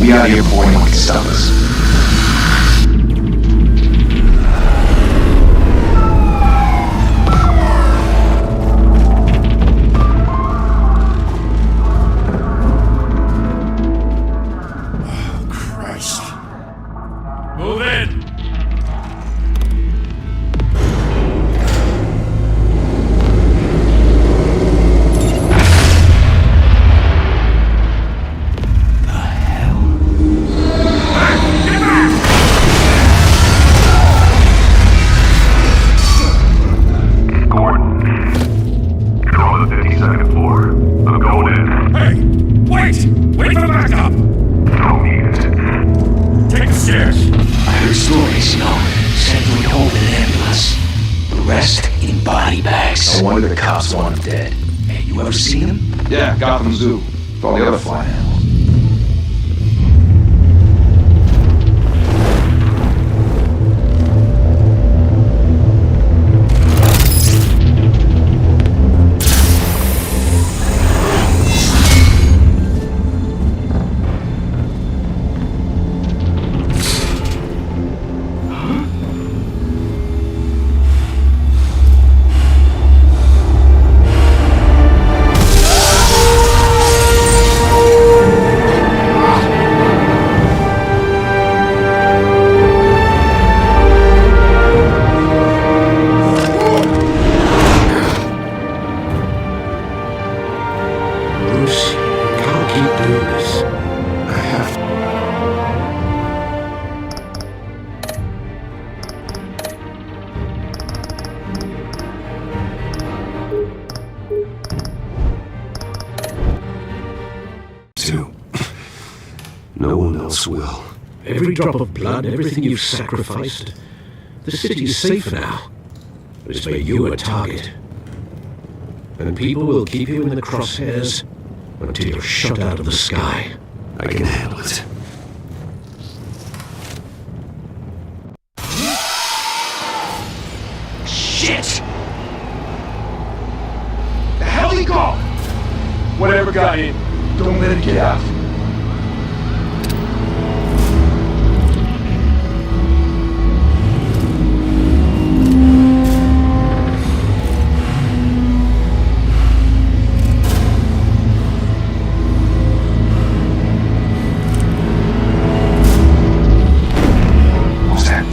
We'll be out of here before anyone can stop us. Move in! dressed in body bags. No wonder the cops want him dead. Hey, you ever seen him? Yeah, Gotham Zoo. With all the other flying animals. Bruce, you can't keep doing this. I have to. No one else will. Every drop of blood, everything you've sacrificed. The city's safe now. But it's made you a target. And people will keep you in the crosshairs until you're shot out of the sky. I can handle it. Shit! The hell he go? Whatever got in, don't let it get out. What's that?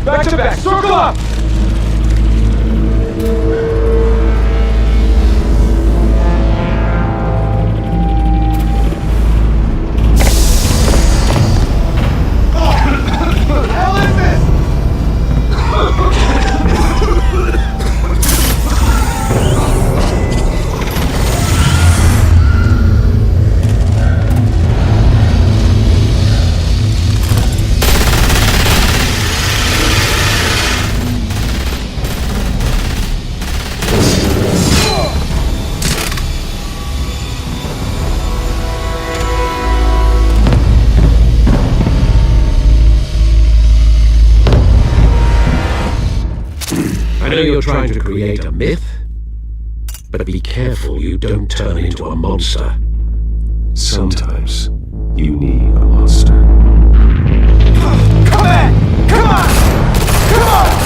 Back to back, circle up! Hell is this? I know you're trying to create a myth, but be careful you don't turn into a monster. Sometimes you need a monster. Come back! Come on! Come on!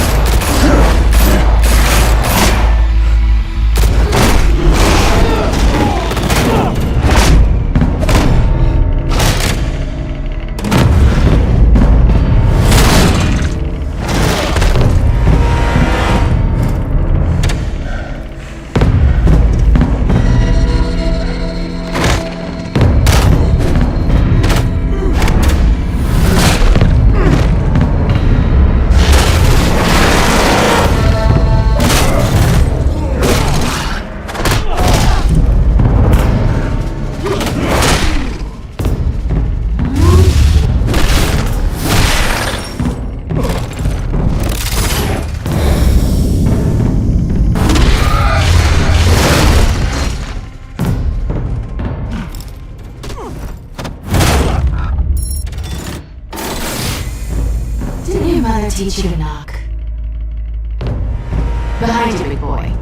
Didn't your mother teach you to knock? Behind you, big boy.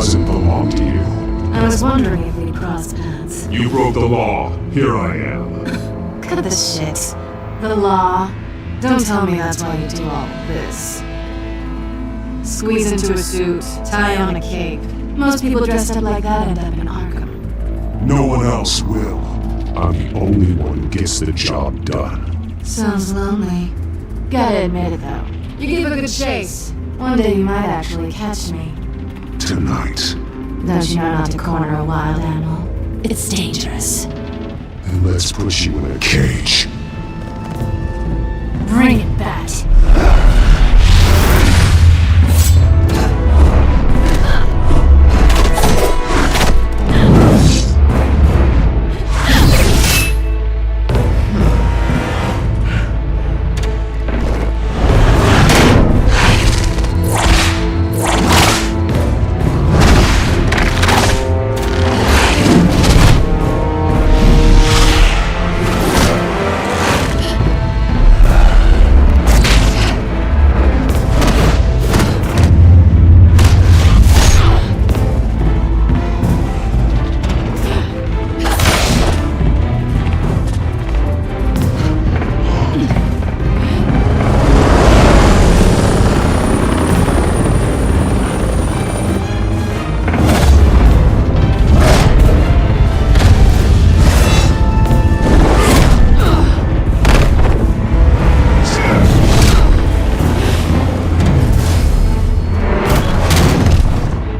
doesn't belong to you. I was wondering if we'd cross paths. You broke the law. Here I am. Cut the shit. The law. Don't tell me that's why you do all of this. Squeeze into a suit, tie on a cape. Most people dressed up like that end up in Arkham. No one else will. I'm the only one who gets the job done. Sounds lonely. Gotta admit it though. You give a good chase. One day you might actually catch me. Tonight. Don't you know not to corner a wild animal? It's dangerous. Then let's put you in a cage. Bring it, Bat.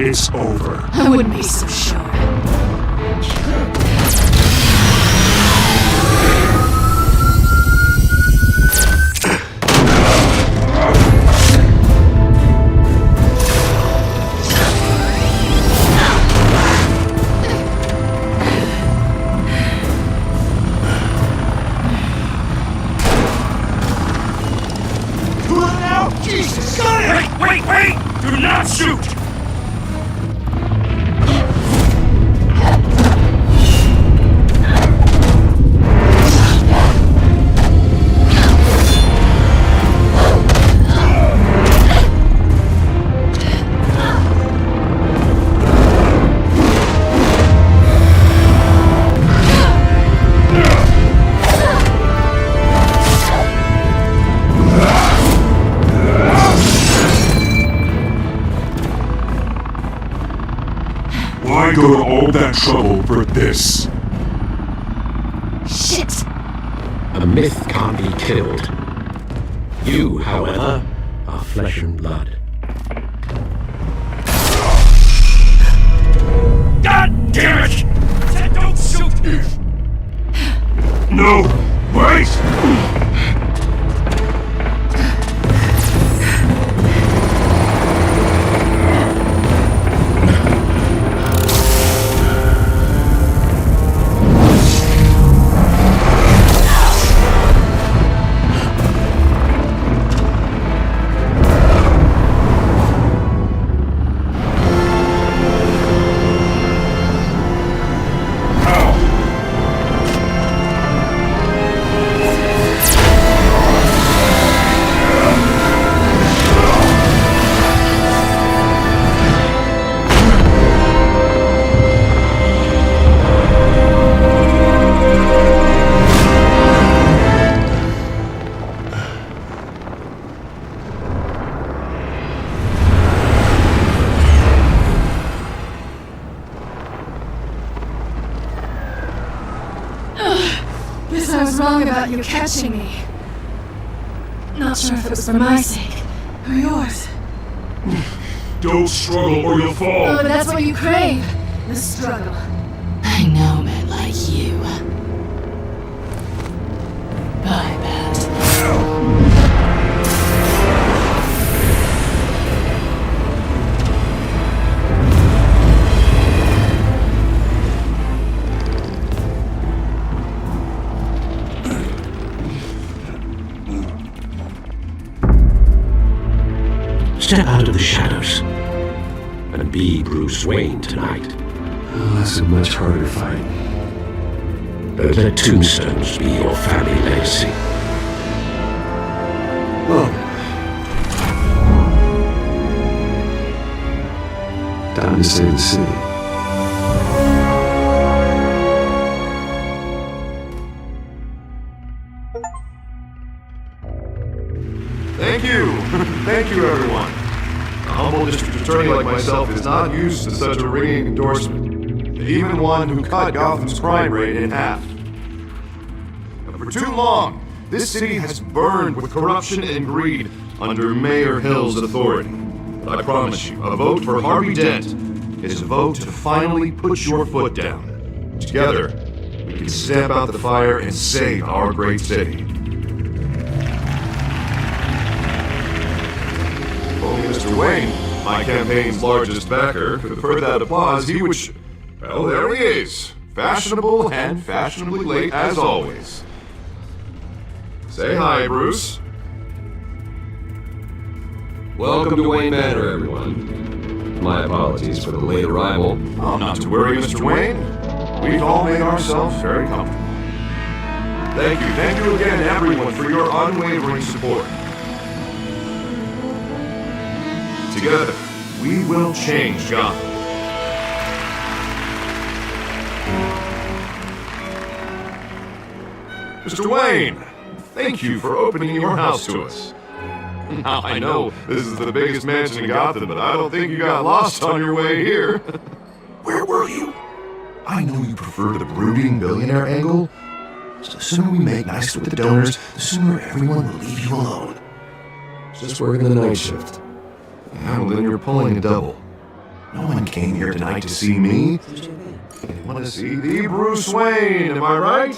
It's over. I wouldn't be so sure. Pull it out! Jesus! Got it! Wait! Do not shoot! Why go to all that trouble for this? Shit! A myth can't be killed. You, however, are flesh and blood. God damn it! Said don't shoot! No! Wait! Guess I was wrong about you catching me. Not sure if it was for my sake or yours. Don't struggle or you'll fall! Oh, that's what you crave. The struggle. I know men like you. Bye, Bat. Step out of the shadows and be Bruce Wayne tonight. Oh, that's a much harder fight. Don't let tombstones be your family legacy. Well, Time to save the city. Thank you! Thank you, everyone. A humble district attorney like myself is not used to such a ringing endorsement. Even one who cut Gotham's crime rate in half. For too long, this city has burned with corruption and greed under Mayor Hill's authority. But I promise you, a vote for Harvey Dent is a vote to finally put your foot down. Together, we can stamp out the fire and save our great city. Only Mr. Wayne, my campaign's largest backer, could have heard that applause, he would well, there he is. Fashionable and fashionably late as always. Say hi, Bruce. Welcome to Wayne Manor, everyone. My apologies for the late arrival. Oh, not to worry, Mr. Wayne. We've all made ourselves very comfortable. Thank you again, everyone, for your unwavering support. Together, we will change Gotham. Mr. Wayne, thank you for opening your house to us. Now, I know this is the biggest mansion in Gotham, but I don't think you got lost on your way here. Where were you? I know you prefer the brooding billionaire angle, so the sooner we make nice with the donors, the sooner everyone will leave you alone. Just working the night shift. Yeah, well, then you're pulling a double. No one came here tonight to see me. They want to see the Bruce Wayne, am I right?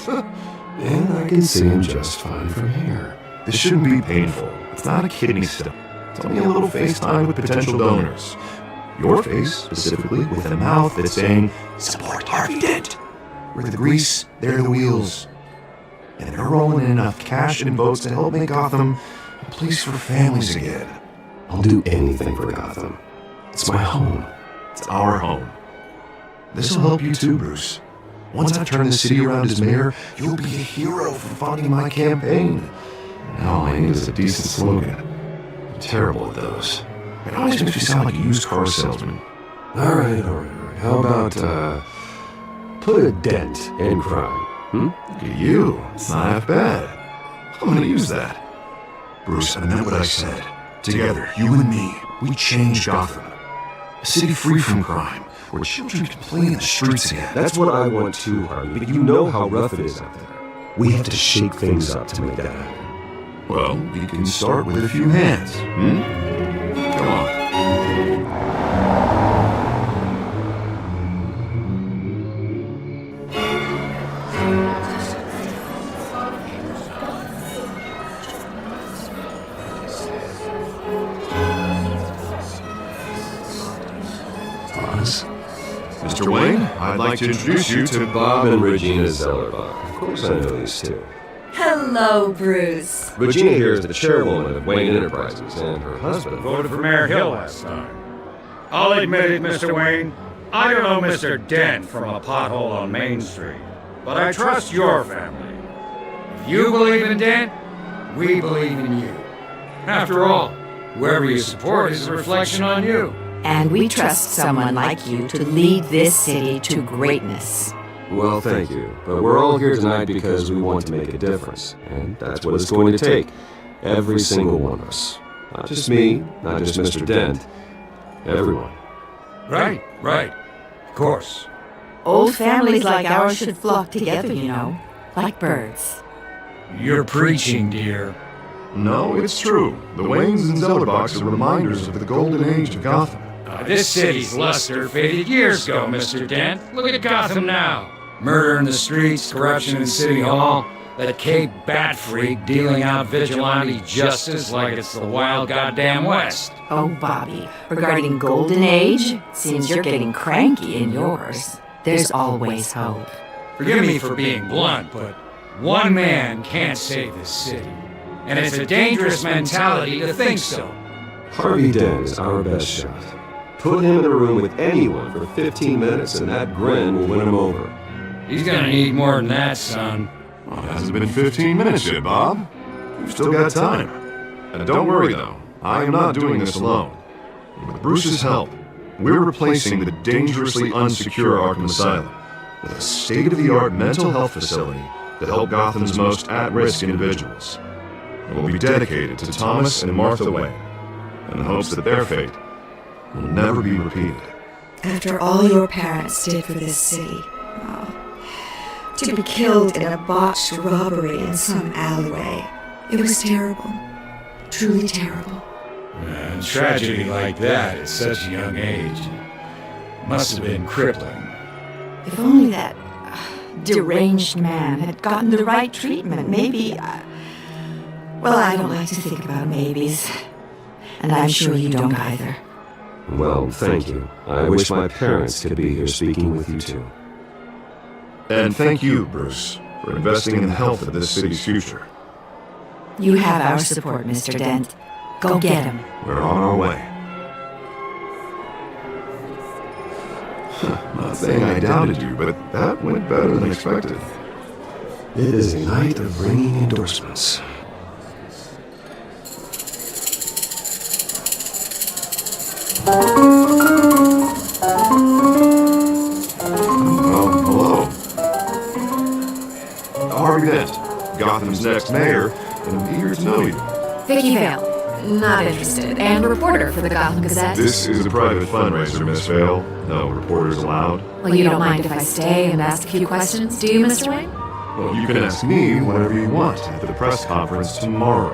And I can see him just fine from here. This shouldn't be painful. It's not a kidney stone. It's only a little FaceTime with potential donors. Your face, specifically, with a mouth that's saying, "Support Harvey Dent." We're the grease, they're the wheels. And they're rolling in enough cash and votes to help make Gotham a place for families again. I'll do anything for Gotham. It's my home. It's our home. This'll help you too, Bruce. Once I turn the city around as mayor, you'll be a hero for funding my campaign. Now all I need is a decent slogan. I'm terrible at those. It always makes me sound like a used car salesman. All right. How about, put a dent in crime, Look at you. It's not half bad. I'm gonna use that. Bruce, I meant what I said. Together, you and me, we change Gotham. A city free from crime, where children can play in the streets again. That's what I want too, Harvey, but you know how rough it is out there. We have to shake things up to make that happen. Well, we can start with a few hands, Come on. Mr. Wayne, I'd like to introduce you to Bob and Regina Zellerbach. Of course I know these two. Hello, Bruce. Regina here is the chairwoman of Wayne Enterprises, and her husband Voted for Mayor Hill last time. I'll admit it, Mr. Wayne. I don't know Mr. Dent from a pothole on Main Street, but I trust your family. If you believe in Dent, we believe in you. After all, whoever you support is a reflection on you. And we trust someone like you to lead this city to greatness. Well, thank you. But we're all here tonight because we want to make a difference. And that's what it's going to take. Every single one of us. Not just me, not just Mr. Dent. Everyone. Right. Of course. Old families like ours should flock together, you know, like birds. You're preaching, dear. No, it's true. The Waynes and Zellerbachs are reminders of the golden age of Gotham. This city's luster faded years ago, Mr. Dent. Look at Gotham now. Murder in the streets, corruption in City Hall, that Cape Bat freak dealing out vigilante justice like it's the wild goddamn West. Oh, Bobby, regarding Golden Age, seems you're getting cranky in yours. There's always hope. Forgive me for being blunt, but one man can't save this city. And it's a dangerous mentality to think so. Harvey Dent is our best shot. Put him in a room with anyone for 15 minutes and that grin will win him over. He's gonna need more than that, son. Well, it hasn't been 15 minutes yet, Bob. We've still got time. And don't worry, though. I am not doing this alone. With Bruce's help, We're replacing the dangerously unsecure Arkham Asylum with a state-of-the-art mental health facility to help Gotham's most at-risk individuals. It will be dedicated to Thomas and Martha Wayne, in the hopes that their fate will never be repeated. After all your parents did for this city, to be killed in a botched robbery in some alleyway, it was terrible. Truly terrible. A tragedy like that at such a young age must have been crippling. If only that deranged man had gotten the right treatment, maybe... well, I don't like to think about maybes. And I'm sure you don't either. Well, thank you. I wish my parents could be here speaking with you too. And thank you, Bruce, for investing in the health of this city's future. You have our support, Mr. Dent. Go get him. We're on our way. Not saying I doubted you, but that went better than expected. It is a night of ringing endorsements. Hello. Harvey Dent, Gotham's next mayor, and I'm eager to know you. Vicky Vale. Not interested. And a reporter for the Gotham Gazette. This is a private fundraiser, Miss Vale. No reporters allowed. Well, you don't mind if I stay and ask a few questions, do you, Mr. Wayne? Well, you can ask me whatever you want at the press conference tomorrow.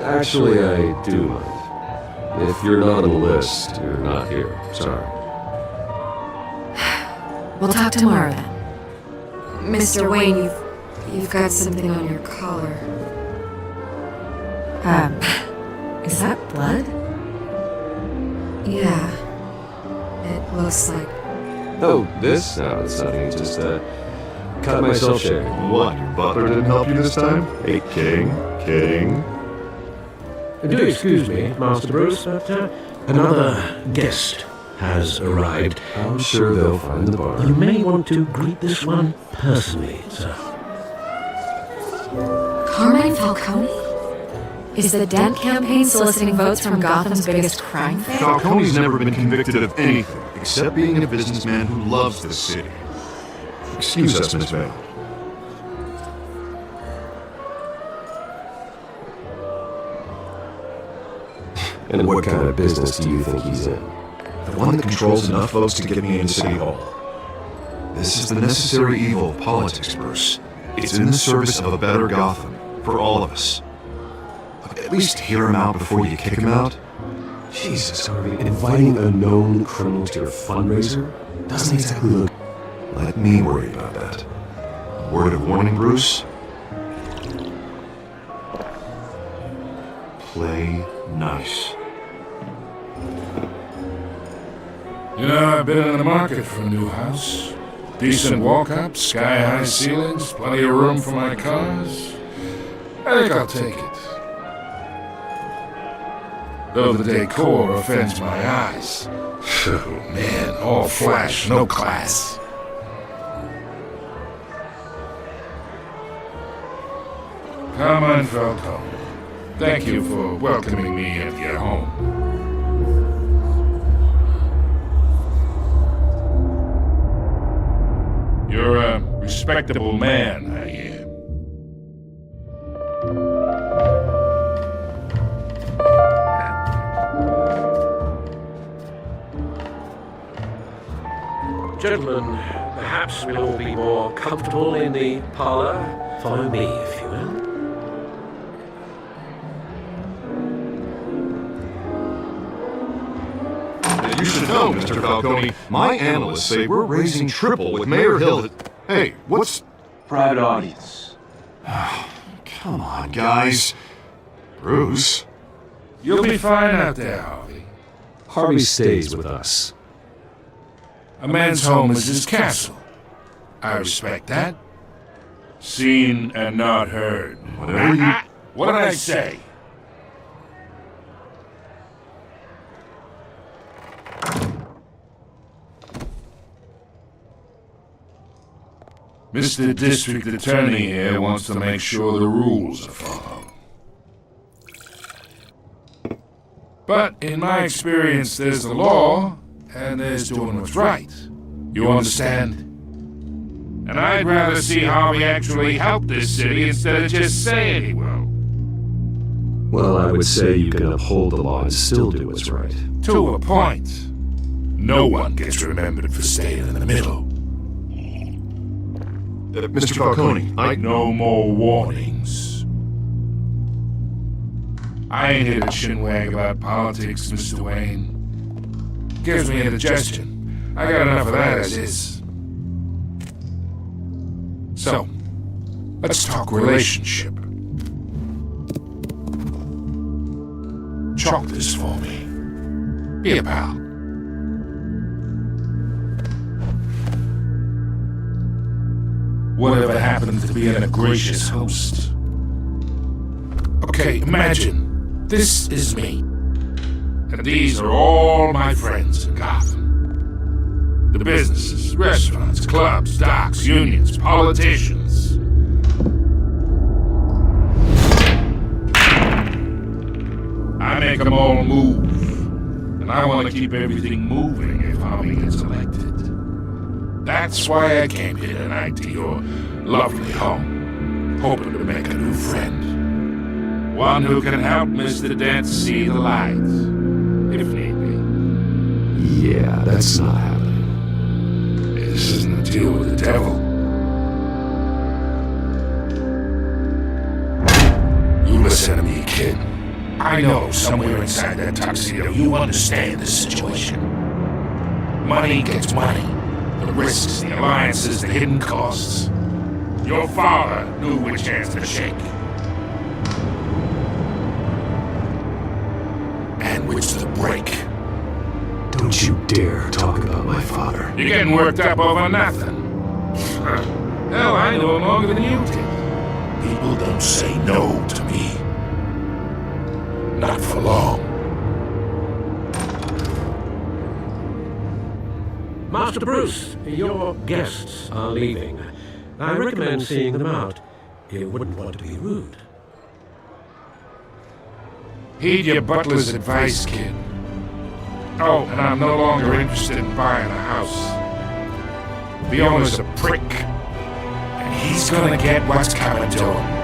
Actually, I do mind. If you're not on the list, you're not here. Sorry. We'll talk tomorrow then. Mr. Wayne, you've got something on your collar. Is that blood? Yeah. It looks like... Oh, this? No, it's nothing. Just, cut myself shaving. What, your butler didn't help you this time? Hey, kidding. Do excuse me, Master Bruce, but another guest has arrived. I'm sure they'll find the bar. You may want to greet this one personally, sir. Carmine Falcone? Is the Dent campaign soliciting votes from Gotham's biggest crime fan? Falcone's never been convicted of anything except being a businessman who loves the city. Excuse us, Miss Vale. And what kind of business do you think he's in? The one that controls enough votes to get me into City Hall. This is the necessary evil of politics, Bruce. It's in the service of a better Gotham, for all of us. At least hear him out before you kick him out. Jesus, Harvey, inviting a known criminal to your fundraiser doesn't exactly look... Let me worry about that. A word of warning, Bruce. Play nice. You know, I've been in the market for a new house. Decent walk-up, sky-high ceilings, plenty of room for my cars. I think I'll take it. Though the decor offends my eyes. Oh, man, all flash, no class. Carmine Falcone, thank you for welcoming me into your home. You're a respectable man, I hear. Gentlemen, perhaps we'll all be more comfortable in the parlor. Follow me, if you will. You should know, Mr. Falcone, my analysts say we're raising triple with Mayor Hill. Hey, what's... Private audience. Come on, guys. Bruce. You'll be fine out there, Harvey. Harvey stays with us. A man's home is his castle. I respect that. Seen and not heard. Whatever you... What did I say? Mr. District Attorney here wants to make sure the rules are followed. But in my experience, there's the law, and there's doing what's right. You understand? And I'd rather see Harvey actually help this city instead of just saying he will. Well, I would say you can uphold the law and still do what's right. To a point. No one gets remembered for staying in the middle. Mr. Falcone, No more warnings. I ain't here to chinwag about politics, Mr. Wayne. Gives me indigestion. I got enough of that as is. So, let's talk relationship. Chalk this for me. Be a pal. Whatever happened to being a gracious host? Okay, imagine, this is me. And these are all my friends in Gotham. The businesses, restaurants, clubs, docks, unions, politicians. I make them all move. And I want to keep everything moving if Harvey gets elected. That's why I came here tonight to your lovely home, hoping to make a new friend. One who can help Mr. Dent see the light, if need be. Yeah, that's not happening. This isn't a deal with the devil. You listen to me, kid. I know somewhere inside that tuxedo you understand the situation. Money gets money. The risks, the alliances, the hidden costs. Your father knew which hands to shake. And which to break. Don't you dare talk about my father. You're getting worked up over nothing. Hell, I knew him longer than you did. People don't say no to me. Not for long. Master Bruce, your guests are leaving. I recommend seeing them out. You wouldn't want to be rude. Heed your butler's advice, kid. Oh, and I'm no longer interested in buying a house. The owner's a prick. And he's gonna get what's coming to him.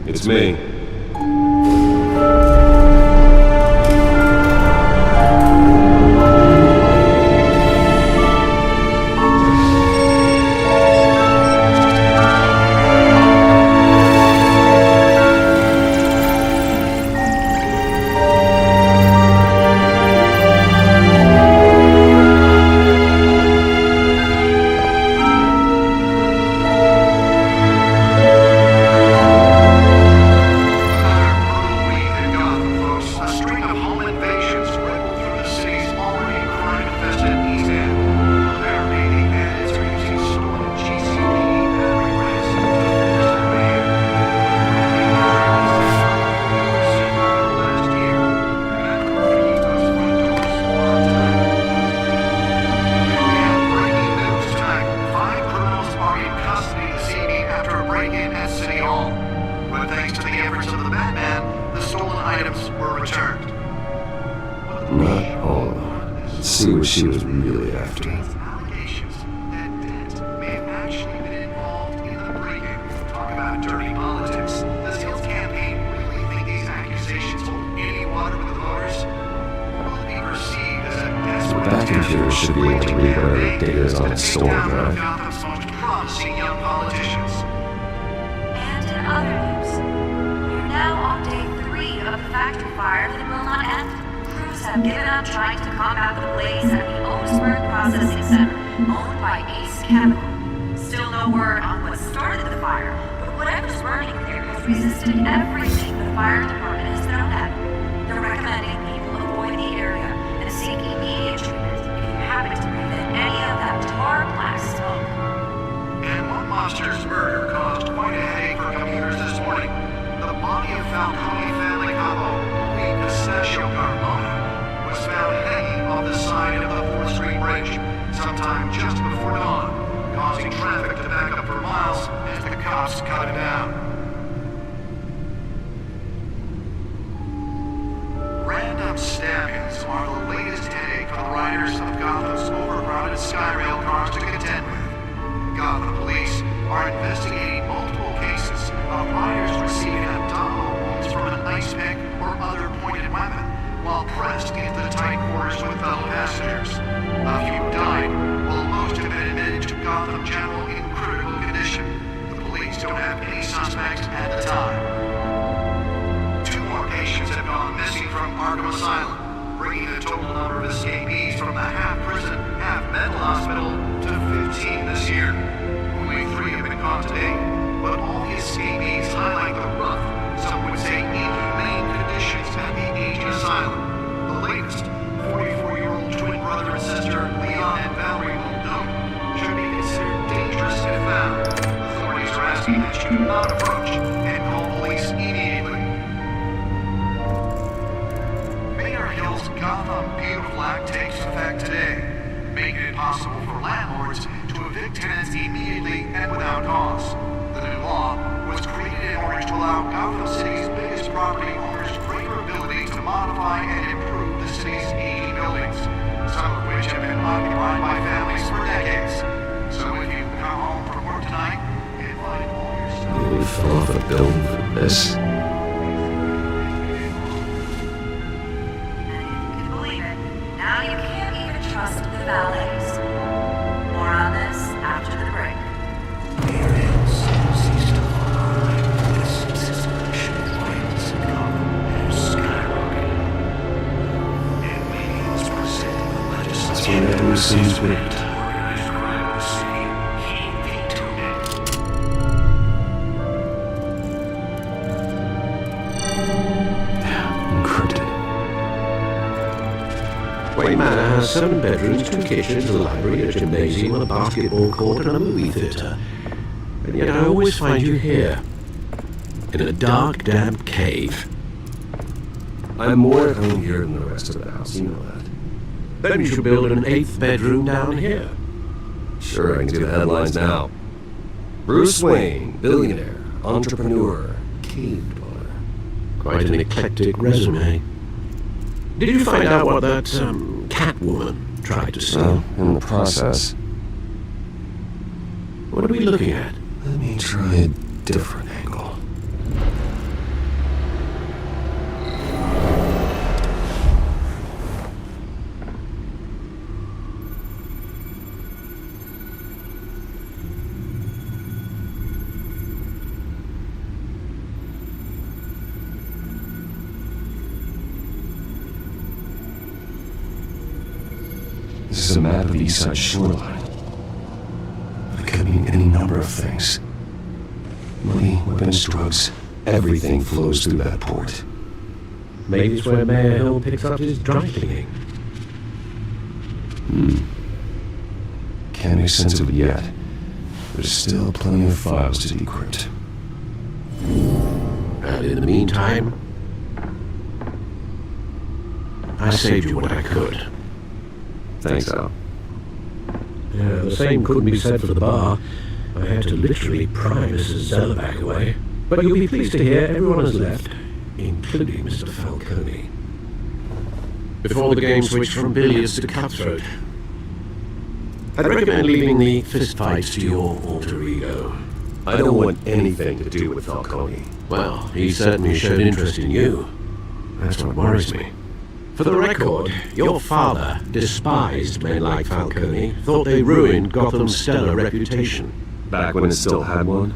It's me. Not all of them. Let's see what she was really after. Allegations that Dent may have actually been involved in the break-in. Talk about dirty politics. Does Hill's campaign really think these accusations hold any water with the voters? Will it be perceived as a desperate That computer should be able to read whatever data is on its stolen drive. Gotham's most promising young politicians. And in other news, we're now on day 3 of the factory fire that will not end. Crews have given up trying to combat the blaze, and the owned by Ace Chemical. Still no word on what started the fire, but whatever's burning there has resisted everything the fire department has thrown at it. They're recommending people avoid the area and seek immediate treatment if you happen to breathe in any of that tar black smoke. And one monster's murder caused quite a headache for commuters this morning. The body of Falcone family couple, the Pistachio Carmona, was found hanging off the side of the 4th Street Bridge sometime just before dawn, causing traffic to back up for miles as the cops cut him down. Random stabbings are the latest headache for the riders of Gotham's overcrowded Skyrail cars to contend with. Gotham police are investigating multiple cases of riders receiving abdominal wounds from an ice pick or other pointed weapon while pressed into the tight quarters with fellow passengers. A few died, while most have been admitted to Gotham General in critical condition. The police don't have any suspects at the time. 2 more patients have gone missing from Arkham Asylum, bringing the total number of escapees from the half-prison, half-mental hospital to 15 this year. Only 3 have been caught today, but all the escapees highlight the rough, some would say inhumane conditions at the aging asylum. The latest, 44-year-old twin brother and sister Leon and Valerie Muldoon, should be considered dangerous if found. Authorities are asking that you do not approach and call police immediately. Mayor Hill's Gotham Beautiful Act takes effect today, making it possible for landlords to evict tenants immediately and without cause. The new law was created in order to allow Gotham City's biggest property owners greater ability to modify and improve the city's aging buildings, some of which have been occupied by families for decades. So if you come home from work tonight and find all your stuff... Nearly fell off a building for this. Now you can't even trust the valets. More on this after the break. Whenever sees wind. Encrypted. Wayne Manor has 7 bedrooms, 2 kitchens, a library, a gymnasium, a basketball court, and a movie theatre. And yet I always find you here, in a dark, damp cave. I'm more at home here than the rest of the house, you know that. Then you should build an 8th bedroom down here. Sure, I can do the headlines now. Bruce Wayne, billionaire, entrepreneur, cave dweller. Quite an eclectic resume. Did you find out what that, Catwoman tried to steal? Well, in the process. What are we looking at? Let me try a different angle. This is a map of the East Side shoreline. But it could mean any number of things. Money, weapons, drugs, everything flows through that port. Maybe it's where Mayor Hill picks up his dry cleaning. Can't make sense of it yet. There's still plenty of files to decrypt. And in the meantime, I saved you what I could. Thanks, Al. Yeah, the same couldn't be said for the bar. I had to literally pry Mrs. Zellerback away. But you'll be pleased to hear everyone has left, including Mr. Falcone. Before the game switched from billiards to cutthroat. I'd recommend leaving the fistfights to your alter ego. I don't want anything to do with Falcone. Well, he certainly showed interest in you. That's what worries me. For the record, your father despised men like Falcone, thought they ruined Gotham's stellar reputation. Back when it still had one?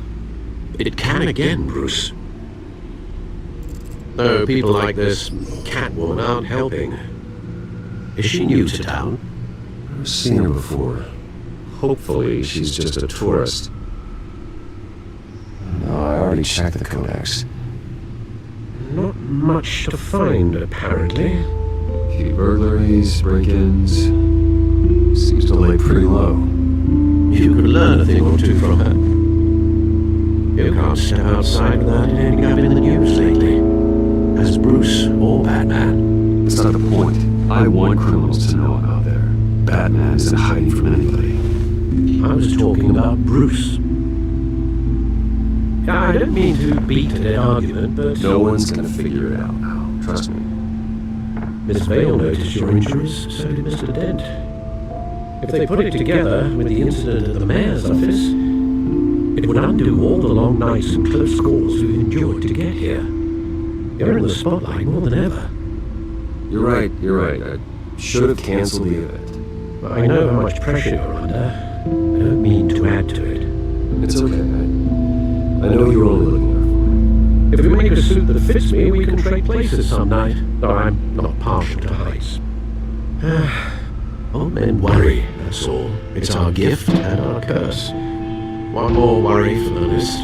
It can again, Bruce. Though people like this Catwoman aren't helping. Is she new to town? I've seen her before. Hopefully, she's just a tourist. No, I already checked the codex. Not much to find, apparently. Few burglaries, break-ins. Seems to lay pretty low. You could learn a thing or two from her. You can't step outside without it ending up in the news lately. As Bruce or Batman. That's not the point. I want criminals to know I'm out there. Batman isn't hiding from anybody. I was talking about Bruce. I don't mean to beat a dead argument, but... No one's gonna figure it out now. Trust me. Miss Vale noticed your injuries, so did Mr. Dent. If they put it together with the incident at the mayor's office, it would undo all the long nights and close calls we've endured to get here. You're in the spotlight more than ever. You're right. I should have canceled the event. I know how much pressure you're under. I don't mean to add to it. It's okay. I know you're only looking out for me. If you make a suit that fits me, we can trade places some night, though I'm not partial to heights. Old men worry, that's all. It's our gift and our curse. One more worry for the list.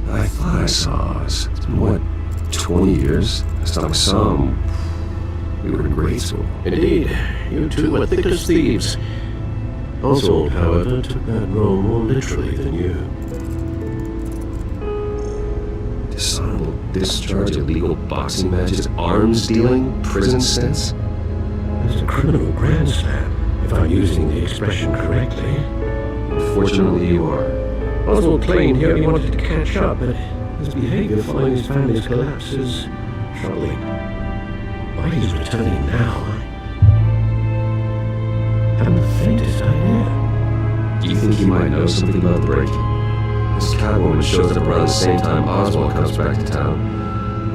I thought I saw us. It's been, what, 20 years? Last time I saw him, we were in grade school. Indeed, you two were thick as thieves. Oswald, however, took that role more literally than you. Dishonorable discharge, illegal boxing matches, arms dealing, prison stints. It's a criminal grand slam, if I'm using the expression correctly. Unfortunately, you are. Oswald claimed he only wanted to catch up, but his behavior following his family's collapse is troubling. Why he's returning now, I haven't the faintest idea. Do you think he might know something about the break-in? This Catwoman shows up around the same time Oswald comes back to town.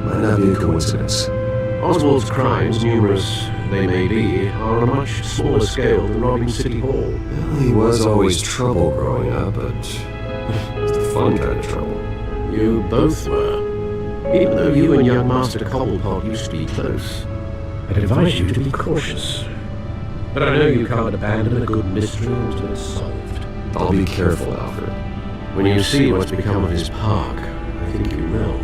Might not be a coincidence. Oswald's crimes, numerous they may be, are on a much smaller scale than robbing City Hall. Well, he was always trouble growing up, but it's the fun kind of trouble. You both were. Even though you and young Master Cobblepot used to be close, I'd advise you to be cautious. But I know you can't abandon a good mystery until it's solved. I'll be careful, Alfred. When you see what's become of his park, I think you will.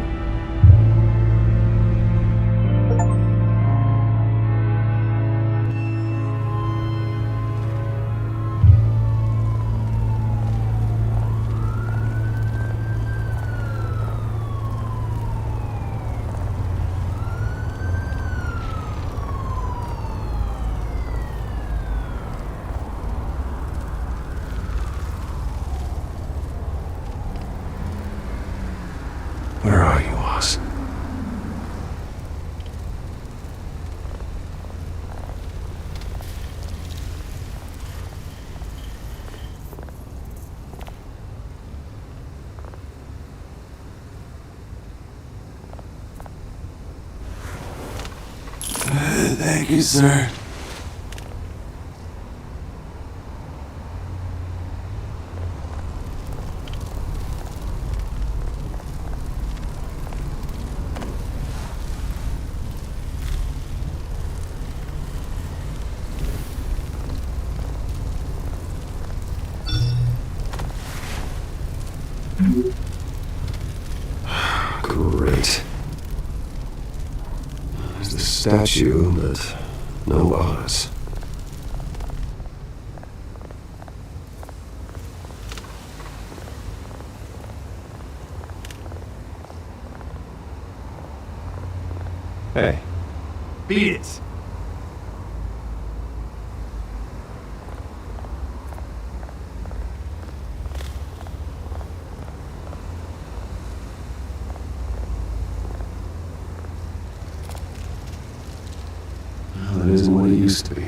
Where are you, Oz? Thank you, sir. Great. There's the statue, but no Oz. Hey. Beat it! Well, it isn't what it used to be.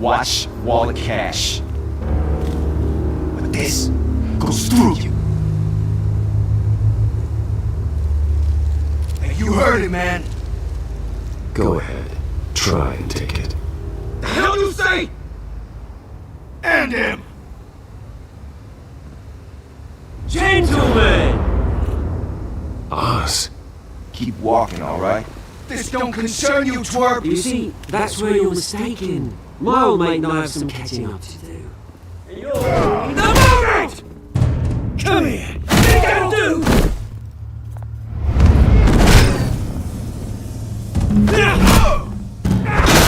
Watch wallet cash. But this goes through you. And you heard it, man. Go ahead. Try and take it. The hell you say? End him! Gentlemen! Oz. Keep walking, alright? This don't concern you, twerp! You see, that's where you're mistaken. My old mate and I have some catching up to do. And you're in the moment! Come here! Think that'll do?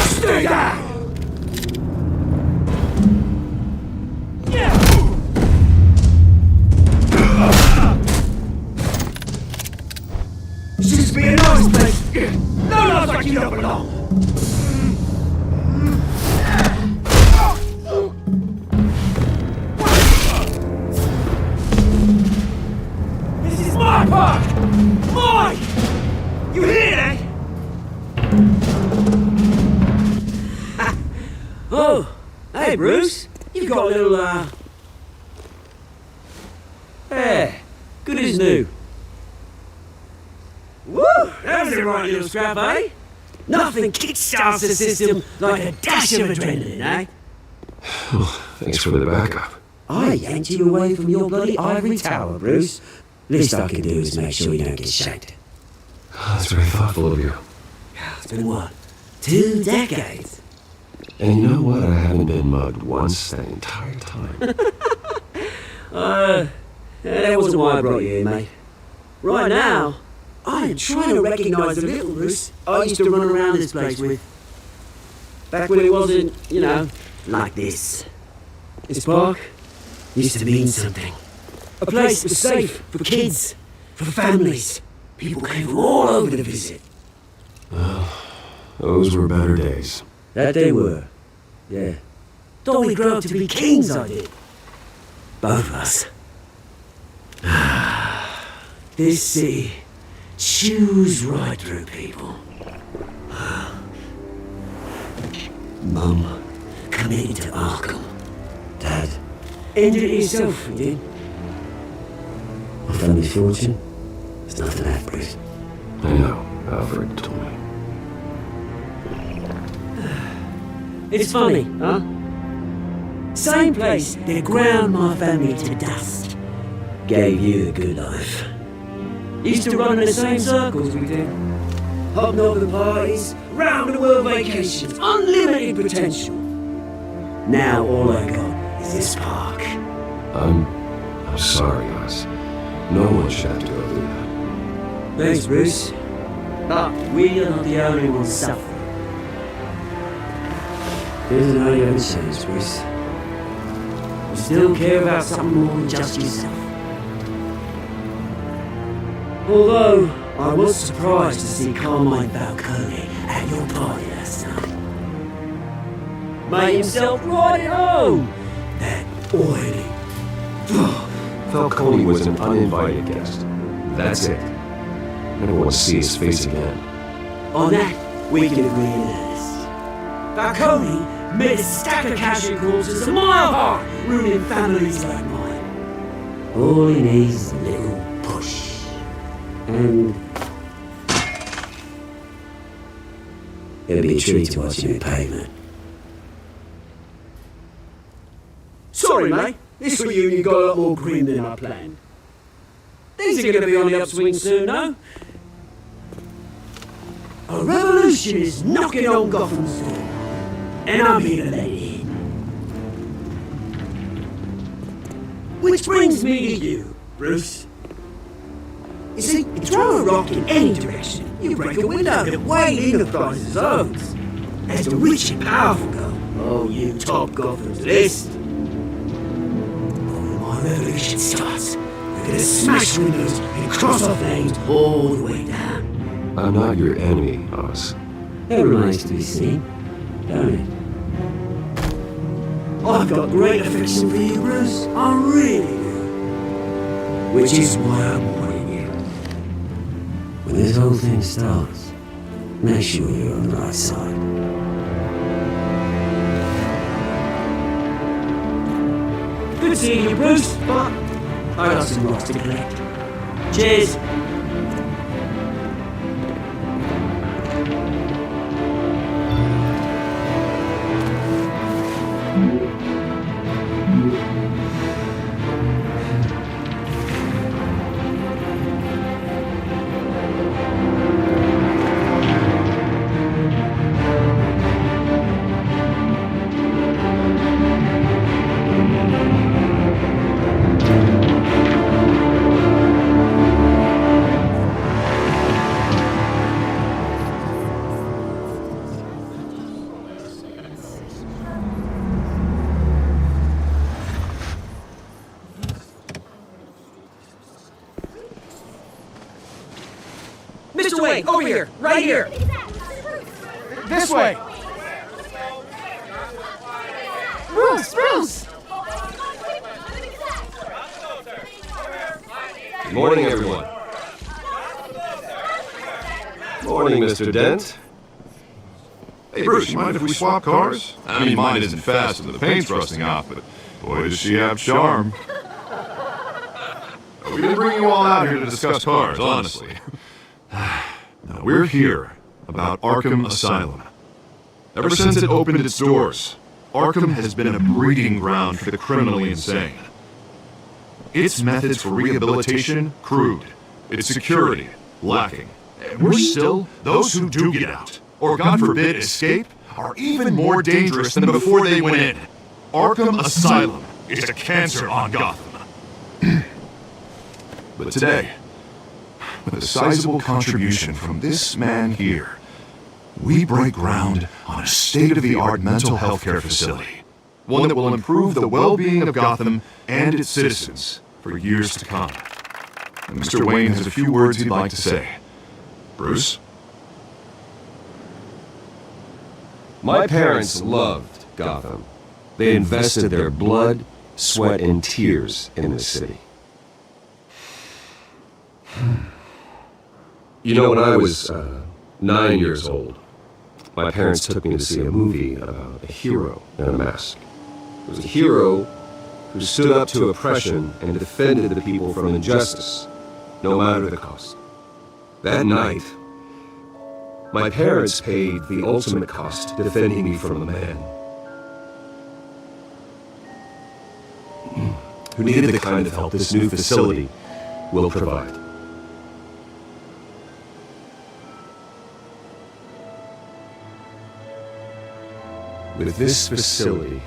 Stay down! This used to be a nice place. No one's like you don't belong. This is my park! Mine! You hear that? Oh, hey Bruce, you've got a little, yeah, good as new. Woo, that was a right little scrap, eh? Nothing kickstarts the system like a dash of adrenaline, eh? Thanks for the backup. I yanked you away from your bloody ivory tower, Bruce. Least I can do is make sure you don't get shanked. That's very thoughtful of you. It's been what, 2 decades? And you know what? I haven't been mugged once that entire time. That wasn't why I brought you here, mate. Right now, I am trying to recognise the little Bruce I used to run around this place with. Back when it wasn't, you know, like this. This park used to mean something. A place that was safe for kids, for families. People came from all over to visit. Well, those were better days. That they were. Yeah. Thought we'd grow up to be kings, I did. Both of us. This city chews right through people. Mum committed to Arkham. Dad ended it himself, he did. My family's fortune is nothing that, Bruce. I know. Alfred told me. It's funny, huh? Same place that ground my family to dust gave you the good life. Used to run in the same circles we did. Hobnobbing parties, round the world vacations, unlimited potential. Now all I got is this park. I'm sorry, Oz. No one should have to go through that. Thanks, Bruce. But we are not the only ones suffering. Isn't how you ever changed, Bruce. You still care about something more than just yourself. Although, I was surprised to see Carmine Falcone at your party last night. Made himself right at home. That oily. Falcone was an uninvited guest. That's it. I don't want to see his face again. On that, we can agree in earnest. Falcone made a stack of casual corpses a mile high, ruining families like mine. All he needs is a little push. And it'll be a treat to watch him in pavement. Sorry, mate. This reunion got a lot more grim than I planned. Things are going to be on the upswing soon, no? A revolution is knocking on Gotham's door, and I'm here to let it in. Which brings me to you, Bruce. You see, you throw a rock in any direction, you break a window that Wayne Enterprises owns. As the rich and powerful go, oh, you top Gotham's list. When my revolution starts, we're gonna smash windows and cross off names all the way down. I'm not your enemy, Oz. That remains to be seen, don't it? I've got great affection for you, Bruce. I really do. Which is why I'm warning you. When this whole thing starts, make sure you're on the right side. Good seeing you, Bruce, but I got some rocks to collect. Cheers. Mr. Wayne, over here, right here. This way! Bruce! Bruce! Good morning, everyone. Morning, Mr. Dent. Hey, Bruce, you mind if we swap cars? I mean, mine isn't fast and the paint's rusting off, but boy, does she have charm. We didn't bring you all out here to discuss cars, honestly. No, we're here about Arkham Asylum. Ever since it opened its doors, Arkham has been a breeding ground for the criminally insane. Its methods for rehabilitation, crude. Its security, lacking. And worse still, those who do get out, or God forbid escape, are even more dangerous than before they went in. Arkham Asylum is a cancer on Gotham. But today, with a sizable contribution from this man here, we break ground on a state-of-the-art mental health care facility, one that will improve the well-being of Gotham and its citizens for years to come. And Mr. Wayne has a few words he'd like to say. Bruce? My parents loved Gotham. They invested their blood, sweat, and tears in this city. You know, when I was 9 years old, my parents took me to see a movie about a hero in a mask. It was a hero who stood up to oppression and defended the people from injustice, no matter the cost. That night, my parents paid the ultimate cost defending me from a man who needed the kind of help this new facility will provide. With this facility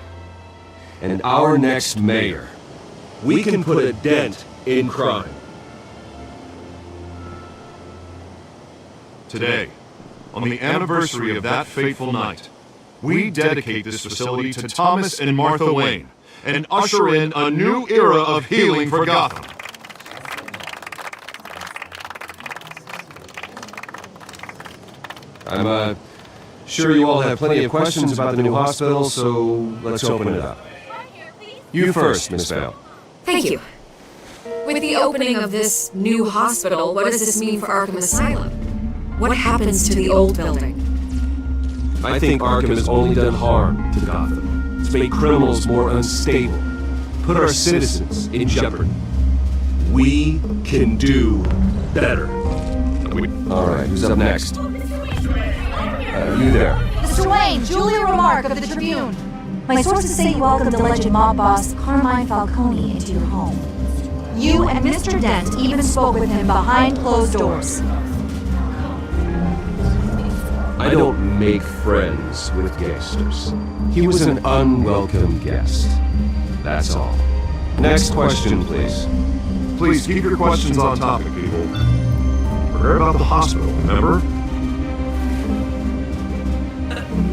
and our next mayor, we can put a dent in crime. Today, on the anniversary of that fateful night, we dedicate this facility to Thomas and Martha Wayne and usher in a new era of healing for Gotham. I'm sure you all have plenty of questions about the new hospital, so let's open it up. You first, Miss Vale. Thank you. With the opening of this new hospital, what does this mean for Arkham Asylum? What happens to the old building? I think Arkham has only done harm to Gotham. It's made criminals more unstable, put our citizens in jeopardy. We can do better. All right, who's up next? You there. Mr. Wayne, Julia Remark of the Tribune. My sources say you welcomed alleged mob boss Carmine Falcone into your home. You and Mr. Dent even spoke with him behind closed doors. I don't make friends with gangsters. He was an unwelcome guest. That's all. Next question, please. Please keep your questions on topic, people. We're here about the hospital, remember?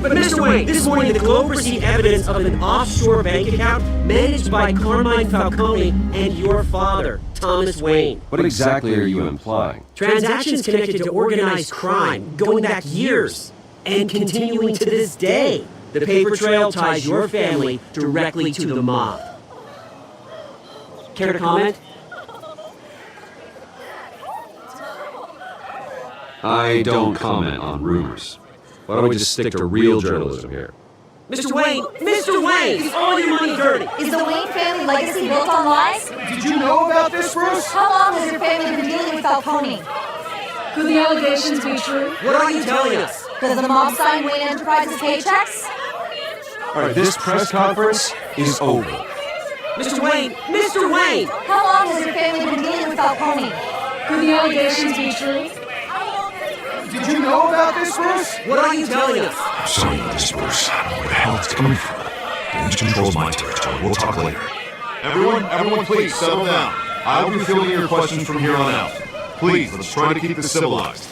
But Mr. Wayne, this morning the Globe received evidence of an offshore bank account managed by Carmine Falcone and your father, Thomas Wayne. What exactly are you implying? Transactions connected to organized crime, going back years, and continuing to this day. The paper trail ties your family directly to the mob. Care to comment? I don't comment on rumors. Why don't we just stick to real journalism here? Mr. Wayne! Mr. Wayne! Is all your money dirty? Is the Wayne family legacy built on lies? Did you know about this, Bruce? How long has your family been dealing with Falcone? Could the allegations be true? What are you telling us? Does the mob sign Wayne Enterprises paychecks? All right, this press conference is over. Mr. Wayne! Mr. Wayne! How long has your family been dealing with Falcone? Could the allegations be true? Did you know about this, Bruce? What are you telling us? I'm sorry about this, Bruce. I don't know where the hell it's coming from. Damage controls my territory. We'll talk later. Everyone, please settle down. I will be fielding your questions from here on out. Please, let's try to keep this civilized.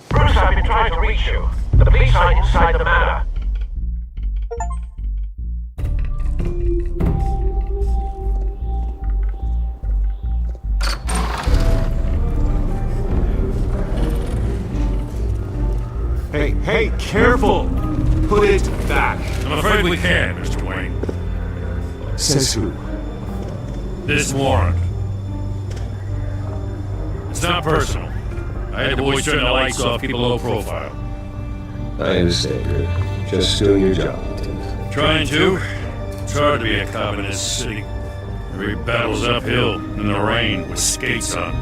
Bruce, I've been trying to reach you. The police are inside the manor. Hey, careful! Put it back. I'm afraid we can't, Mr. Wayne. Says who? This warrant. It's not personal. I had the boys turn the lights off, keep a low profile. I understand. You're just doing your job, Lieutenant. Trying to. It's hard to be a cop in this city. Every battle's uphill, in the rain, with skates on.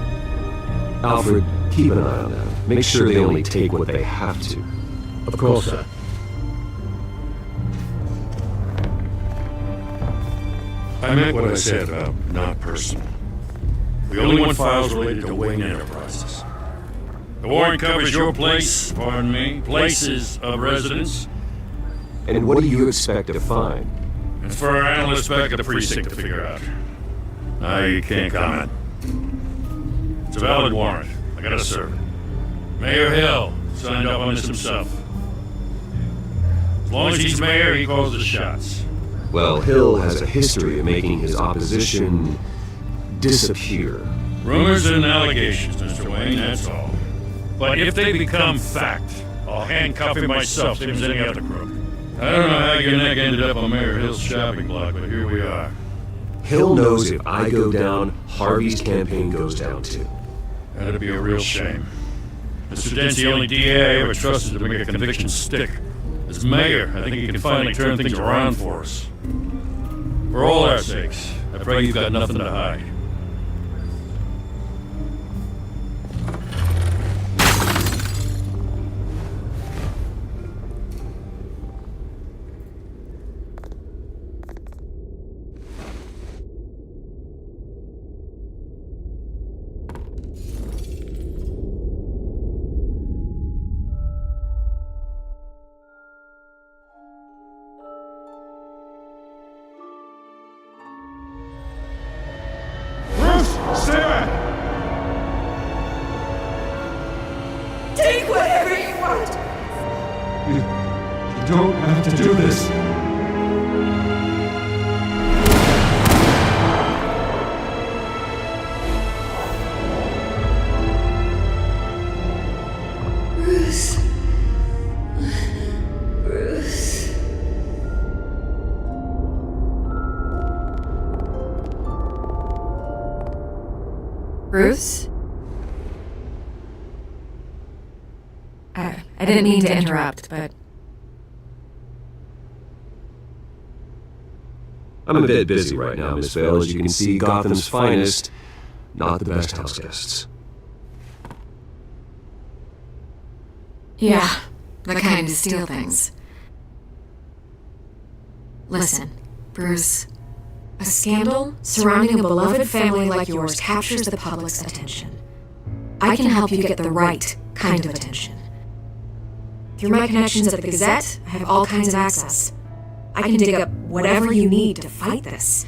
Alfred, keep an eye on them. Make sure they only take what they have to. Of course, sir. I meant what I said about not personal. We only want files related to Wayne Enterprises. The warrant covers your place, pardon me, places of residence. And what do you expect to find? It's for our analysts back at the precinct to figure out. I can't comment. It's a valid warrant. I gotta serve it. Mayor Hill signed up on this himself. As long as he's mayor, he calls the shots. Well, Hill has a history of making his opposition disappear. Rumors and allegations, Mr. Wayne, that's all. But if they become fact, I'll handcuff him myself, same as any other crook. I don't know how your neck ended up on Mayor Hill's shopping block, but here we are. Hill knows if I go down, Harvey's campaign goes down too. That'd be a real shame. Mr. Dent's the only DA I ever trusted to make a conviction stick. As mayor, I think he can finally turn things around for us. For all our sakes, I pray you've got nothing to hide. Take whatever you want. You don't have to do this. Bruce. Bruce. Bruce? I didn't mean to interrupt, but... I'm a bit busy right now, Miss Vale. As you can see, Gotham's finest, not the best house guests. Yeah, the kind to steal things. Listen, Bruce, a scandal surrounding a beloved family like yours captures the public's attention. I can help you get the right kind of attention. Through my connections at the Gazette, I have all kinds of access. I can dig up whatever you need to fight this.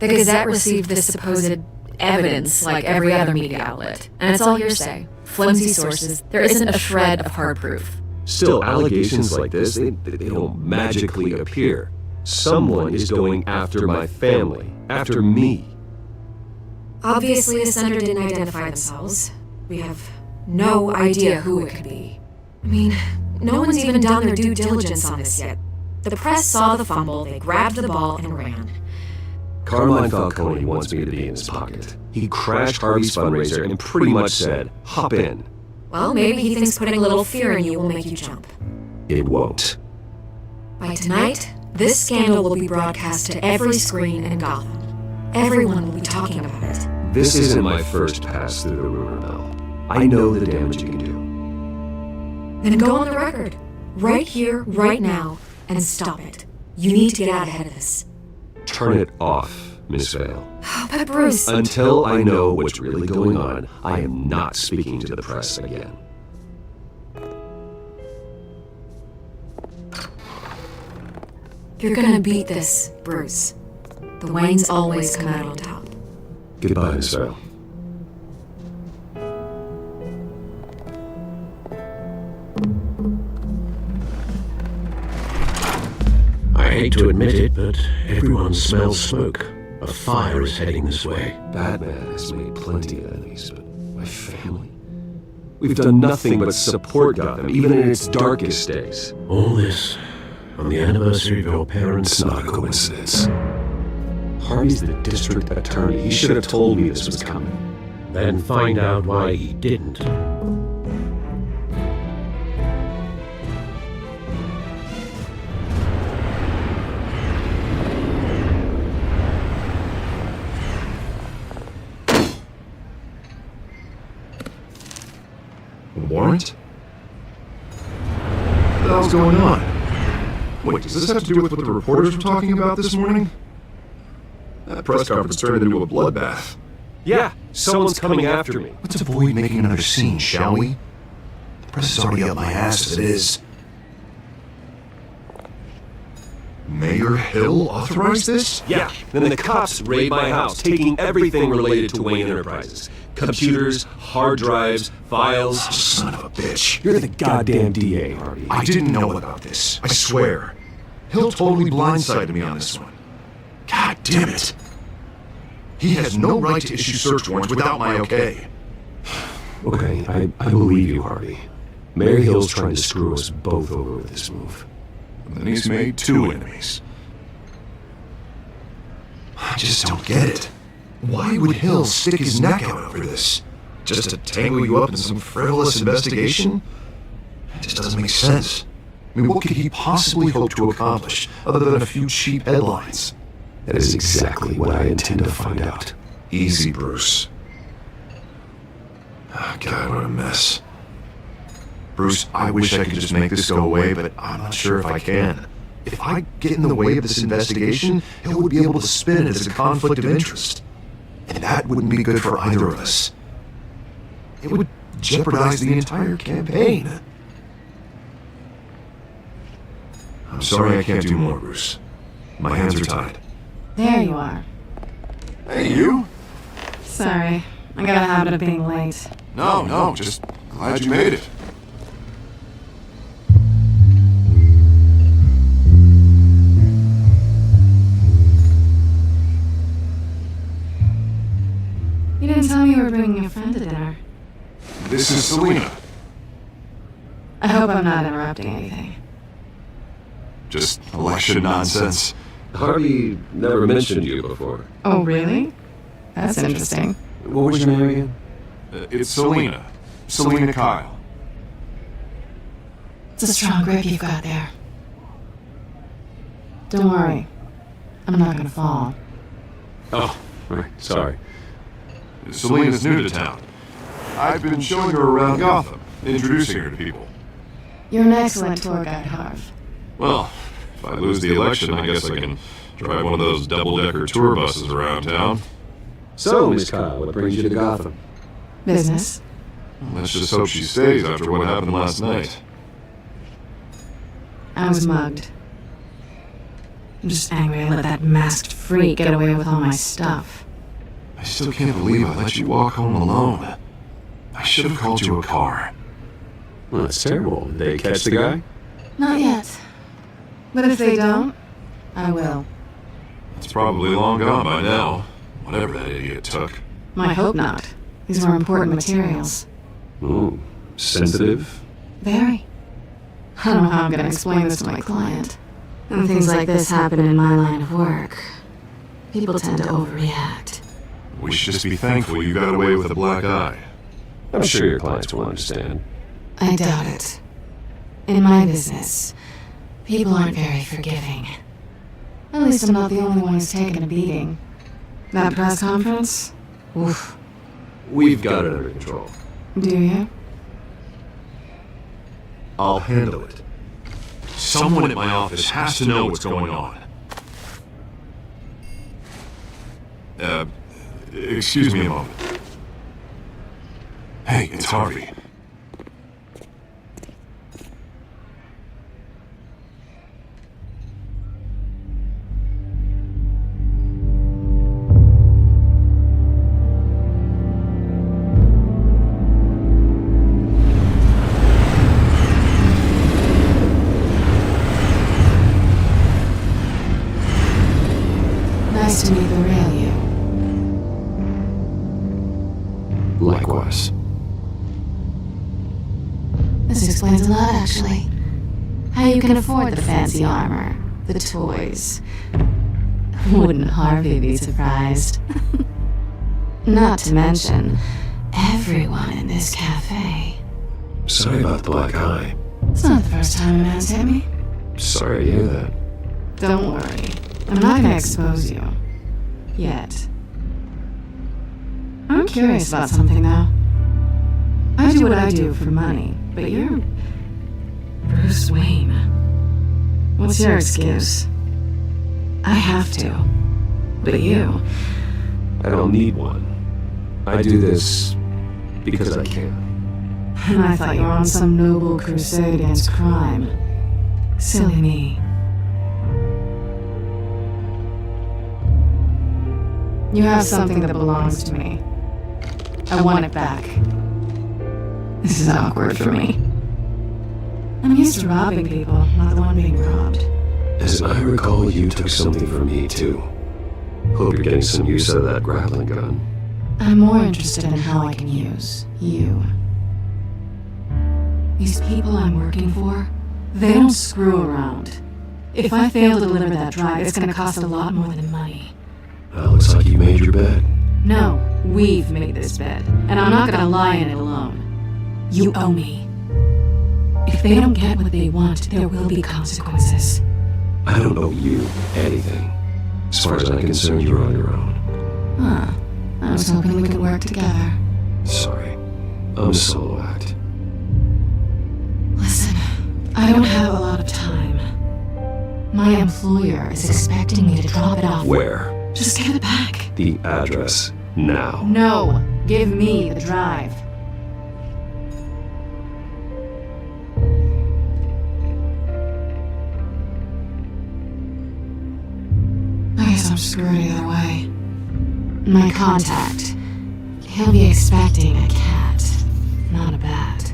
The Gazette received this supposed evidence like every other media outlet, and it's all hearsay, flimsy sources. There isn't a shred of hard proof. Still, allegations like this, they don't magically appear. Someone is going after my family, after me. Obviously, the senator didn't identify themselves. We have no idea who it could be. I mean, no one's even done their due diligence on this yet. The press saw the fumble, they grabbed the ball and ran. Carmine Falcone wants me to be in his pocket. He crashed Harvey's fundraiser and pretty much said, hop in. Well, maybe he thinks putting a little fear in you will make you jump. It won't. By tonight, this scandal will be broadcast to every screen in Gotham. Everyone will be talking about it. This isn't my first pass through the rumor mill. I know the damage you can do. Then go on the record. Right here, right now, and stop it. You need to get out ahead of this. Turn it off, Miss Vale. But Bruce... Until I know what's really going on, I am not speaking to the press again. You're gonna beat this, Bruce. The Waynes always come out on top. Goodbye, Miss Vale. I hate to admit it, but everyone smells smoke. A fire is heading this way. Batman has made plenty of enemies, but my family? We've done nothing but support Gotham, even in its darkest days. All this on the anniversary of your parents' It's not a coincidence. Harvey's the district attorney. He should have told me this was coming. Then find out why he didn't. A warrant? What the hell's going on? Wait, does this have to do with what the reporters were talking about this morning? That press conference turned into a bloodbath. Yeah, someone's coming after me. Let's avoid making another scene, shall we? The press is already up my ass as it is. Mayor Hill authorized this? Yeah, then the cops raid my house, taking everything related to Wayne Enterprises. Computers, hard drives, files. Oh, son of a bitch. You're the goddamn DA, Harvey. I didn't know about this. I swear. Hill totally blindsided me on this one. God damn it. He has no right to issue search warrants without my okay. Okay, I believe you, Harvey. Mayor Hill's trying to screw us both over with this move. And then he's made two enemies. I just don't get it. Why would Hill stick his neck out over this? Just to tangle you up in some frivolous investigation? It just doesn't make sense. I mean, what could he possibly hope to accomplish other than a few cheap headlines? That is exactly what I intend to find out. Easy, Bruce. Oh, God, what a mess. Bruce, I wish I could just make this go away, but I'm not sure if I can. If I get in the way of this investigation, Hill would be able to spin it as a conflict of interest. And that wouldn't be good for either of us. It would jeopardize the entire campaign. I'm sorry I can't do more, Bruce. My hands are tied. There you are. Hey, you? Sorry, I got a habit of being late. No, just glad you made it. You didn't tell me you were bringing a friend to dinner. This is Selena. I hope I'm not interrupting anything. Just election nonsense. Harvey never mentioned you before. Oh, really? That's interesting. What was your name again? It's Selena. Selena Kyle. It's a strong grip you've got there. Don't worry. I'm not gonna fall. Oh, right. Sorry. Selena's new to town. I've been showing her around Gotham, introducing her to people. You're an excellent tour guide, Harv. Well, if I lose the election, I guess I can drive one of those double-decker tour buses around town. So, Miss Kyle, what brings you to Gotham? Business. Let's just hope she stays after what happened last night. I was mugged. I'm just angry I let that masked freak get away with all my stuff. I still can't believe I let you walk home alone. I should have called you a car. Well, that's terrible. Did they catch the guy? Not yet. But if they don't, I will. It's probably long gone by now, whatever that idiot took. I hope not. These were important materials. Ooh, sensitive? Very. I don't know how I'm going to explain this to my client. And things like this happen in my line of work. People tend to overreact. We should just be thankful you got away with a black eye. I'm sure your clients will understand. I doubt it. In my business, people aren't very forgiving. At least I'm not the only one who's taken a beating. That press conference? Oof. We've got it under control. Do you? I'll handle it. Someone at my office has to know what's going on. Excuse me a moment. Hey, it's Harvey. Nice to meet the real you. Likewise. This explains a lot, actually. How you can afford the fancy armor, the toys. Wouldn't Harvey be surprised? Not to mention, everyone in this cafe. Sorry about the black eye. It's not the first time a man's hit me. Sorry to hear that. Don't worry. I'm not gonna expose you. Yet. I'm curious about something, though. I do what I do for money, but you're Bruce Wayne. What's your excuse? I have to. But you... I don't need one. I do this because I can. And I thought you were on some noble crusade against crime. Silly me. You have something that belongs to me. I want it back. This is awkward for me. I'm used to robbing people, not the one being robbed. As I recall, you took something from me, too. Hope you're getting some use out of that grappling gun. I'm more interested in how I can use you. These people I'm working for, they don't screw around. If I fail to deliver that drive, it's gonna cost a lot more than money. Looks like you made your bed. No, we've made this bed, and I'm not gonna lie in it alone. You owe me. If they don't get what they want, there will be consequences. I don't owe you anything. As far as I'm concerned, you're on your own. Huh. I was hoping we could work together. Sorry. I'm a solo act. Listen, I don't have a lot of time. My employer is expecting me to drop it off. Where? Just give it back. The address, now. No, give me the drive. I guess I'm screwed either way. My contact, he'll be expecting a cat, not a bat.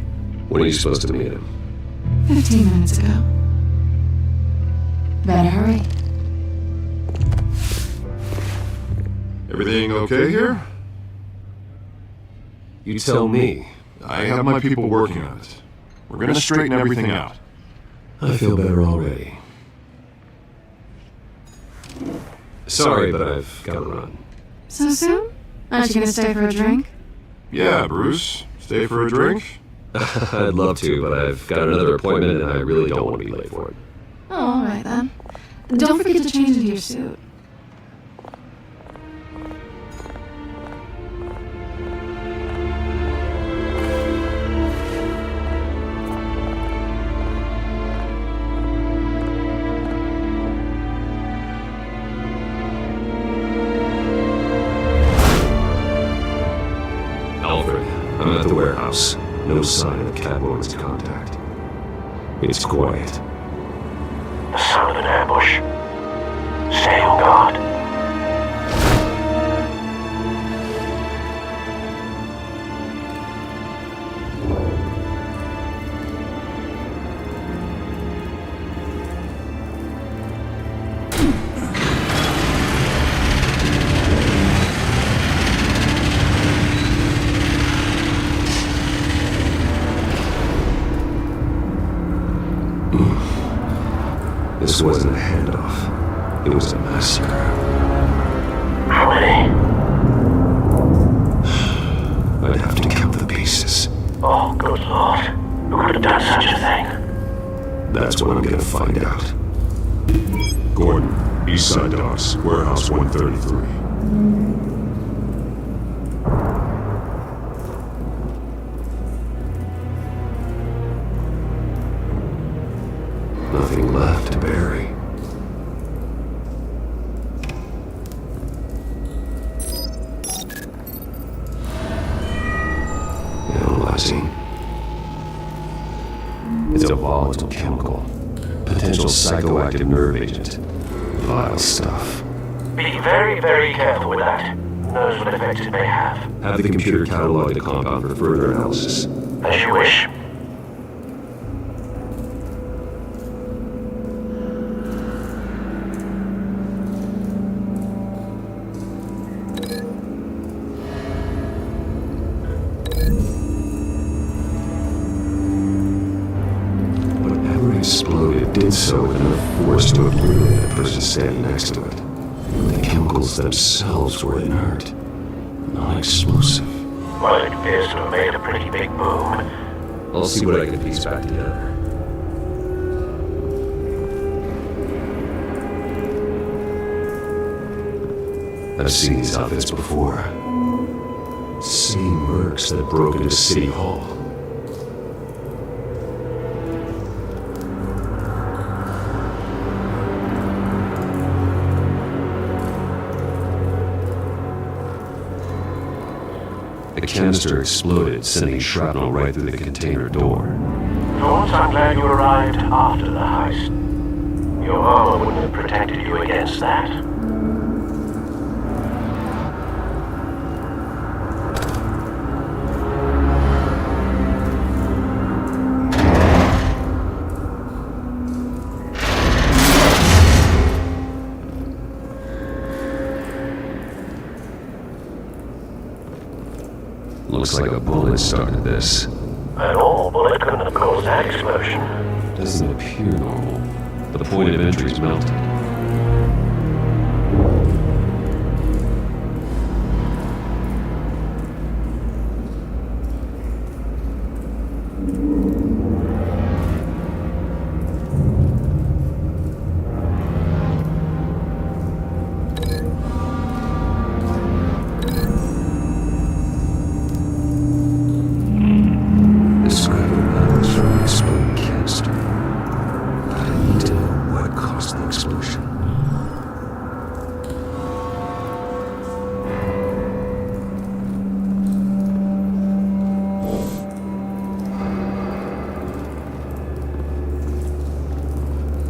When are you supposed to meet him? 15 minutes ago. Better hurry. Everything okay here? You tell me. I have my people working on it. We're gonna straighten everything out. I feel better already. Sorry, but I've got to run. So soon? Aren't you gonna stay for a drink? Yeah, Bruce. Stay for a drink? I'd love to, but I've got another appointment and I really don't want to be late for it. Oh, alright then. Don't forget to change into your suit. I'm at the warehouse. No sign of Catwoman's contact. It's quiet. The sound of an ambush. Stay on guard. This wasn't a handoff. It was a massacre. many? I'd have to count the pieces. Oh, good lord. Who could have done such a thing? That's what I'm gonna find out. Gordon, Eastside Docks, Warehouse 133. Nothing left to bury. Analyzing. It's a volatile chemical. Potential psychoactive nerve agent. Vile stuff. Be very, very careful with that. Who knows what effect it may have. Have the computer catalog the compound for further analysis. As you wish. Whatever exploded did so with enough force to obliterate the person standing next to it. The chemicals themselves were inert, non-explosive. Well, it appears to have made a pretty big boom. I'll see what I can piece back together. I've seen these outfits before. Same mercs that broke into City Hall. The canister exploded, sending shrapnel right through the container door. For once, I'm glad you arrived after the heist. Your armor wouldn't have protected you against that. Looks like a bullet started this. An all bullet couldn't have caused that explosion. Doesn't appear normal. The point of entry's melted.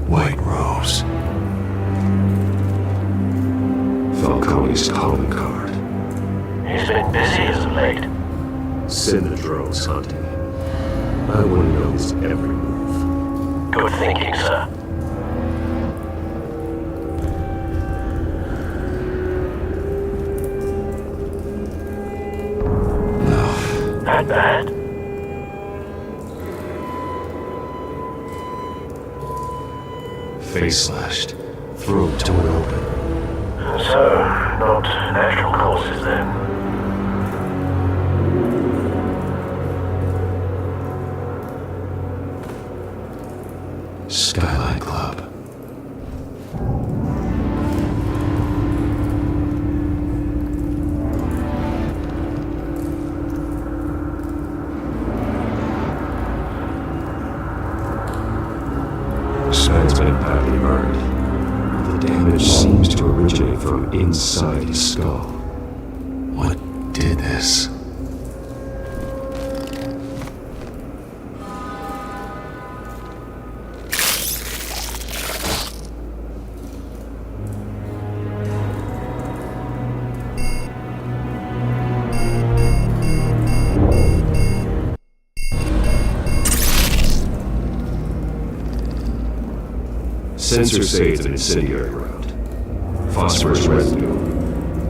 White Rose. Falcone's calling card. He's been busy as of late. Send the drones hunting. I want to know his every move. Good thinking, sir. No. That bad? Face slashed. Throat torn open. So, not natural causes then. Skyline Club. Sven's been badly burned. The damage seems to originate from inside his skull. What did this? Sensors say it's an incendiary round. Phosphorus residue.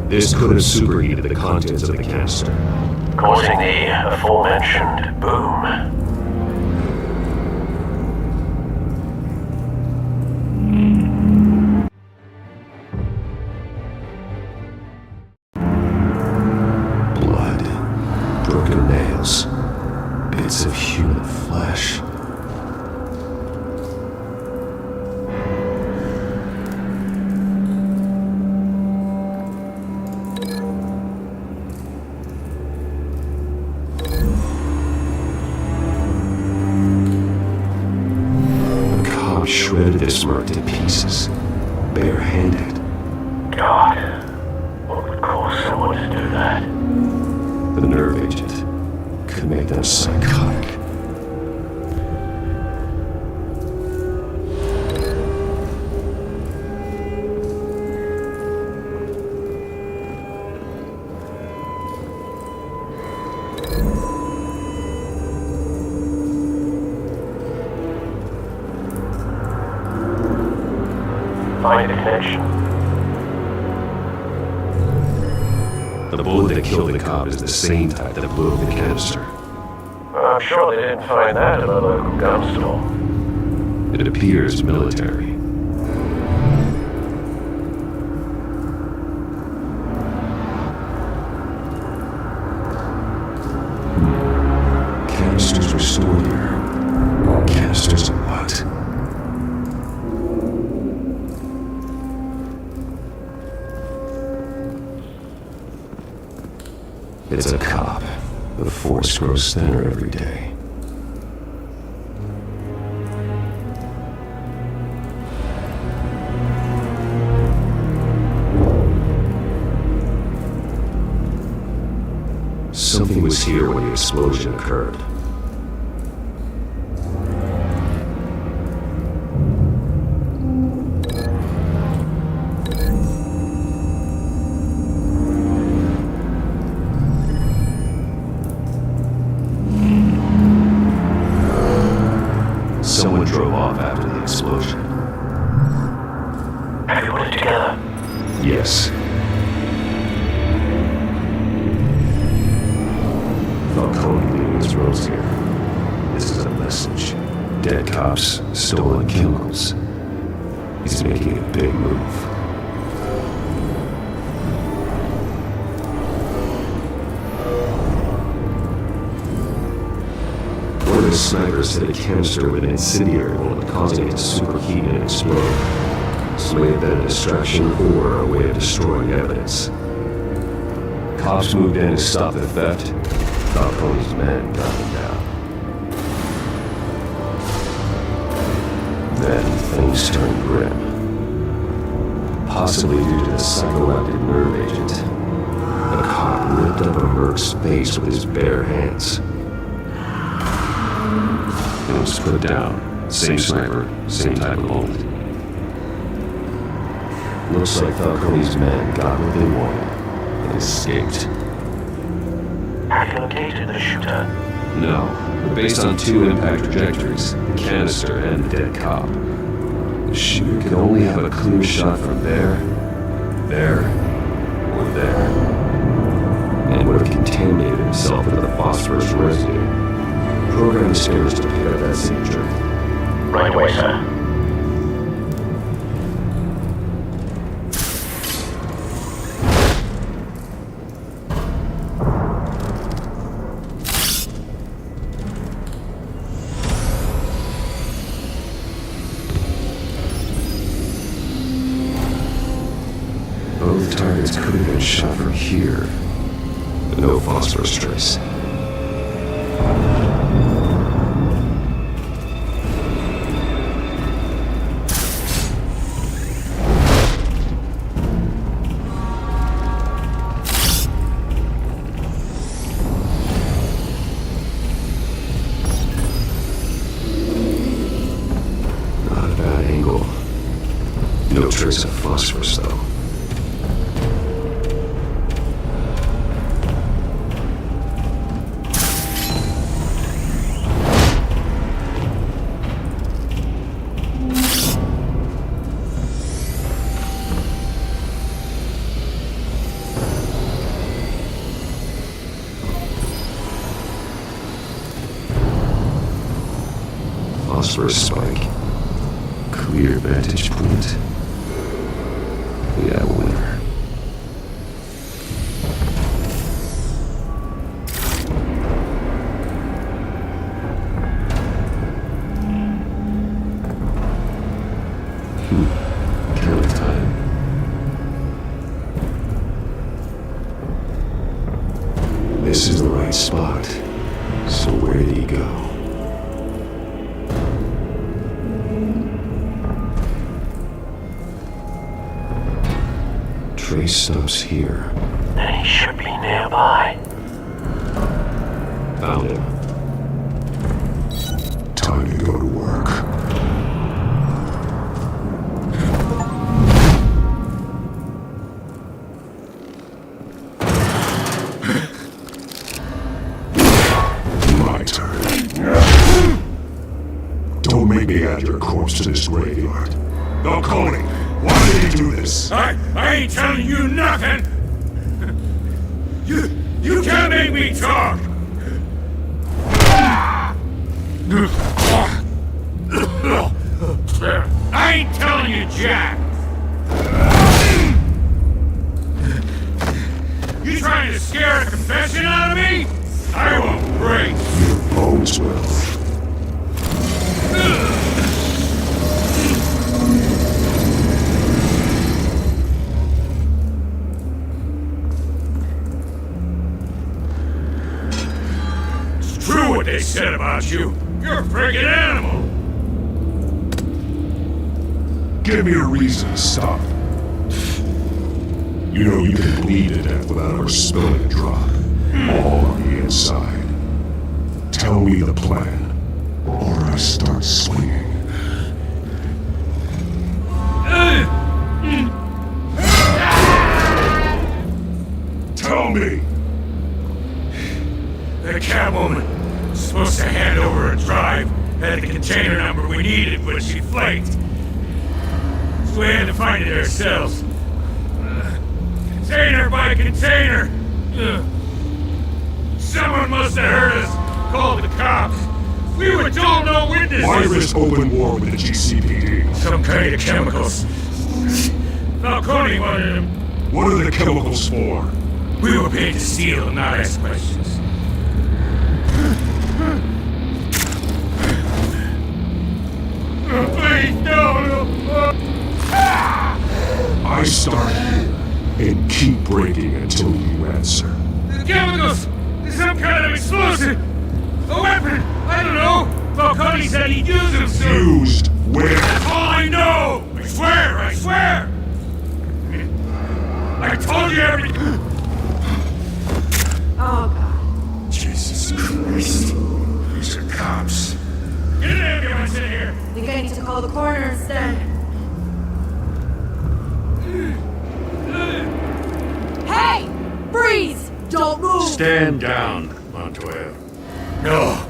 This could have superheated the contents of the canister, Causing the aforementioned boom. nails. Bits of human flesh. Shredded this merc to pieces, barehanded. God, what would cause someone to do that? The nerve agent could make them psychotic. Find the connection. The bullet that killed the cop is the same type that blew up the canister. I'm sure they didn't find that at a local gun store. It appears military. Canisters were stored here. Canisters of what? It's a cop. The force grows thinner every day. Something was here when the explosion occurred. Someone drove off after the explosion. Have you put it together? Yes. Falcone leaving his roads here. This is a message. Dead cops, stolen chemicals. He's making a big move. The snipers hit a canister with an incendiary bullet, causing it to superheat and explode. This may have been a distraction or a way of destroying evidence. Cops moved in to stop the theft. Falcone's men got him down. Then things turned grim. Possibly due to the psychoactive nerve agent. A cop ripped up a merc's face with his bare hands. It was put down. Same sniper, same type of bullet. Looks like Falcone's men got what they wanted and escaped. Have you located the shooter? No, but based on two impact trajectories, the canister and the dead cop, the shooter could only have a clear shot from there, or there, and would have contaminated himself with the phosphorus residue. Program the stairs to pick up that signature. Right away, sir. Both targets could have been shot from here, but no phosphorus trace. No trace of phosphorus, though. Phosphorus spike. Clear vantage point. We have a winner. is the right spot. So where did he go? Trace stops here. Then he should be nearby. Found him. Time to go to work. My turn. Don't make me add your corpse to this graveyard. Falcone, why did he do this? I ain't telling you nothing! You can't make me talk! I ain't telling you, Jack! You trying to scare a confession out of me? I won't break! Your bones will. It's true what they said about you. You're a friggin' animal! Give me a reason to stop. You know you can bleed to death without ever spilling a drop. All on the inside. Tell me the plan, or I start swinging. Tell me! The Catwoman was supposed to hand over a drive, had the container number we needed, but she flaked. So we had to find it ourselves. Container by container! Someone must have heard us, called the cops. We were told no witnesses! Why risk open war with the GCPD? Some kind of chemicals. Falcone wanted them. What are the chemicals for? We were paid to steal and not ask questions. Please, no! I start here and keep breaking until you answer. The chemicals! There's some kind of explosive! A weapon! I don't know! Falcone said he'd use them soon! Used where? That's all I know! I swear! I swear! I told you everything! Oh, God. Jesus Christ. These are cops. Get an ambulance in here! I think I need to call the coroner instead. Hey! Freeze! Don't move! Stand down, Montoya. No.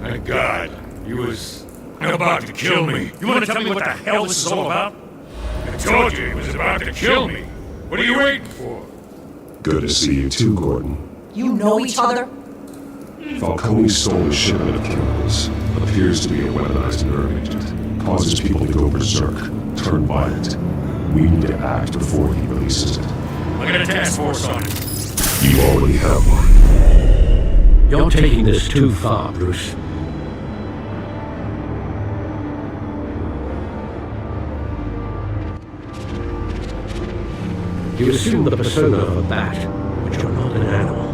Thank God. He was about to kill me. You want to tell me what the hell this is all about? I told you he was about to kill me. What are you waiting for? Good to see you too, Gordon. You know each other? Falcone stole a shipment of chemicals. Appears to be a weaponized nerve agent. Causes people to go berserk, turn violent. We need to act before he releases it. I got a task force on it. You already have one. You're taking this too far, Bruce. You assume the persona of a bat, but you're not an animal.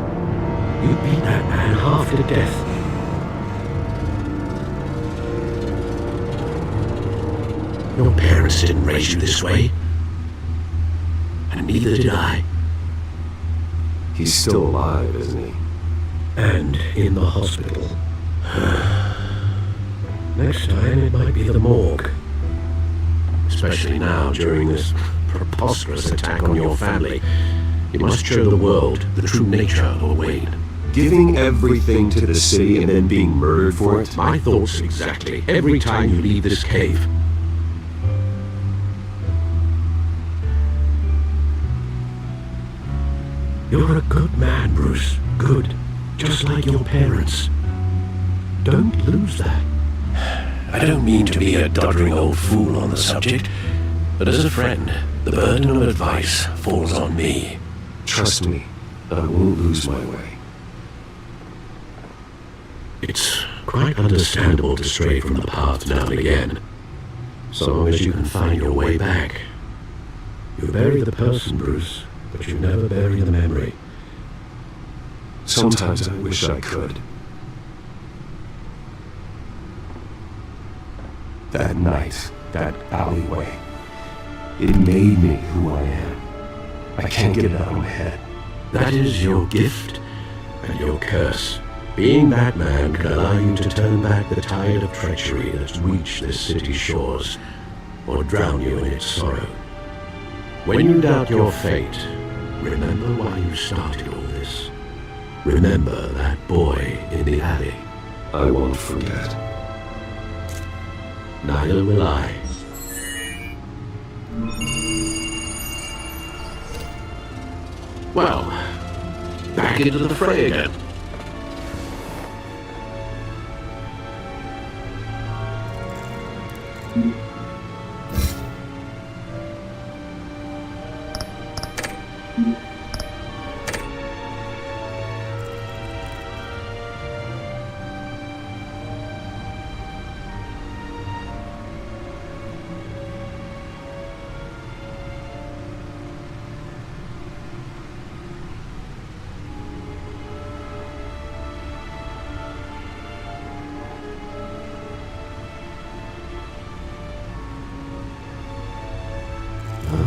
You beat that man half to death. Your parents didn't raise you this way. And neither did I. He's still alive, isn't he? And in the hospital. Next time it might be the morgue. Especially now, during this preposterous attack on your family. You must show the world the true nature of Wayne. Giving everything to the city and then being murdered for it? My thoughts exactly. Every time you leave this cave. You're a good man, Bruce. Good. Just like your parents. Don't lose that. I don't mean to be a doddering old fool on the subject, but as a friend, the burden of advice falls on me. Trust me, I won't lose my way. It's quite understandable to stray from the path now and again, so long as you can find your way back. You bury the person, Bruce, but you never bury the memory. Sometimes I wish I could. That night, that alleyway, it made me who I am. I can't get it out of my head. That is your gift and your curse. Being Batman can allow you to turn back the tide of treachery that's reached this city's shores, or drown you in its sorrow. When you doubt your fate, remember why you started all this. Remember that boy in the alley. I won't forget. Neither will I. Well, back into the fray again.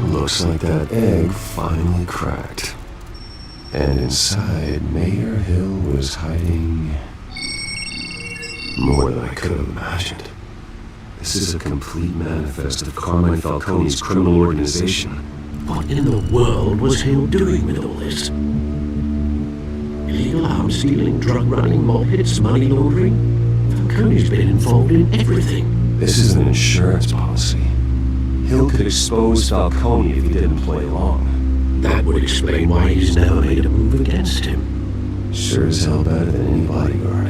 Looks like that egg finally cracked. And inside, Mayor Hill was hiding more than I could have imagined. This is a complete manifest of Carmine Falcone's criminal organization. What in the world was Hill doing with all this? Illegal arms stealing, drug running, mob hits, money laundering? Falcone's been involved in everything. This is an insurance policy. Hill could expose Falcone if he didn't play along. That would explain why he's never made a move against him. Sure as hell better than any bodyguard.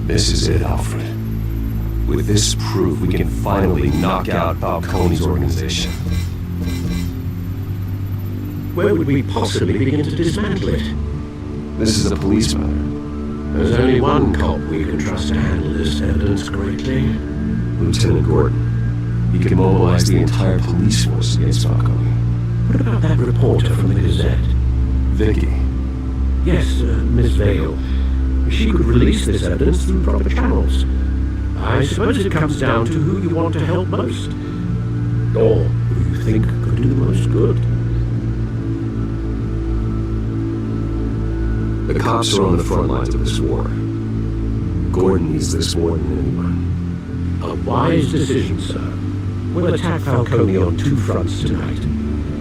This is it, Alfred. With this proof, we can finally knock out Falcone's organization. Where would we possibly begin to dismantle it? This is a police matter. There's only one cop we can trust to handle this evidence correctly. Lieutenant Gordon. He can mobilize the entire police force against Falcone. What about that reporter from the Gazette? Vicky. Yes, Miss Vale. She could release this evidence through proper channels. I suppose it comes down to who you want to help most. Or who you think could do the most good. The cops are on the front lines of this war. Gordon needs this more than anyone. A wise decision, sir. We'll attack Falcone on two fronts tonight.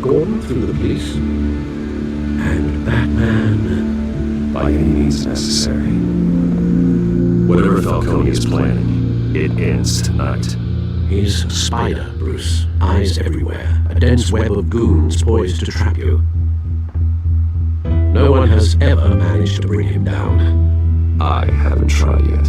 Gordon through the police, and Batman by any means necessary. Whatever Falcone is planning, it ends tonight. He's a spider, Bruce. Eyes everywhere. A dense web of goons poised to trap you. No one has ever managed to bring him down. I haven't tried yet.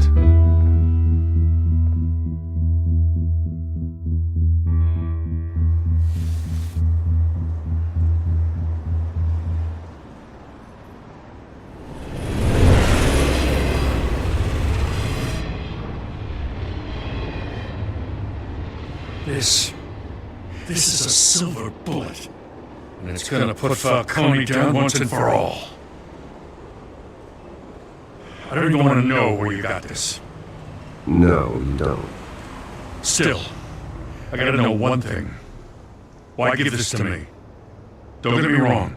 This is a silver bullet. And it's gonna put Falcone down once and for all. I don't even want to know where you got this. No, you don't. Still, I gotta know one thing. Why give this to me? Don't get me wrong.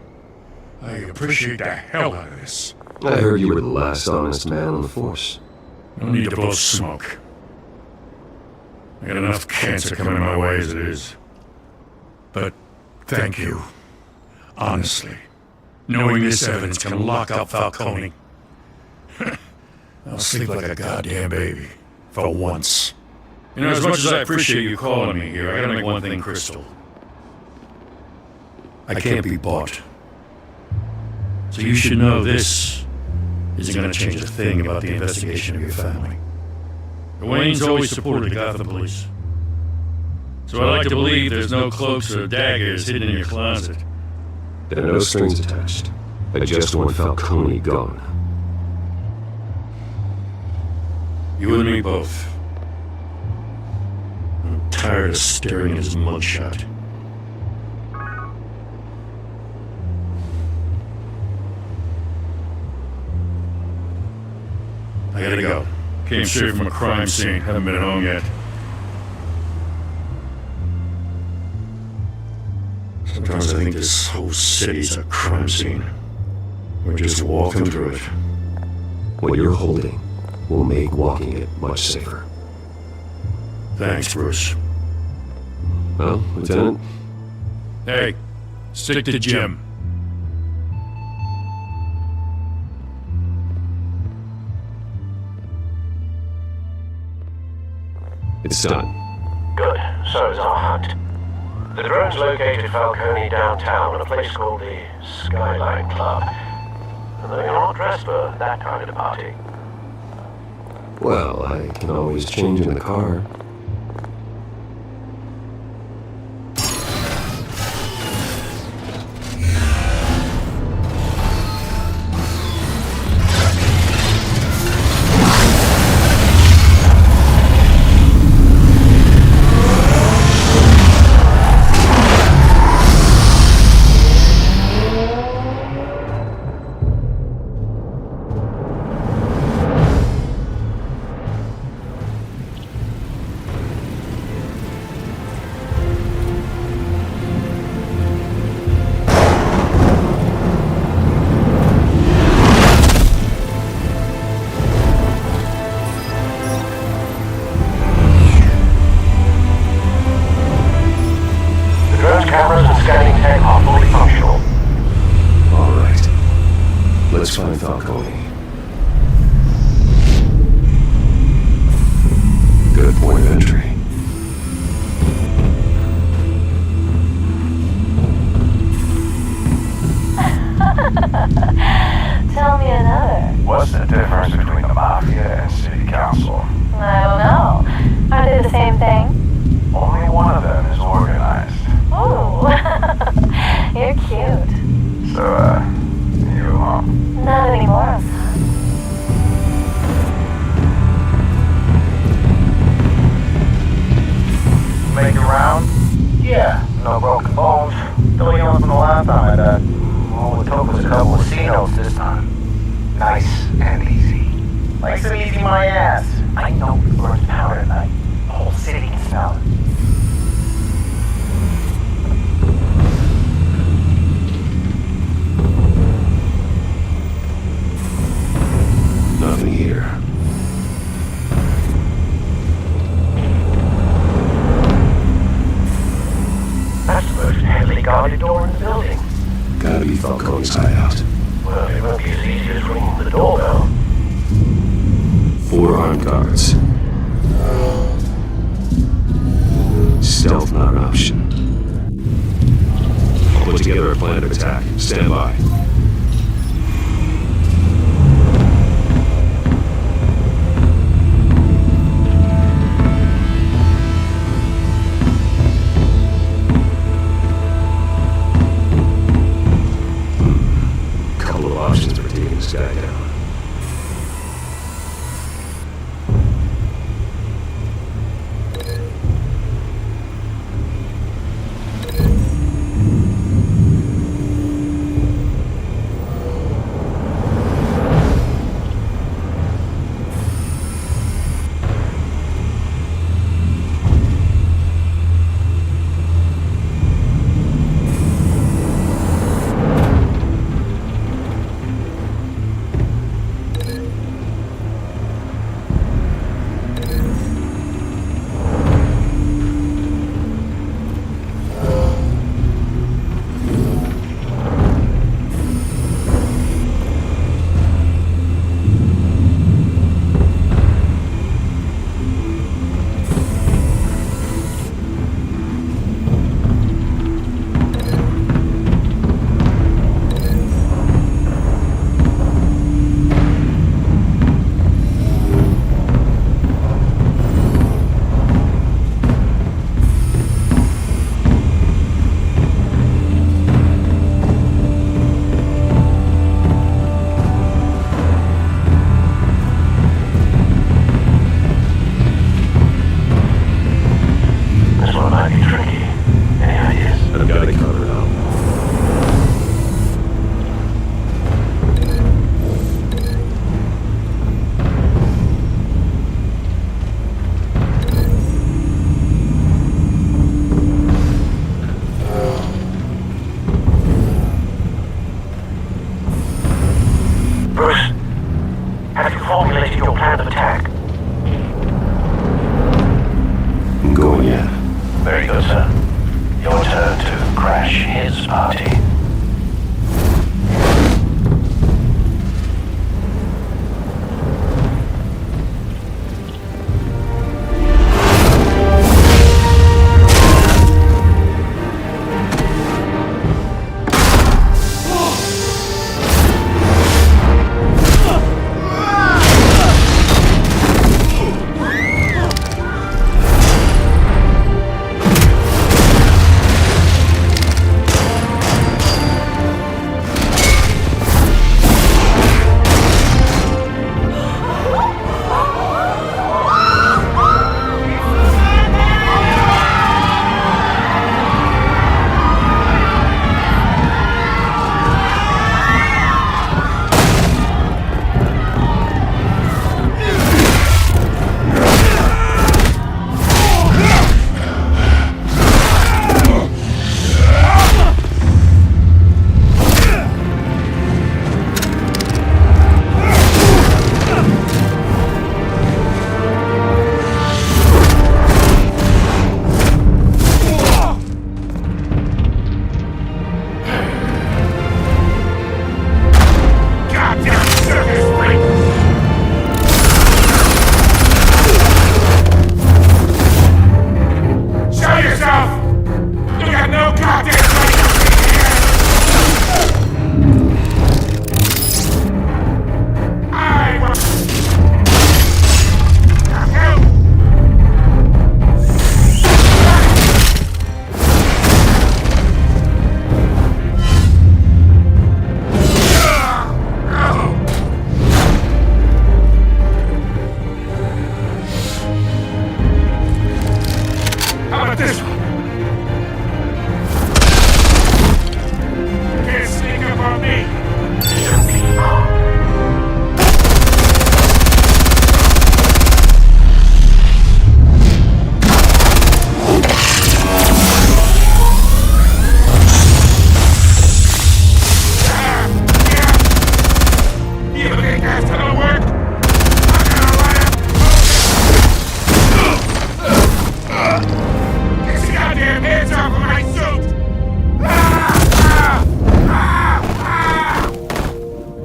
I appreciate the hell out of this. I heard you were the last honest man on the force. No need to blow smoke. I got enough cancer coming my way as it is. But thank you. Honestly. Knowing this evidence can lock up Falcone. I'll sleep like a goddamn baby. For once. You know, as much as I appreciate you calling me here, I gotta make one thing crystal. I can't be bought. So you should know this isn't gonna change a thing about the investigation of your family. The Waynes always supported the Gotham police. So I like to believe there's no cloaks or daggers hidden in your closet. There are no strings attached. I just want Falcone gone. You and me both. I'm tired of staring at his mugshot. I gotta go. Came straight from a crime scene. Haven't been home yet. Sometimes I think this whole city's a crime scene. We're just walking through it. What you're holding will make walking it much safer. Thanks, Bruce. Well, Lieutenant? Hey, stick to Jim. It's done. Good. So is our hunt. The drones located Falcone downtown at a place called the Skyline Club. And they're not dressed for that kind of a party. Well, I can always change in the car. Cameras and scanning tech are fully functional. All right. Let's find Falcone. Good point of entry. Tell me another. What's the difference between the Mafia and City Council? I don't know. Are they the same thing? Only one of them is organized. Ooh. You're cute. So, you, Not anymore, son. Make it round? Yeah, no broken bones. Still young from the last time I died. All it took was a couple of C-notes this time. Nice and easy. Like some easy my ass. I know it burns powder at night. The whole city can smell it. Nothing here. That's the most heavily guarded door in the building. Gotta be Falcone's hideout. Well, it won't be as easy as ringing the doorbell. 4 armed guards. Stealth not an option. I'll put together a plan of attack. Stand by. Couple of options for taking this guy down. party.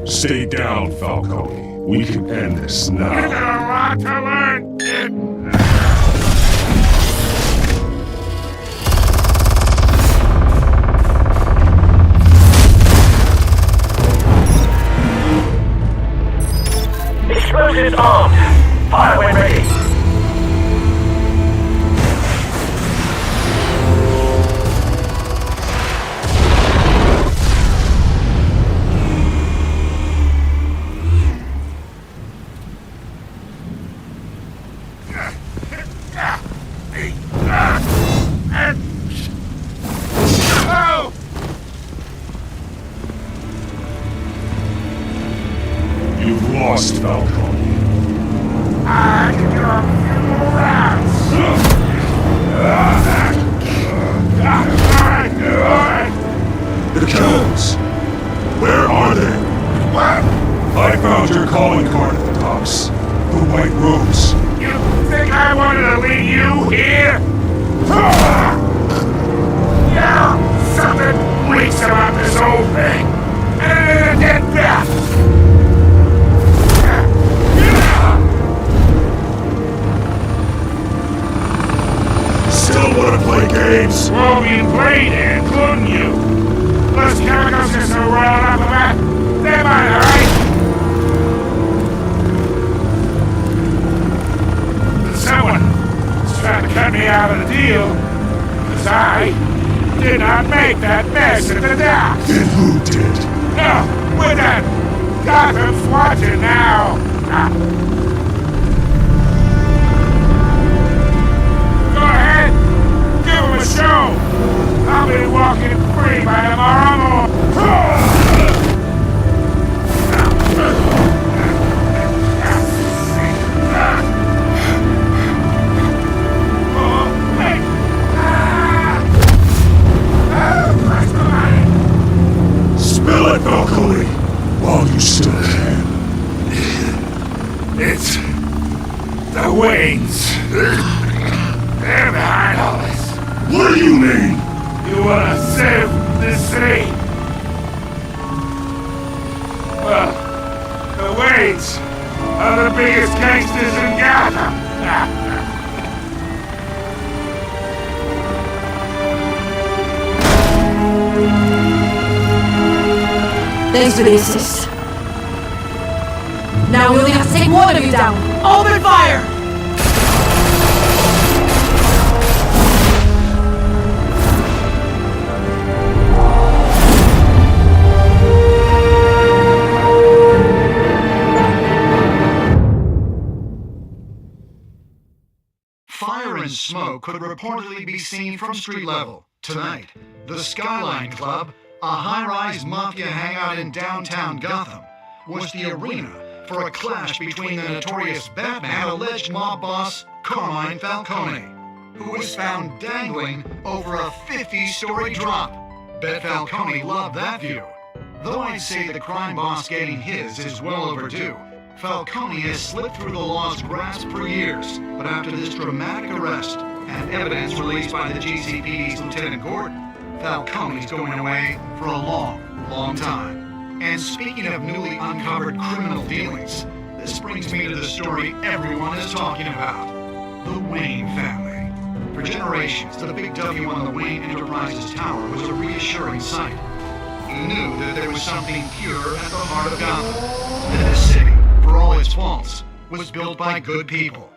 Stay down, Falcone. We can end this now. You got a lot to learn, kid. Explosives armed. Fire when ready. You've lost, Falcone. The Kells. Where are they? What? I found your calling card at the docks. The White Rose. You think I wanted to leave you here? Yeah, something leaks about this whole thing. And a dead bat. Still wanna play games? Well, you played it, couldn't you? Those chemicals are so riled up about. They're mine, alright? Someone's trying to cut me out of the deal. Because I did not make that mess at the dock. Then who did? No, with that Gotham's watching now. Go ahead, give him a show. I'll be walking free by tomorrow morning. Spill it, Falcone, while you still can. It's the Waynes. They're behind all this. What do you mean? You wanna save this city? Well, the Waynes are the biggest gangsters in Gotham. Thanks for the assist. Now we only have to take one of you down. Open fire! Fire and smoke could reportedly be seen from street level. Tonight, the Skyline Club, a high-rise mafia hangout in downtown Gotham, was the arena for a clash between the notorious Batman and alleged mob boss Carmine Falcone, who was found dangling over a 50-story drop. Bet Falcone loved that view. Though I'd say the crime boss getting his is well overdue, Falcone has slipped through the law's grasp for years, but after this dramatic arrest and evidence released by the GCPD's Lieutenant Gordon, Falcone's going away for a long, long time. And speaking of newly uncovered criminal dealings, this brings me to the story everyone is talking about. The Wayne family. For generations, the big W on the Wayne Enterprises Tower was a reassuring sight. You knew that there was something pure at the heart of Gotham. That this city, for all its faults, was built by good people.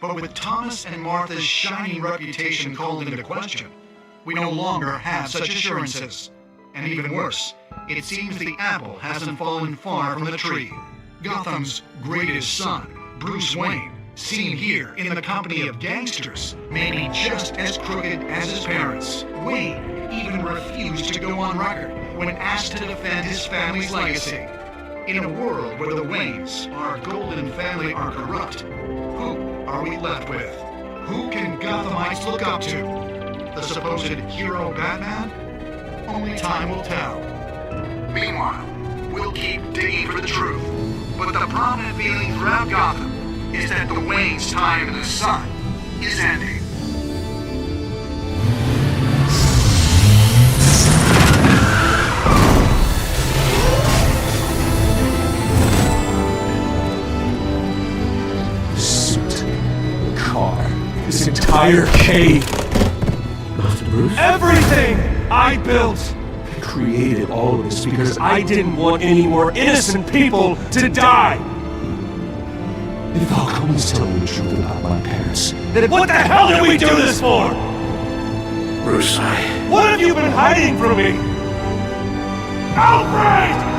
But with Thomas and Martha's shining reputation called into question, we no longer have such assurances. And even worse, it seems the apple hasn't fallen far from the tree. Gotham's greatest son, Bruce Wayne, seen here in the company of gangsters, may be just as crooked as his parents. Wayne even refused to go on record when asked to defend his family's legacy. In a world where the Waynes, our golden family, are corrupt, who are we left with? Who can Gothamites look up to? The supposed hero Batman? Only time will tell. Meanwhile, we'll keep digging for the truth. But the prominent feeling throughout Gotham is that the Wayne's time in the sun is ending. This entire cave. Master Bruce? Everything I built! I created all of this because I didn't want any more innocent people to die. If Falcone's telling the truth about my parents, Then what the hell did we do this for? Bruce, What have you been hiding from me? Alfred!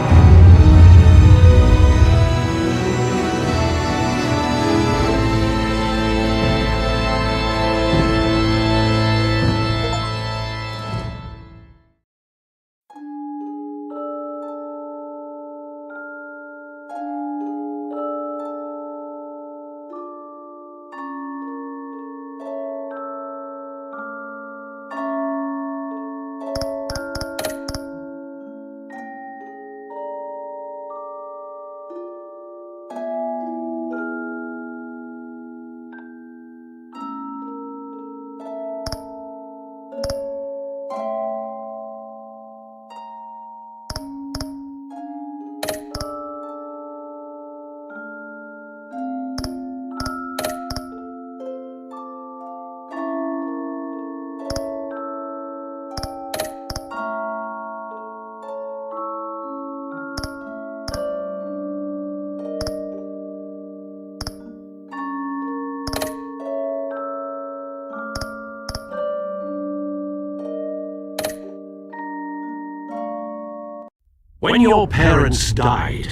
when your parents died,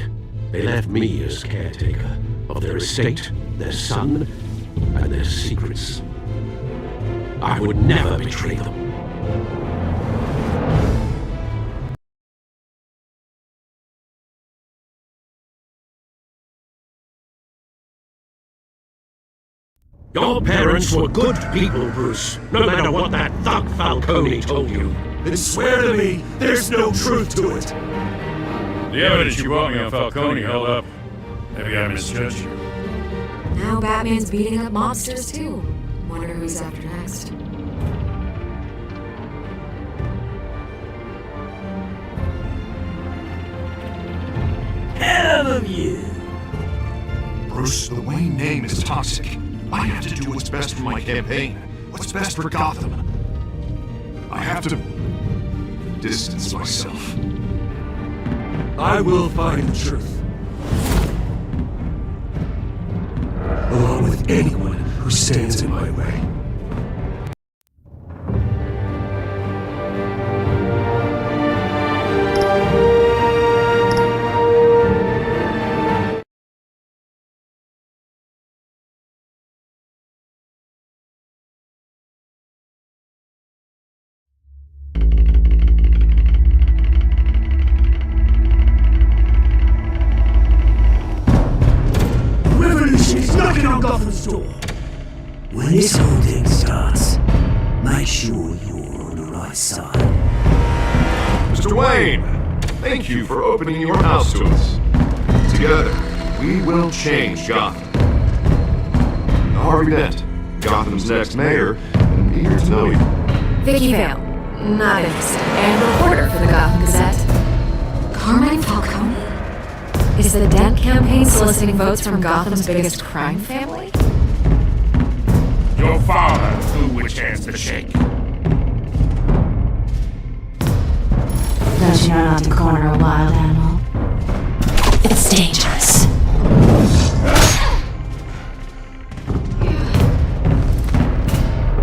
they left me as caretaker of their estate, their son, and their secrets. I would never betray them. Your parents were good people, Bruce, no matter what that thug Falcone told you. Then swear to me there's no truth to it. The evidence you brought me on Falcone held up. Maybe I misjudged you. Now Batman's beating up mobsters too. Wonder who's after next. of you. Bruce, the Wayne name is toxic. I have to do what's best for my campaign. What's best for Gotham. I have to distance myself. I will find the truth. Along with anyone who stands in my way. Knocking on Gotham's door. When this whole thing starts, make sure you're on the right side. Mr. Wayne, thank you for opening your house to us. Together, we will change Gotham. Harvey Dent, Gotham's next mayor, and eager to know you. Vicky Vale, not interested, and reporter for the Gotham Gazette. Carmine Falcone? Is the Dent campaign soliciting votes from Gotham's biggest crime family? Your father threw a chance to shake. Don't you know not to corner a wild animal? It's dangerous.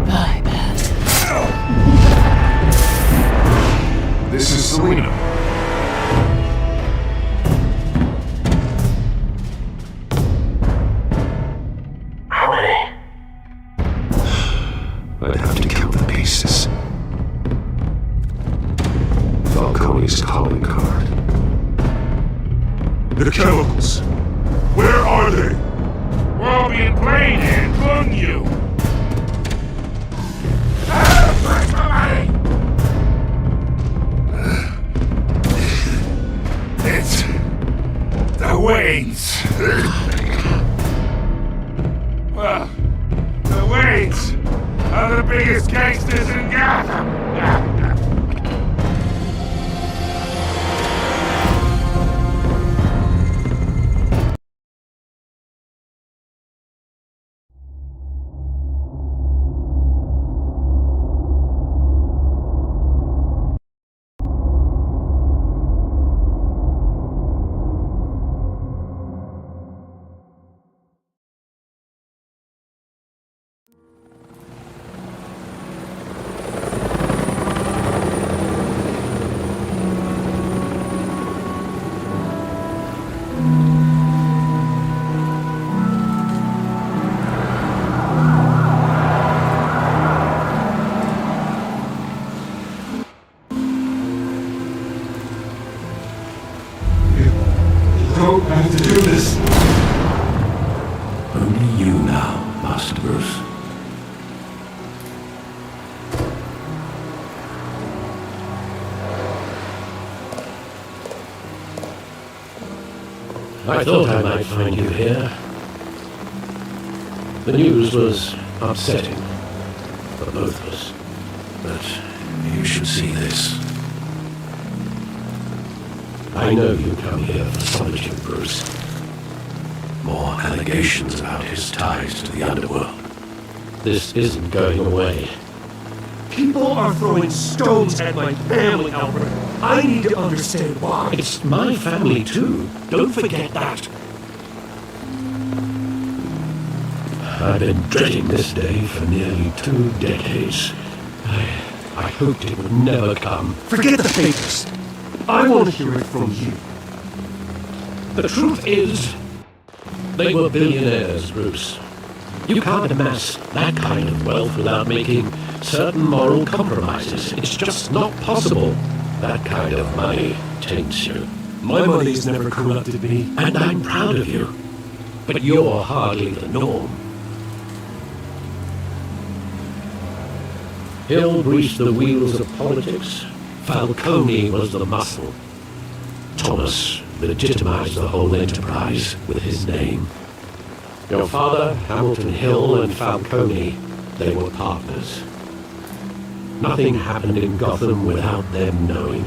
Bye, Bat. This is Selina. I'd have to count the pieces. Falcone's calling card. The chemicals. Where are they? We're all being played here, couldn't you? It's the Waynes. Well, the Waynes are the biggest gangsters in Gotham. don't have to do this. Only you now, Master Bruce. I thought I might find you here. The news was upsetting for both of us, but you should see this. I know you come here for solitude, Bruce. More allegations about his ties to the underworld. This isn't going away. People are throwing stones at my family, Albert. I need to understand why. It's my family too. Don't forget that. I've been dreading this day for nearly 2 decades. I hoped it would never come. Forget the papers. I want to hear it from you. The truth is, they were billionaires, Bruce. You can't amass that kind of wealth without making certain moral compromises. It's just not possible. That kind of money taints you. My money's never corrupted me. And I'm proud of you. But you're hardly the norm. Hill greased the wheels of politics. Falcone was the muscle. Thomas legitimized the whole enterprise with his name. Your father, Hamilton Hill, and Falcone, they were partners. Nothing happened in Gotham without them knowing.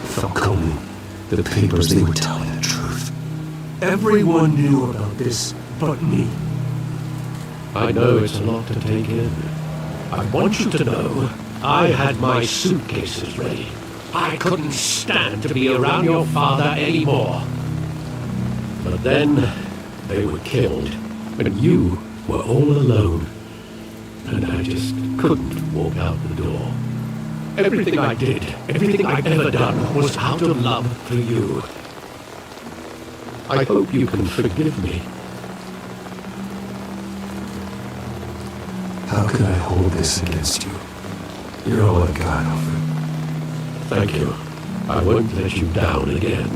Falcone, the papers, they were telling the truth. Everyone knew about this but me. I know it's a lot to take in. I want you to know I had my suitcases ready. I couldn't stand to be around your father anymore. But then they were killed, and you were all alone. And I just couldn't walk out the door. Everything I did, everything I've ever done was out of love for you. I hope you can forgive me. How could I hold this against you? You're all I got, Alfred. Thank you. I won't let you down again.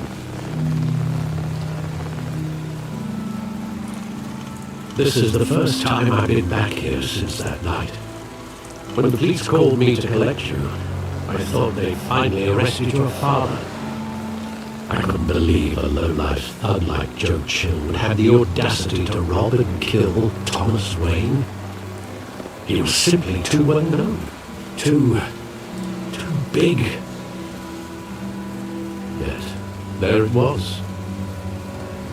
This is the first time I've been back here since that night. When the police called me to collect you, I thought they'd finally arrested your father. I couldn't believe a low-life thug like Joe Chill would have the audacity to rob and kill Thomas Wayne. He was simply too well known, too big. Yet, there it was.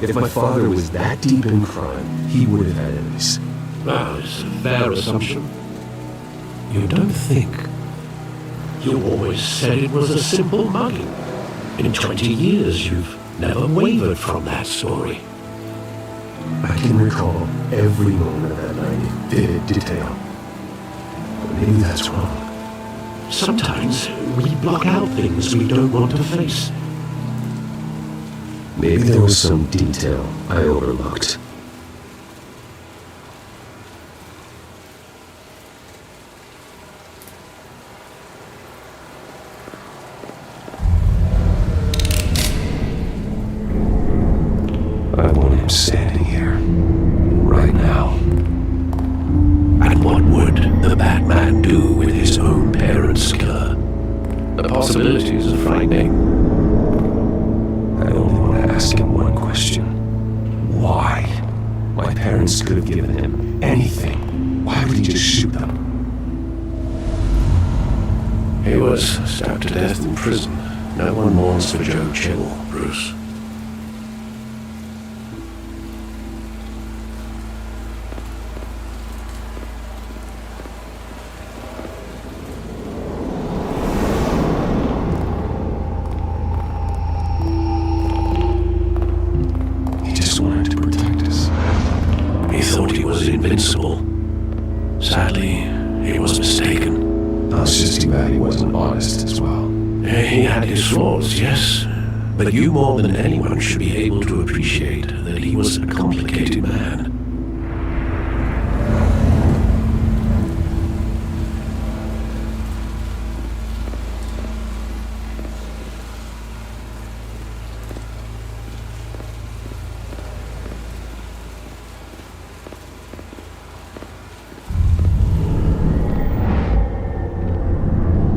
If my father was that deep in crime, he would have had enemies. Well, it's a fair assumption. You don't think. You always said it was a simple mugging. In 20 years, you've never wavered from that story. I can recall every moment of that night in vivid detail. But maybe that's wrong. Sometimes we block out things we don't want to face. Maybe there was some detail I overlooked. I want him standing here, right now. And what would the Batman do with his own parents' killer? The possibilities are frightening. I only want to ask him one question. Why? My parents could have given him anything. Why would he just shoot them? He was stabbed to death in prison. No one mourns for Joe Chill, Bruce. Invincible. Sadly, he was mistaken. It's just too bad he wasn't honest as well. He had his flaws, yes. But you more than anyone should be able to appreciate that he was a complicated man.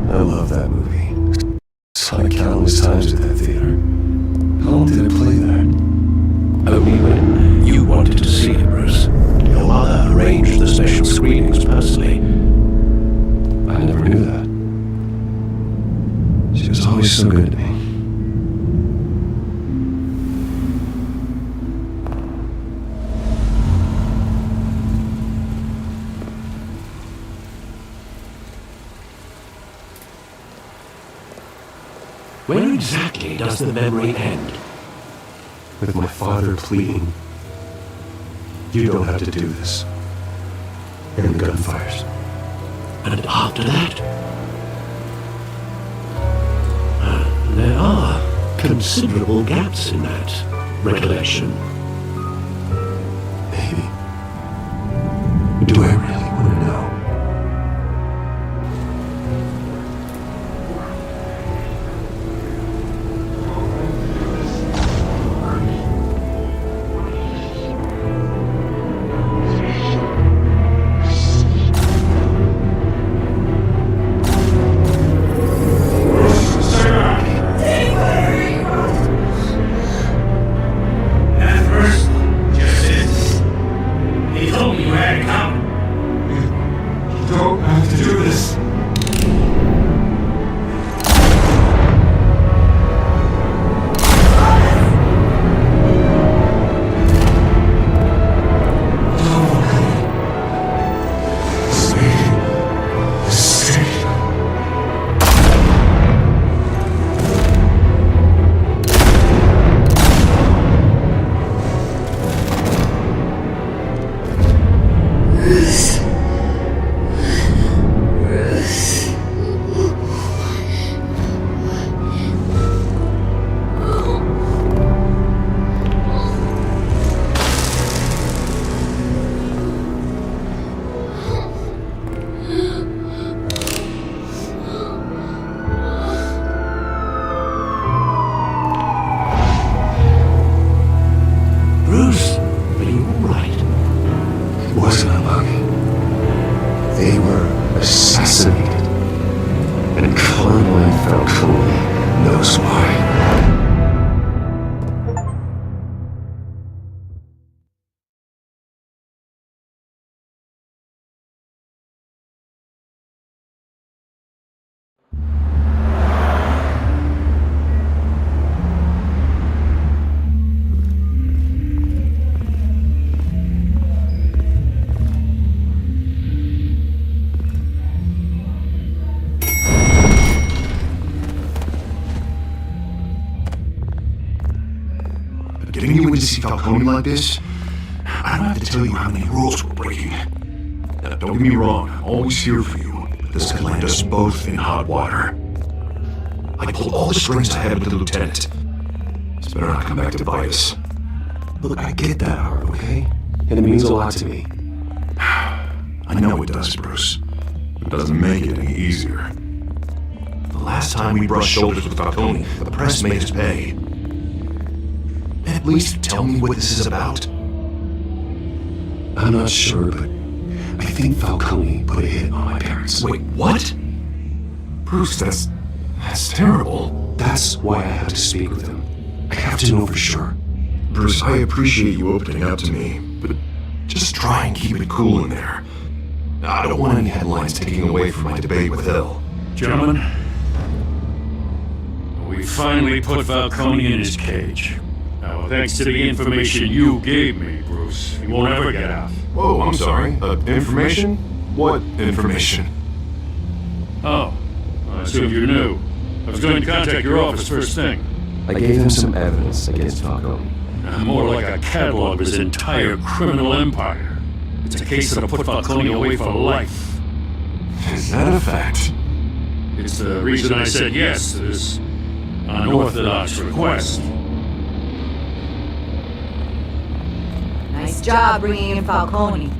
I love that movie. Saw it countless times at that theater. How long did it play there? Only when you wanted to see it, Bruce. Your mother arranged the special screenings personally. I never knew that. She was always so good to me. Where exactly does the memory end? With my father pleading, "You don't have to do this." And the gunfires. And after that? There are considerable gaps in that recollection. Maybe. Do I really want to know? getting you in to see Falcone like this, I don't have to tell you how many rules we're breaking. Now, don't get me wrong, I'm always here for you, but this could land us both in hot water. I pulled all the strings I had with the lieutenant. It's better not come back to bite us. Look, I get that, Hart, okay? And it means a lot to me. I know it does, Bruce. It doesn't make it any easier. The last time we brushed shoulders with Falcone, the press made us pay. At least tell me what this is about. I'm not sure, but I think Falcone put a hit on my parents. Wait, what? Bruce, that's terrible. That's why I have to speak with him. I have to know for sure. Bruce, I appreciate you opening up to me, but just try and keep it cool in there. I don't want any headlines taking away from my debate with Hill. Gentlemen, we finally put Falcone in his cage. Now, thanks to the information you gave me, Bruce, he won't ever get out. Whoa, I'm sorry. Information? What information? Oh, I assumed you knew. I was going to contact your office first thing. I gave him some evidence against Falcone. More like a catalog of his entire criminal empire. It's a case that'll put Falcone away for life. Is that a fact? It's the reason I said yes to this unorthodox request. Nice job bringing in Falcone.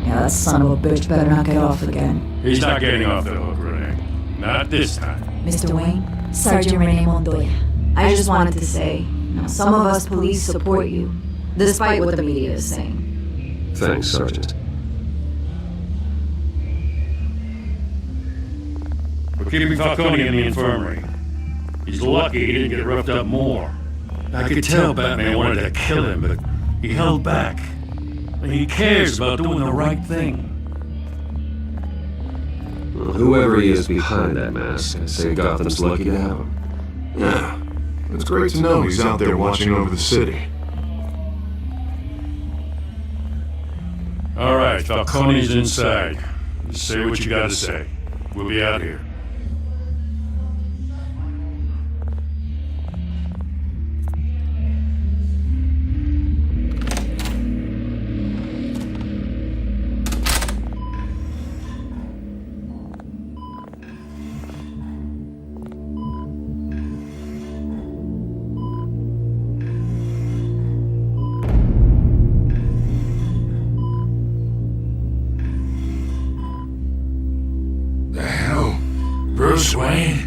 Yeah, that son of a bitch better not get off again. He's not getting off the hook, Renee. Not this time. Mr. Wayne, Sergeant Renee Montoya. I just wanted to say, some of us police support you, despite what the media is saying. Thanks, Sergeant. We're keeping Falcone in the infirmary. He's lucky he didn't get roughed up more. I could tell Batman wanted to kill him, but he held back. He cares about doing the right thing. Well, whoever he is behind that mask, I say Gotham's lucky to have him. Yeah, it's great to know he's out there watching over the city. All right, Falcone's inside. Say what you gotta say. We'll be out here. Bruce Wayne?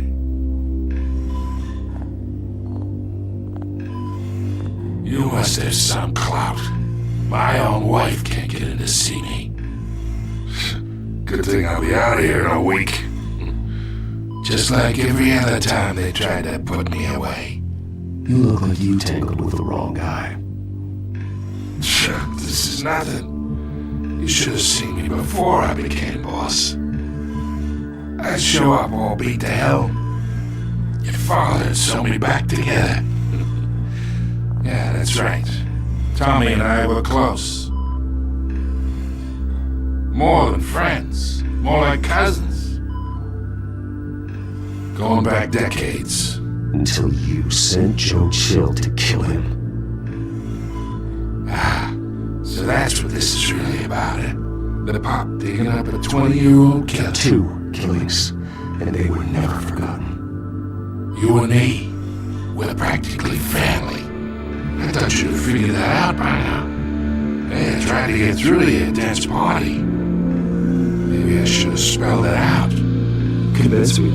You must have some clout. My own wife can't get in to see me. Good thing I'll be out of here in a week. Just like every other time they tried to put me away. You look like you tangled with the wrong guy. This is nothing. You should have seen me before I became boss. I'd show up all beat to hell. Your father'd sew me back together. Yeah, that's right. Tommy and I were close. More than friends. More like cousins. Going back decades. Until you sent Joe Chill to kill him. Ah, so that's what this is really about, eh? The pop digging up a 20-year-old killer. 2 killings, and they were never forgotten. You and me, we're practically family. I thought you'd have figured that out by now. Yeah, trying to get through to your dance party. Maybe I should have spelled it out. Convince me.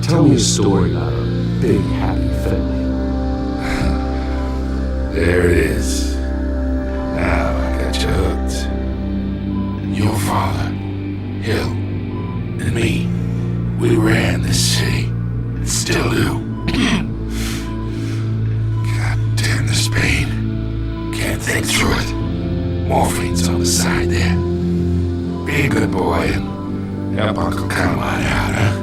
Tell me a story about a big, happy family. There it is. Now I got you hooked. Your father, Hill, and me, we ran this city. Still do. God damn this pain. Can't think through it. Morphine's on the side there. Be a good boy and help Uncle Carmine out, huh?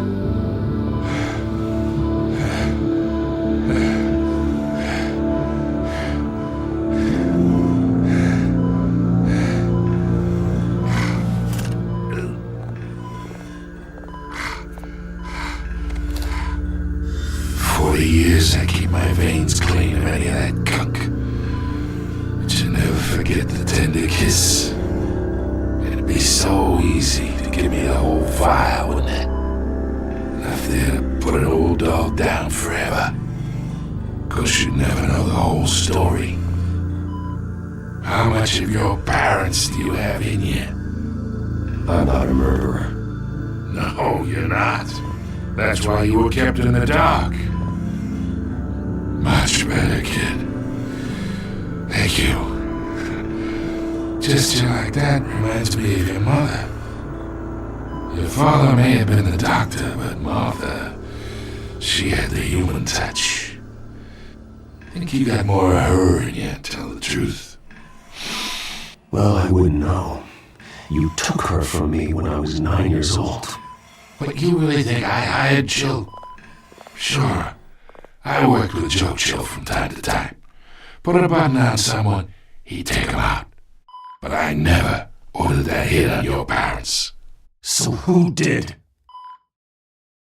I keep my veins clean of any of that gunk. forget the tender kiss. It'd be so easy to give me a whole vial, wouldn't it? Enough there to put an old dog down forever. 'Cause you'd never know the whole story. How much of your parents do you have in you? I'm not a murderer. No, you're not. That's why you were kept in the dark. Much better, kid. Thank you. Gesture like that reminds me of your mother. Your father may have been the doctor, but Martha, she had the human touch. I think you got more of her in you, to tell the truth. Well, I wouldn't know. You took her from me when I was 9 years old. But you really think I hired Chill? Sure. I worked with Joe Chill from time to time. Put a button on someone, he'd take him out. But I never ordered that hit on your parents. So who did?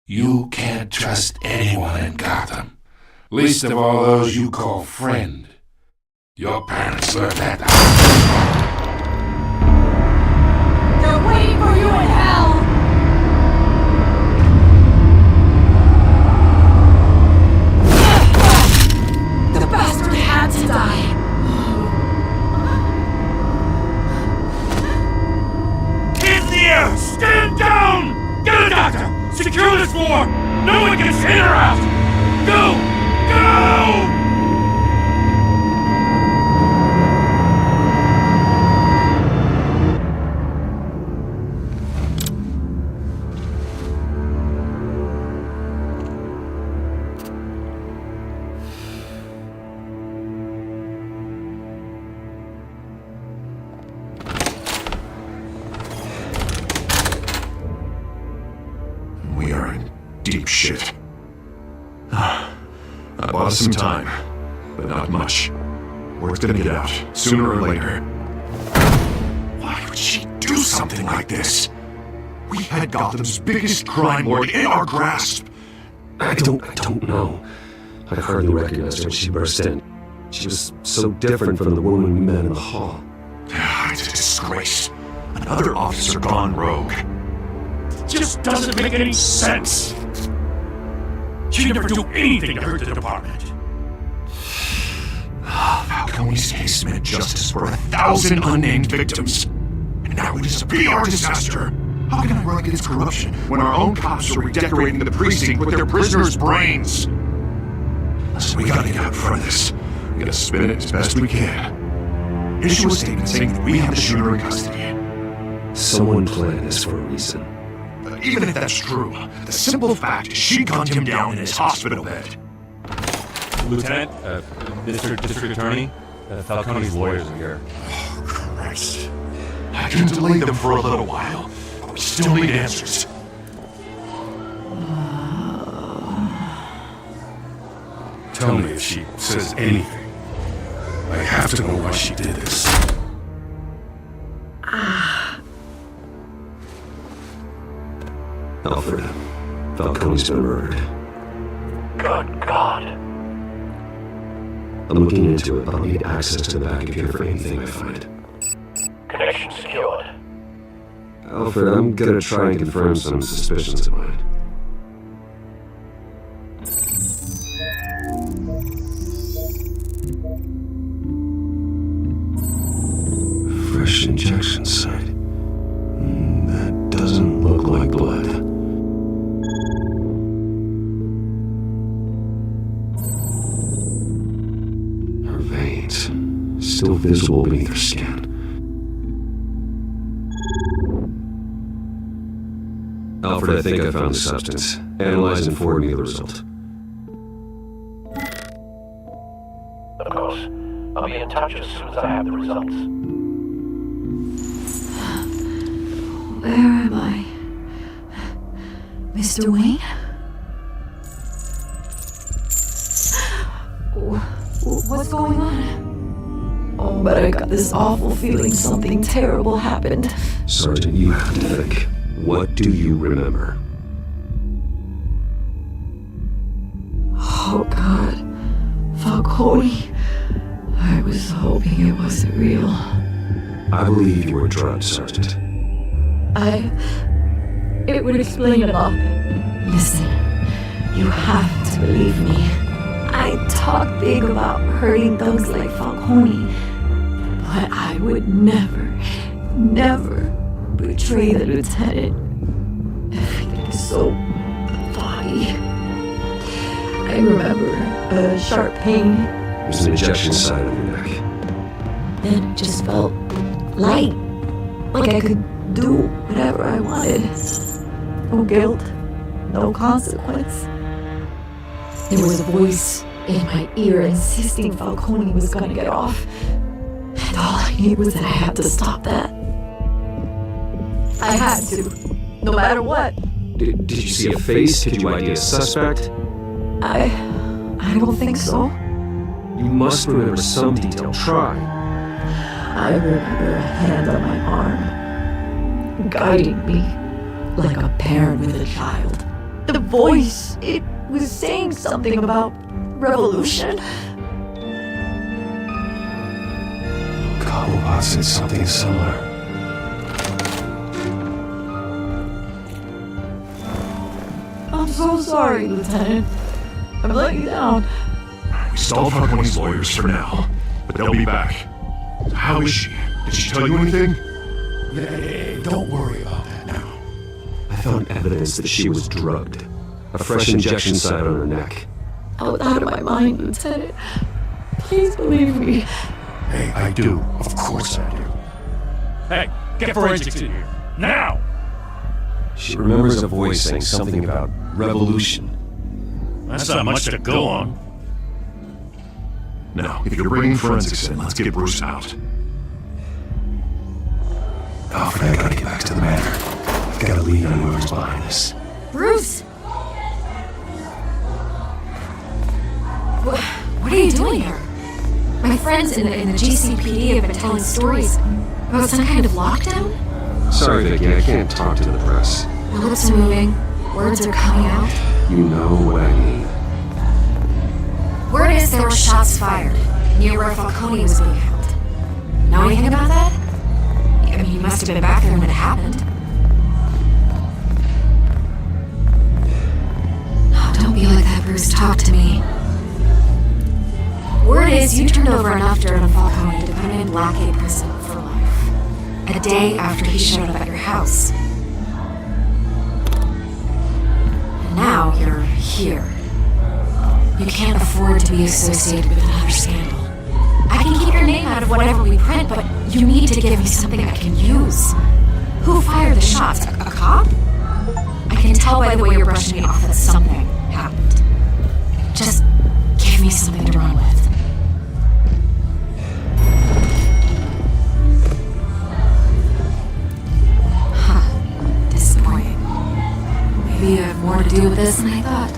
You can't trust anyone in Gotham. Least of all those you call friend. Your parents learned that. They're waiting for you in hell! The bastard had to die. Hands in the air! Stand down! Get a doctor! Secure this floor! No one gets in or out! Go! Go! We are in deep shit. I bought us some time, but not much. Word's gonna get out, sooner or later. Why would she do something like this? We had Gotham's biggest crime lord in our grasp. I don't know. I hardly recognized her when she burst in. She was so different from the woman we met in the hall. It's a disgrace. Another officer gone rogue. Just doesn't make any sense. She'd never do anything to hurt the department. Falcone's case meant justice for 1,000 unnamed victims. And now it is a PR disaster. How can I run against corruption when our own cops are redecorating the precinct with their prisoners' brains? Listen, we gotta get out in front of this. We gotta spin it as best we can. Issue a statement saying that we have the shooter in custody. Someone planned this for a reason. Even if that's true, the simple fact is she gunned him down in his hospital bed. Lieutenant, Mr. District Attorney, Falcone's lawyers are here. Oh, Christ. I can delay them for a little while, but we still need answers. Tell me if she says anything. I have to know why she did this. Alfred, Falcone's been murdered. Good God. I'm looking into it, but I'll need access to the back of here for anything I find. Connection secured. Alfred, I'm gonna try and confirm some suspicions of mine. Fresh injection site. That doesn't look like blood. Her veins, still visible beneath her skin. Alfred, I think I found the substance. Analyze and forward me the result. Of course. I'll be in touch as soon as I have the results. Where am I? Mr. Wayne? What's going on? Oh, but I got this awful feeling something terrible happened. Sergeant, you have to think. What do you remember? Oh, God. Falcone. I was was hoping it wasn't real. I believe you were drugged, Sergeant. It would explain a lot. Listen, you have to believe me. I talk big about hurting thugs like Falcone, but I would never betray the lieutenant. Everything is so foggy. I remember a sharp pain. There's an injection site on your neck. Then it just felt light, like I could do whatever I wanted. No guilt, no consequence. There was a voice in my ear insisting Falcone was gonna get off. And all I knew was that I had to stop that. I had to, no matter what. Did you see a face? Did you ID a suspect? I don't think so. You must remember some detail. Try. I remember a hand on my arm, guiding me like a parent with a child. The voice, it was saying something about revolution. Cobblepot said something similar. I'm so sorry, Lieutenant. I've let you down. We stalled Falcone's lawyers for now, but they'll be back. How is she? Did she tell you anything? Don't worry about that now. I found evidence that she was drugged. A fresh injection site on her neck. I was out of my mind, Lieutenant. Please believe me. Hey, I do. Of course I do. Hey, get forensics in here. Now! She remembers a voice saying something about revolution. That's not much to go on. Now, if you're bringing forensics in, let's get Bruce out. Alfred, I gotta get back to the manor. I've gotta lead on whoever's behind this. Bruce! What are you doing here? My friends in the GCPD have been telling stories about some kind of lockdown. Sorry, Vicky, I can't talk to the press. Your lips are moving, words are coming out. You know what I mean. Word is there were shots fired near where Falcone was being held. Know anything about that? I mean, you must have been back there when it happened. Oh, don't be like that, Bruce. Talk to me. Word is you turned over enough dirt on Falcone to put him in Blackgate prison for life. A day after he showed up at your house. And now you're here. You can't afford to be associated with another scandal. I can keep your name out of whatever we print, but you need to give me something I can use. Who fired the shots? A cop? I can tell by the way you're brushing me off that something happened. Just give me something to run with. Disappointing. Maybe you have more to do with this than I thought.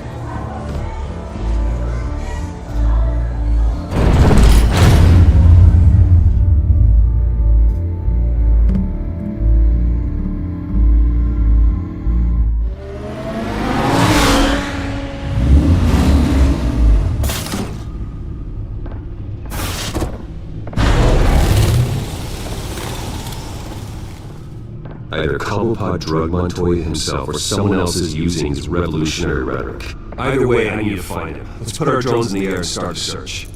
Either Cobblepot drugged Montoya himself or someone else is using his revolutionary rhetoric. Either way, I need to find him. Let's put our drones in the air and start a search.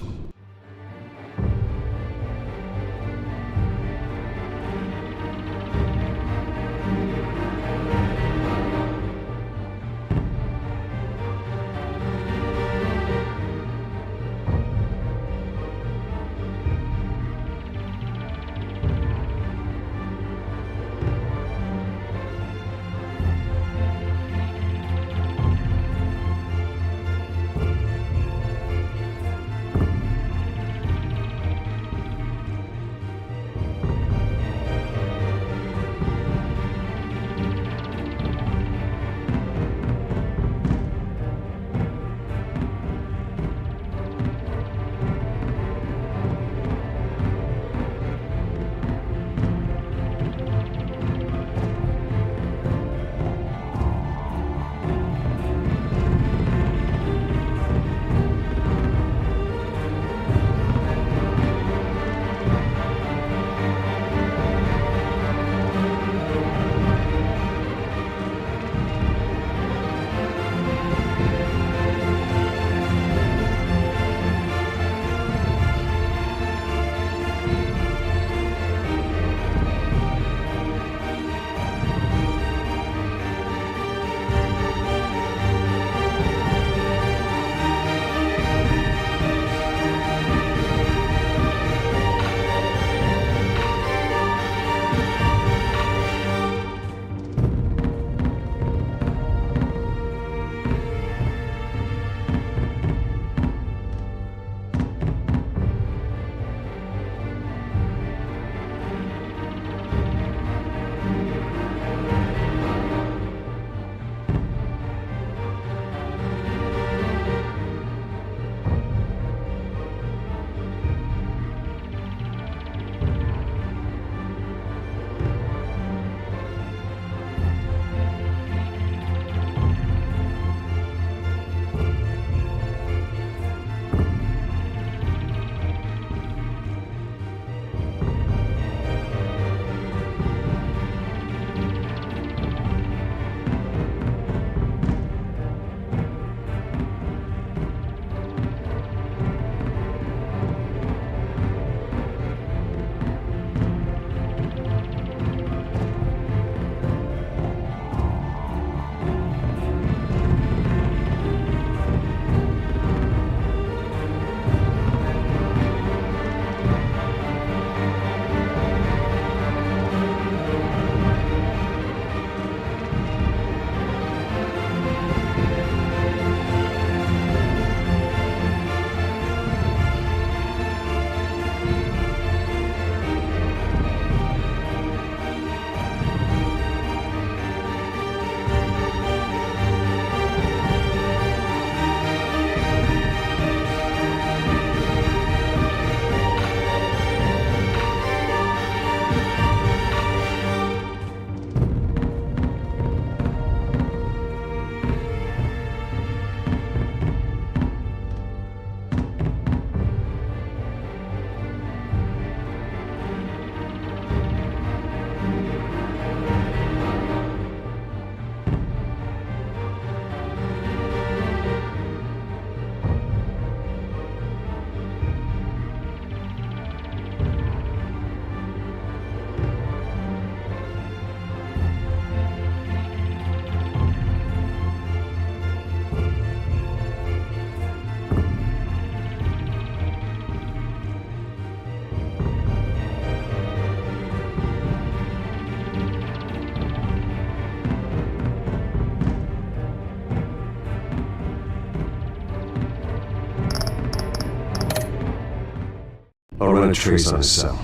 I'll run a trace on his cell.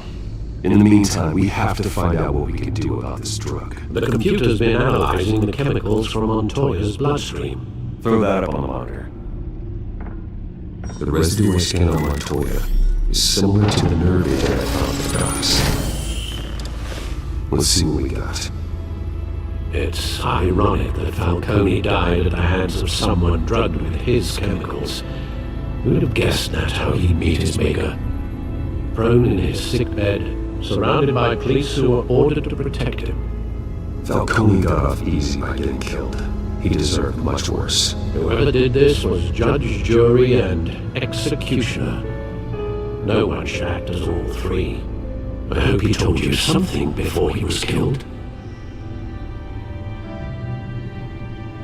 In the meantime, we have to find out what we can do about this drug. The computer's been analyzing the chemicals from Montoya's bloodstream. Throw that up on the monitor. The residue I scanned on Montoya is similar to the nerve agent I found at the docks. Let's see what we got. It's ironic that Falcone died at the hands of someone drugged with his chemicals. Who would have guessed that's how he'd meet his maker? Prone in his sickbed, surrounded by police who were ordered to protect him. Falcone got off easy by getting killed. He deserved much worse. Whoever did this was judge, jury, and executioner. No one should act as all three. I hope he told you something before he was killed.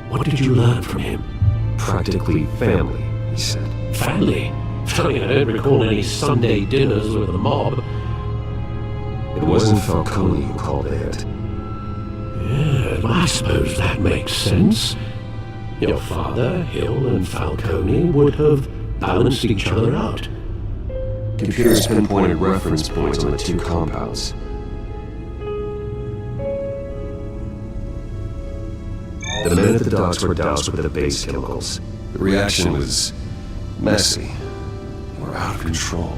What did you learn from him? Practically family, he said. Family? I don't recall any Sunday dinners with the mob. It wasn't Falcone who called it. Yeah, I suppose that makes sense. Your father, Hill, and Falcone would have balanced each other out. Computers pinpointed reference points on the two compounds. The men at the docks were doused with the base chemicals. The reaction was messy. They were out of control.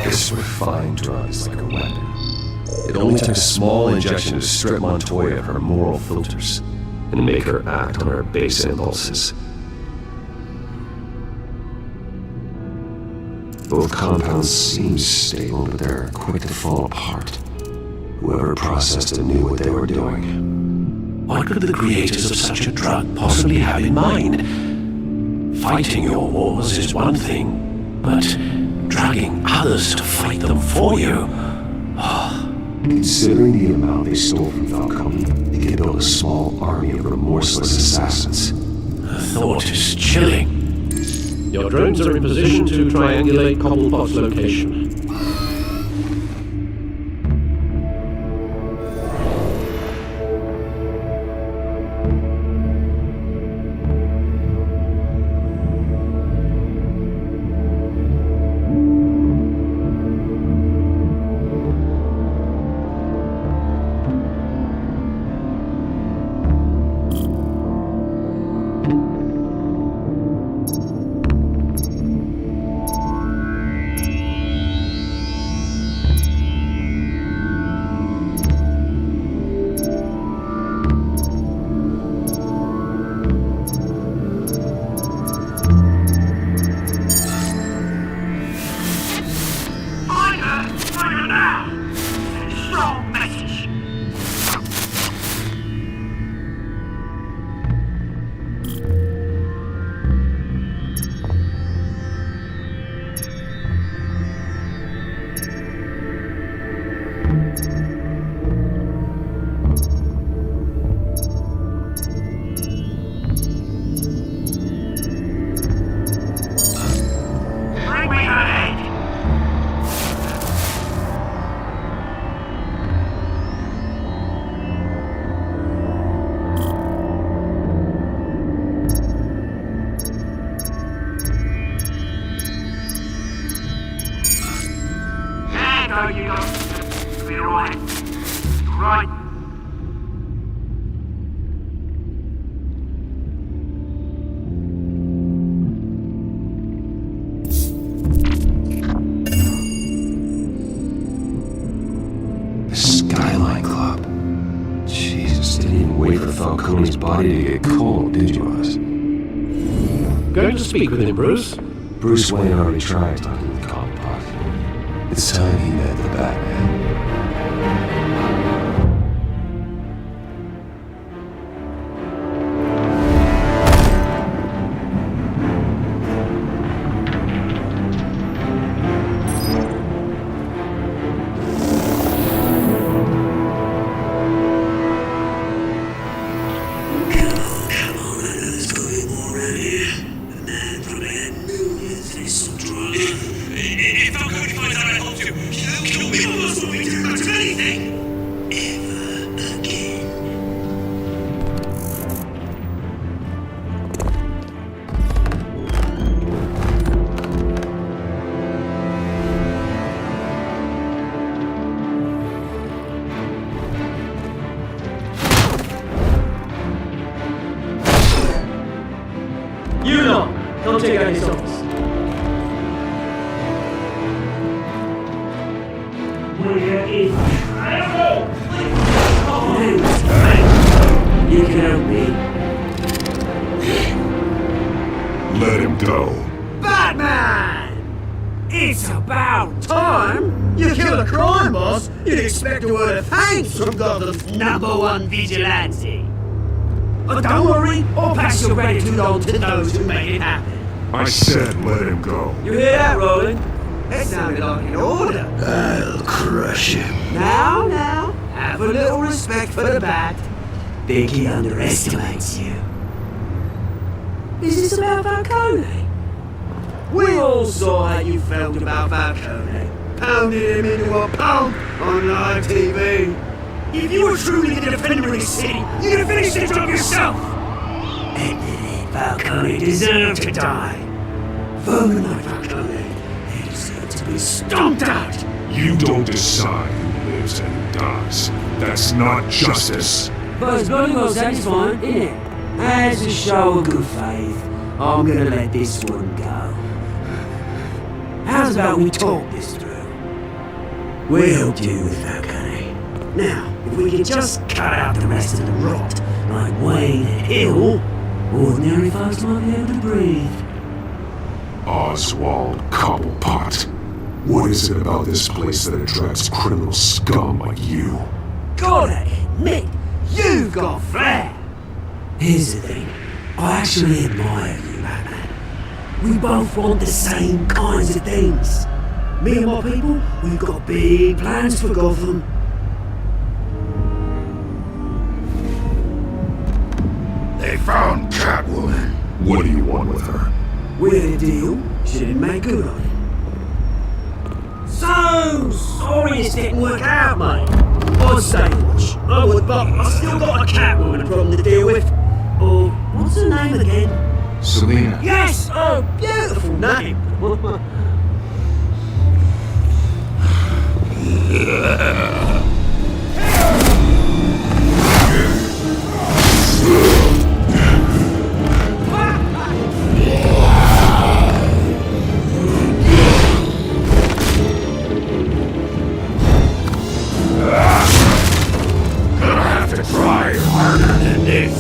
This refined drug is like a weapon. It only took a small injection to strip Montoya of her moral filters and make her act on her base impulses. Both compounds seem stable, but they're quick to fall apart. Whoever processed it knew what they were doing. What could the creators of such a drug possibly have in mind? Fighting your wars is one thing, but drugging others to fight them for you? Considering the amount they stole from Falcone, they could build a small army of remorseless assassins. The thought is chilling. Your drones are in position to triangulate Cobblepot's location. Falcone's body to get cold, did you, Oz? Going to speak with him, Bruce? Bruce Wayne already tried talking with Cobblepot. It's time he met the Batman. If Falcone finds out I helped you, he'll kill me. check out his office. You can help me. Let him go. Batman! It's about time! You killed a crime boss, you'd expect a word of thanks from Gotham's #1 vigilante. But don't worry, I'll pass your gratitude on to those who made it happen. I said let him go. You hear that, Roland? That sounded like an order. I'll crush him. Now, have a little respect for the Bat. Think he underestimates you. Is this about Falcone? We all saw how you felt about Falcone. Pounding him into a pulp on live TV. If you were truly the defender of the city, you'd have finished the job yourself. And Falcone deserved to die. Vermin like Falcone, they deserve to be stomped out. You don't decide who lives and who dies. That's not justice. But it's bloody well satisfying, isn't it? As a show of good faith, I'm gonna let this one go. How's about we talk this through? We'll deal with Falcone. Now, if we could just cut out the rest of the rot, like Wayne and Hill, ordinary folks might be able to breathe. Oswald Cobblepot. What is it about this place that attracts criminal scum like you? Gotta admit, you've got flair. Here's the thing, I actually admire you, Batman. We both want the same kinds of things. Me and my people, we've got big plans for Gotham. They found Catwoman. What do you want with her? We had a deal, she didn't make good on it. So sorry this didn't work out, mate. I'd stay watch. I would, but I still got a Catwoman problem to deal with. Oh, what's her name again? Selina. Yes! Oh, beautiful name. Gonna have to try harder than this.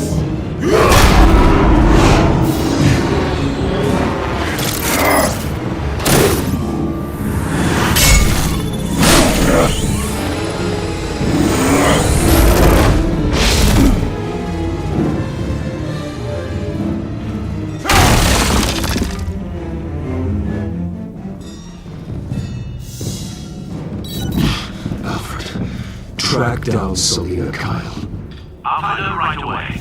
Track down Selina Kyle. I'll find her right away.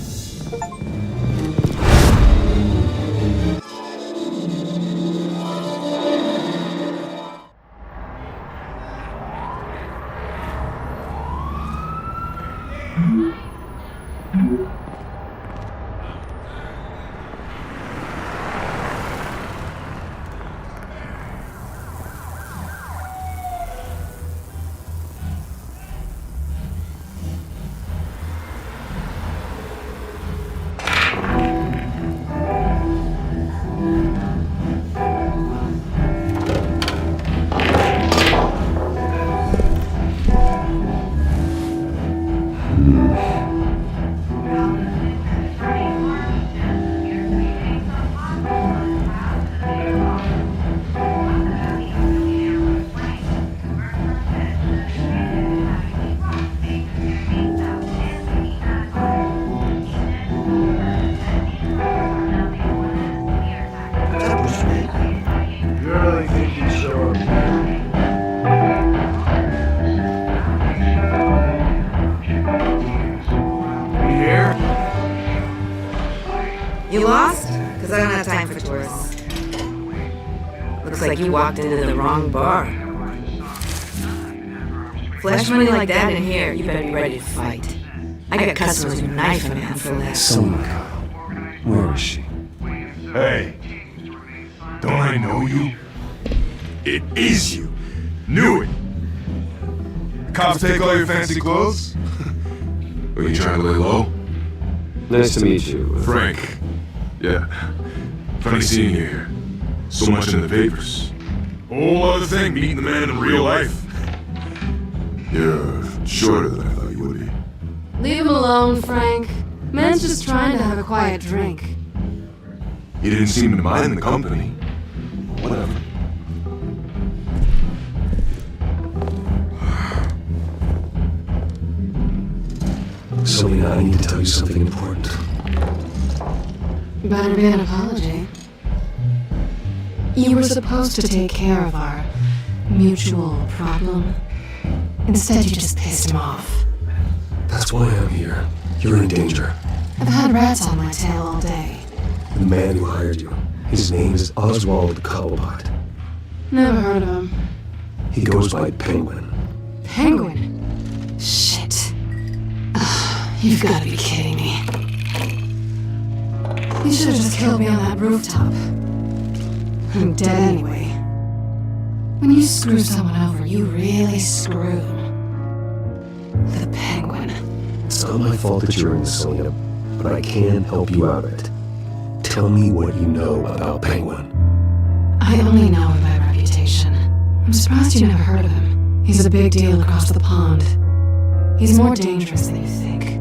You lost? Because I don't have time for tourists. Looks like you walked into the wrong bar. Flash money like that in here, you better be ready to fight. I got customers who knife a man for less. Selina Kyle. Where is she? Hey, don't I know you? It is you. Knew it. The cops take all your fancy clothes? Are you trying to lay low? Nice to meet you. Frank. Yeah. Funny seeing you here. So much in the papers. Whole other thing, meeting the man in real life. You're shorter than I thought you would be. Leave him alone, Frank. Man's just trying to have a quiet drink. He didn't seem to mind the company. Whatever. Selena, I need to tell you something important. Better be an apology. You were supposed to take care of our mutual problem. Instead, you just pissed him off. That's why I'm here. You're in danger. I've had rats on my tail all day. The man who hired you, his name is Oswald Cobblepot. Never heard of him. He goes by Penguin. Penguin? Shit. You've got to be kidding me. You should have just killed me on that rooftop. I'm dead anyway. When you screw someone over, you really screw. The Penguin. It's not my fault that you're in this, Selena, but I can help you out of it. Tell me what you know about Penguin. I only know him by reputation. I'm surprised you never heard of him. He's a big deal across the pond. He's more dangerous than you think.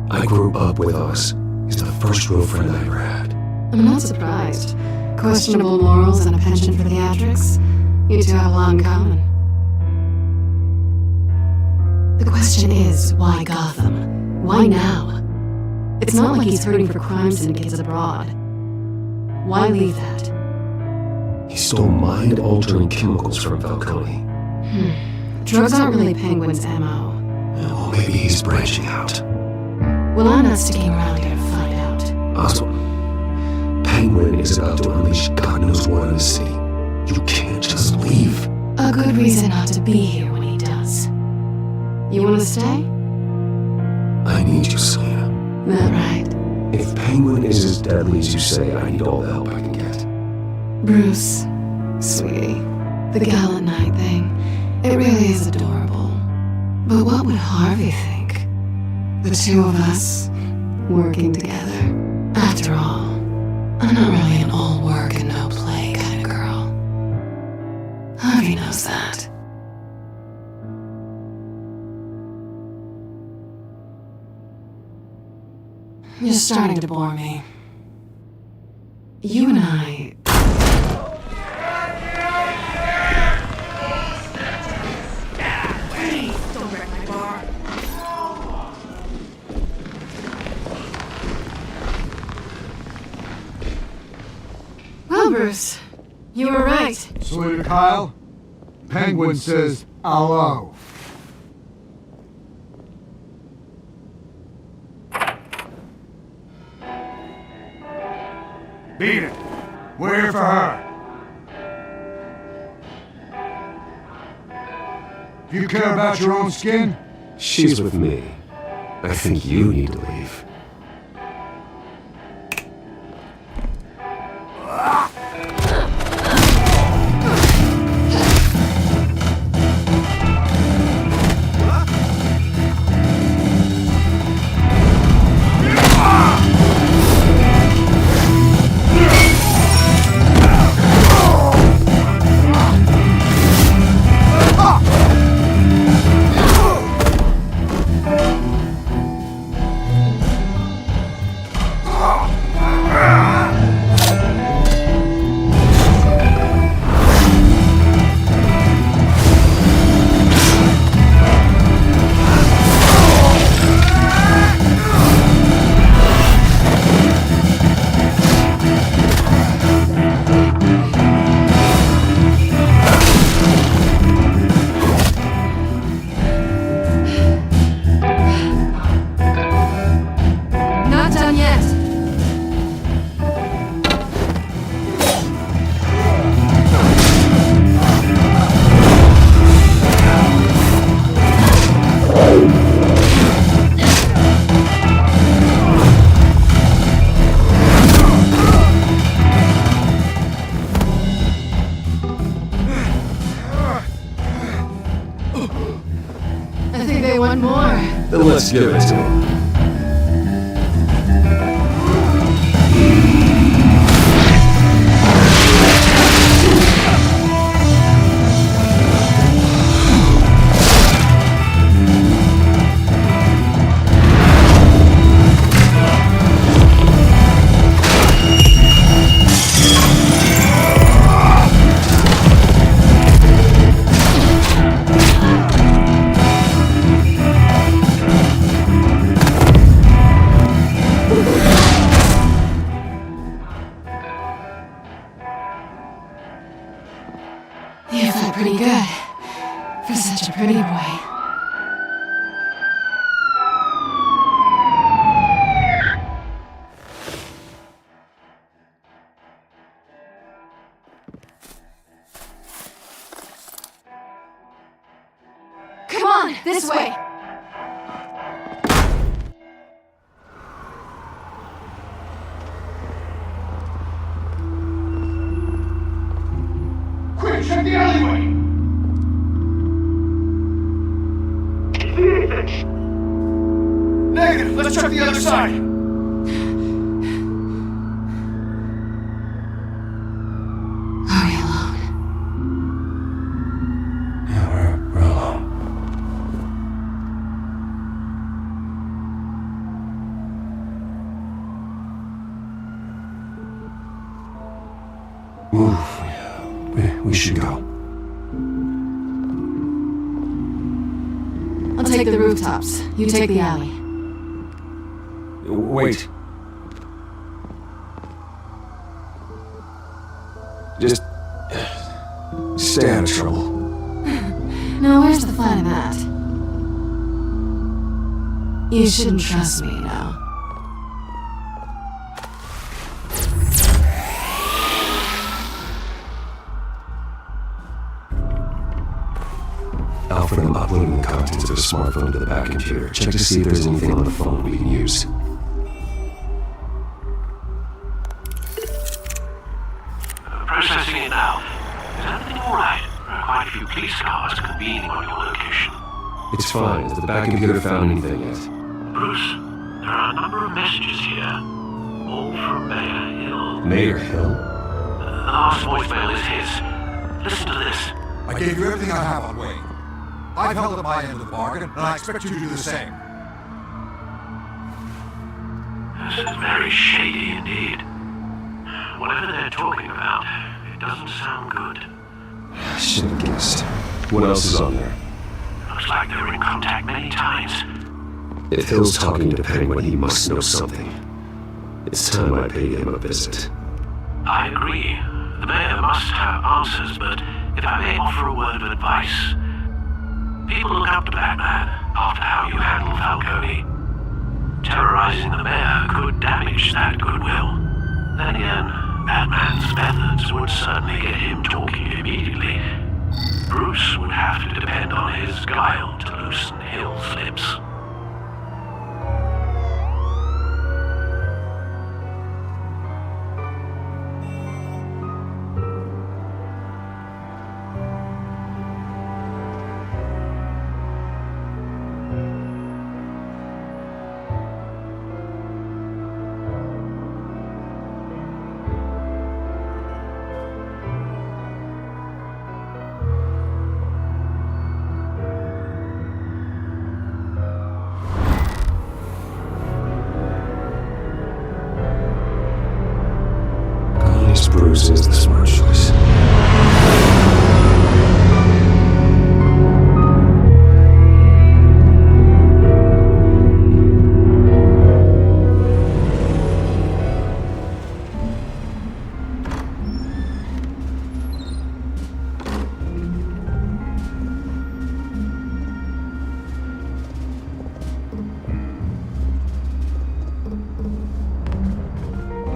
I grew up with Oz. He's the first real friend I ever had. I'm not surprised. Questionable morals and a penchant for theatrics. You two have a lot in common. The question is, why Gotham? Why now? It's not like he's hurting for crime syndicates abroad. Why leave that? He stole mind-altering chemicals from Falcone. Drugs aren't really Penguin's MO. Well, maybe he's branching out. Well, I'm not sticking around here to find out. Oswald, Penguin is about to unleash God knows what in the city. You can't just leave. A good reason not to be here when he does. You want to stay? I need you, Selena. That right? If Penguin is as deadly as you say, I need all the help I can get. Bruce, sweetie, the gallant knight thing, it really is adorable. But what would Harvey think? The two of us, working together. After all, I'm not really an all work and no play kind of girl. Harvey knows that. You're starting to bore me. You and I... Don't wreck my bar. Well, Bruce, you were right. Salute Kyle. Penguin says hello. Beat it. We're here for her. Do you care about your own skin? She's with me. I think you need to leave. want more. Then let's give it to him. bitch! Negative! Let's check the other side! Are we alone? Yeah, we're alone. We should go. I'll take the rooftops. You take the alley. Wait. Just stay out of trouble. No, where's the fun in that? You shouldn't trust me, no. Alfred, I'm uploading the contents of a smartphone to the back computer. Check to see if there's anything on the phone we can use. Processing it now. Is everything alright? There are quite a few police cars convening on your location. It's fine. Has the back computer found anything yet? Bruce, there are a number of messages here. All from Mayor Hill. Mayor Hill? The last voicemail is his. Listen to this. I gave you everything I have on Wayne. I've held up my end of the bargain, and I expect you to do the same. This is very shady indeed. Whatever they're talking about, it doesn't sound good. I should have guessed. What else is on there? Looks like they were in contact many times. If Hill's talking to Penguin, he must know something. It's time I paid him a visit. I agree. The mayor must have answers, but if I may offer a word of advice. People look up to Batman after how you handled Falcone. Terrorizing the mayor could damage that goodwill. Then again, Batman's methods would certainly get him talking immediately. Bruce would have to depend on his guile to loosen Hill's lips. Bruce is the smart choice.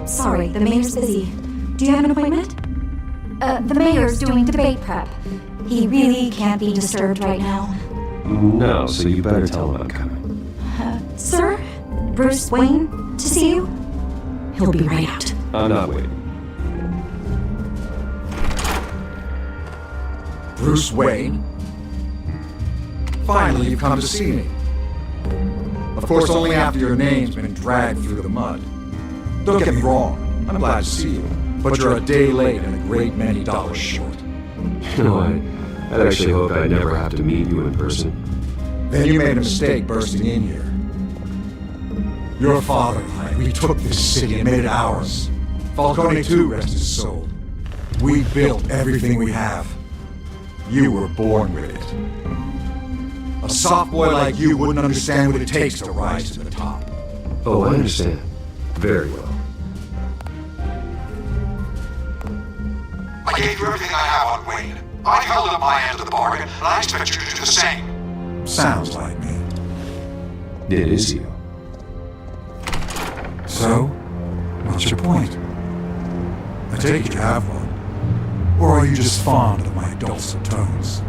Sorry, the mayor's busy. Do you have an appointment? The mayor's doing debate prep. He really can't be disturbed right now. No, so you better tell him I'm coming. Sir? Bruce Wayne? To see you? He'll be right out. I'm not waiting. Bruce Wayne? Finally, you've come to see me. Of course, only after your name's been dragged through the mud. Don't get me wrong, I'm glad to see you. But you're a day late and a great many dollars short. You know, I'd actually hoped I'd never have to meet you in person. Then you made a mistake bursting in here. Your father and I, we took this city and made it ours. Falcone too, rest his soul. We built everything we have. You were born with it. A soft boy like you wouldn't understand what it takes to rise to the top. Oh, I understand. Very well. I gave you everything I have on Wayne. I've held up my end of the bargain, and I expect you to do the same. Sounds like me. It is you. So, what's your point? I take it you have one. Or are you just fond of my dulcet tones?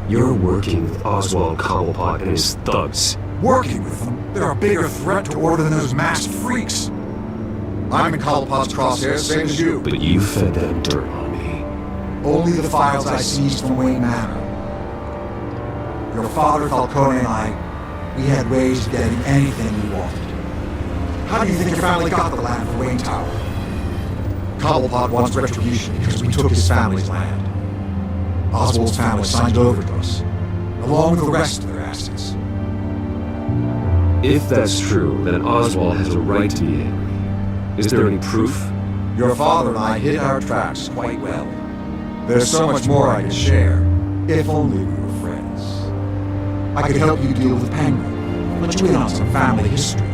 You're working with Oswald Cobblepot and his thugs. Working with them? They're a bigger threat to order than those masked freaks. I'm in Cobblepot's crosshairs, same as you. But you fed them dirt on me. Only the files I seized from Wayne Manor. Your father, Falcone, and I, We had ways of getting anything we wanted. How do you think your family got the land for Wayne Tower? Cobblepot wants retribution because we took his family's land. Oswald's family signed over to us, along with the rest of their assets. If that's true, then Oswald has a right to be angry. Is there any proof? Your father and I hid our tracks quite well. There's so much more I could share, if only we were friends. I could help you deal with Penguin, let you in on some family history.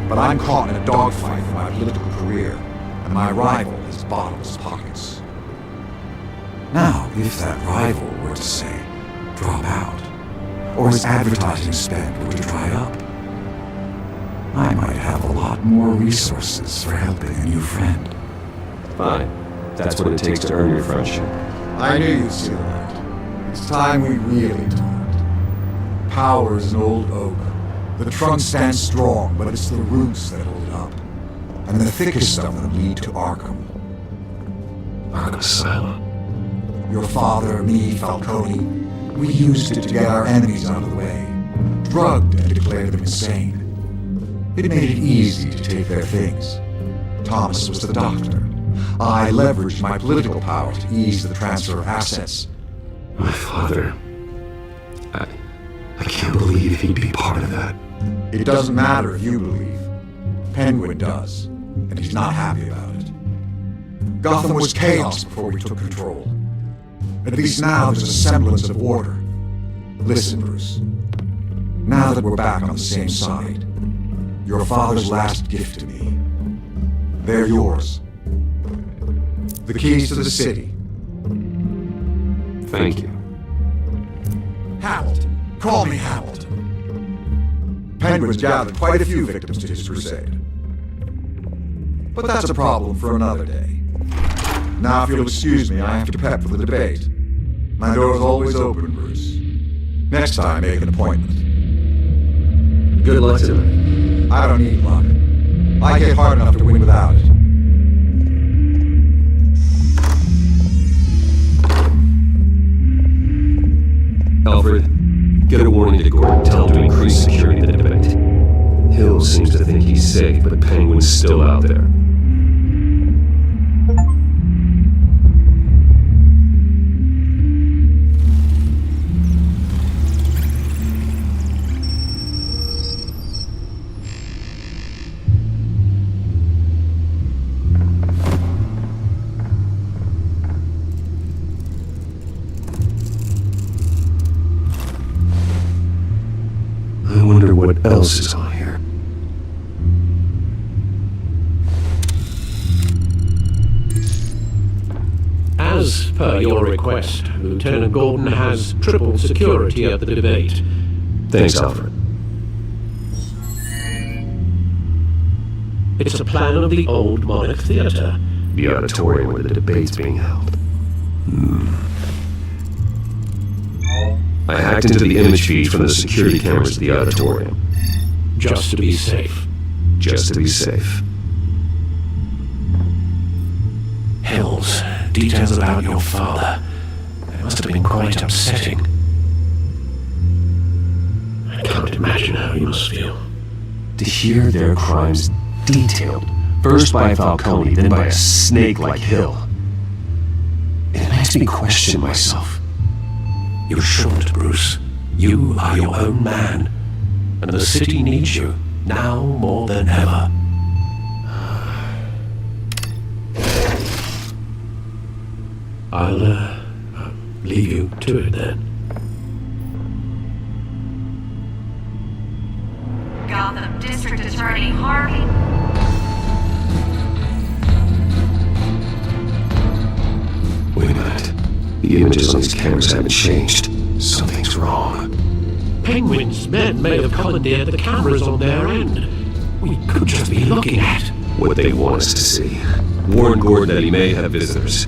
But I'm caught in a dogfight for my political career, and my rival has bottomless pockets. Now, if that rival were to say, drop out, or his advertising spend were to dry up, I might have a lot more resources for helping a new friend. Fine. That's what it takes to earn your friendship. I knew you'd see the light. It's time we really talked. Power is an old oak. The trunk stands strong, but it's the roots that hold it up. And the thickest of them lead to Arkham. Arkham Asylum. Your father, me, Falcone, we used it to get our enemies out of the way. Drugged and declared them insane. It made it easy to take their things. Thomas was the doctor. I leveraged my political power to ease the transfer of assets. My father... I can't believe he'd be part of that. It doesn't matter if you believe. Penguin does, and he's not happy about it. Gotham was chaos before we took control. At least now there's a semblance of order. Listen, Bruce. Now that we're back on the same side, your father's last gift to me, they're yours. The keys to the city. Thank you. Hamilton. Call me Hamilton. Penguin's gathered quite a few victims to his crusade. But that's a problem for another day. Now, if you'll excuse me, I have to prep for the debate. My door's always open, Bruce. Next time, make an appointment. Good luck tonight. I don't need luck. I hit hard enough to win without it. Alfred, get a warning to Gordon. Tell him to increase security in the debate. Hill seems to think he's safe, but Penguin's still out there. I wonder what else is on here. As per your request, Lieutenant Gordon has triple security at the debate. Thanks, Alfred. It's a plan of the old Monarch Theatre. The auditorium where the debate's being held. I hacked into the image feed from the security cameras at the auditorium. Just to be safe. Just to be safe. Hills, details about your father. It must have been quite upsetting. I can't imagine how you must feel. To hear their crimes detailed, first by Falcone, then by a snake like Hill. It makes me question myself. You shouldn't, Bruce. You are your own man. And the city needs you, now more than ever. I'll leave you to it then. Gotham District Attorney Harvey. Wait a minute. The images on these cameras haven't changed. Something's wrong. Penguin's men may have commandeered the cameras on their end. We could just be looking at what they want us to see. Warn Gordon that he may have visitors.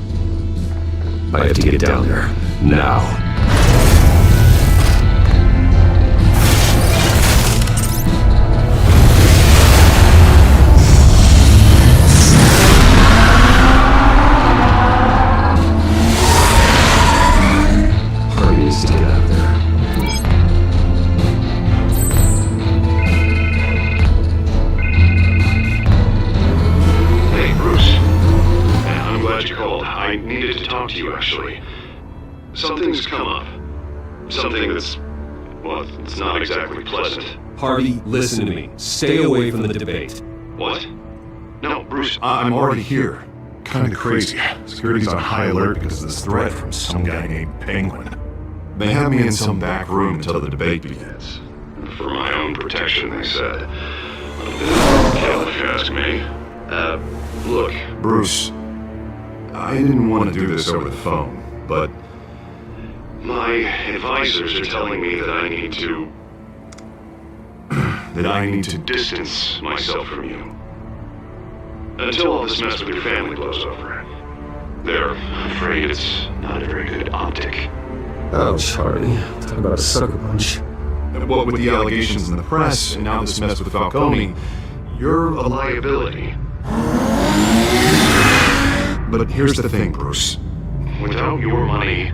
I have to get down there. Now. Harvey needs to get out of there. Something's come up. Something that's, well, it's not exactly pleasant. Harvey, listen to me. Stay away from the debate. What? No, Bruce. I'm already here. Kinda crazy. Security's on high alert because of this threat from some guy named Penguin. They have me in some back room until the debate begins. For my own protection, they said. A bit of kill, if you ask me. Look. Bruce, I didn't want to do this over the phone, but my advisors are telling me that I need to... that I need to distance myself from you. Until all this mess with your family blows over. They're afraid it's not a very good optic. Oh, Charlie. Talk about a sucker punch. What with the allegations in the press, and now this mess with Falcone, you're A liability. But here's the thing, Bruce. Without your money...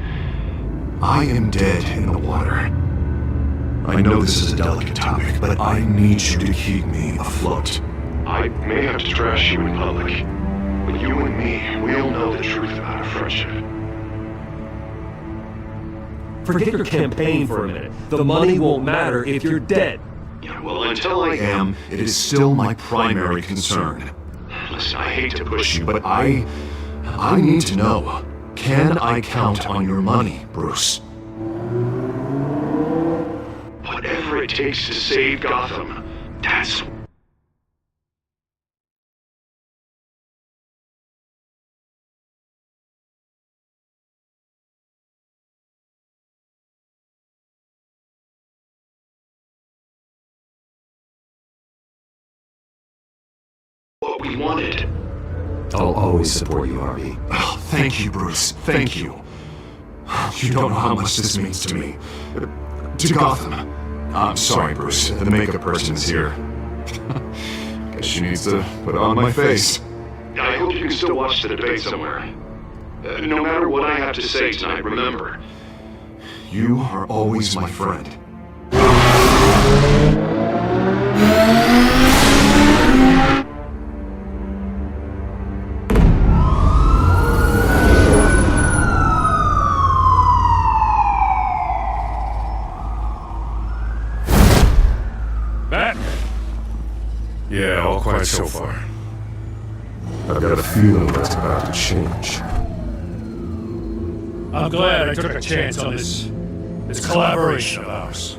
I am dead in the water. I know this is a delicate topic, but I need you to keep me afloat. I may have to trash you in public, but you and me, we'll know the truth about our friendship. Forget your campaign for a minute. The money won't matter if you're dead. Yeah, well, until I am, it is still my primary concern. Listen, I hate to push you, But I need to know. Can I count on your money, Bruce? Whatever it takes to save Gotham, that's... what we wanted. I'll always support you, Harvey. Oh, thank you, Bruce. Thank you. You don't know how much this means to me. To Gotham. I'm sorry, Bruce. The makeup person is here. Guess she needs to put on my face. I hope you can still watch the debate somewhere. No matter what I have to say tonight, remember. You are always my friend. Yeah, all quiet so far. I've got a feeling that's about to change. I'm glad I took a chance on this collaboration of ours.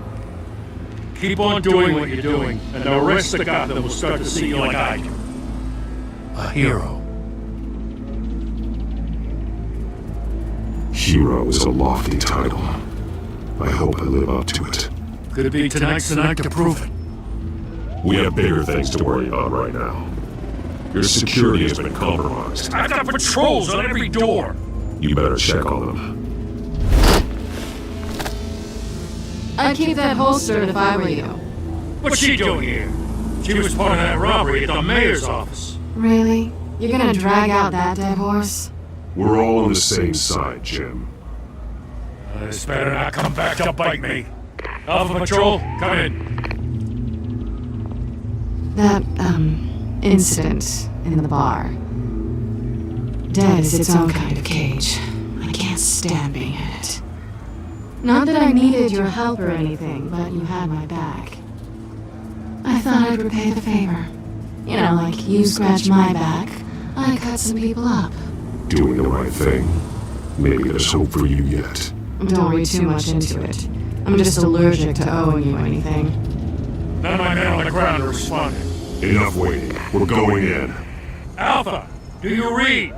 Keep on doing what you're doing, and the rest of Gotham will start to see you like I do. A hero. Hero is a lofty title. I hope I live up to it. Could be tonight's the night to prove it. We have bigger things to worry about right now. Your security has been compromised. I've got patrols on every door. You better check on them. I'd keep that holstered if I were you. What's she doing here? She was part of that robbery at the mayor's office. Really? You're gonna drag out that dead horse? We're all on the same side, Jim. This better not come back to bite me. Alpha Patrol, come in. That, incident in the bar. Dead is its own kind of cage. I can't stand being in it. Not that I needed your help or anything, but you had my back. I thought I'd repay the favor. You know, like you scratch my back, I cut some people up. Doing the right thing. Maybe there's hope for you yet. Don't read too much into it. I'm just allergic to owing you anything. None of my men on the ground are responding. Enough waiting. We're going in. Alpha, do you read?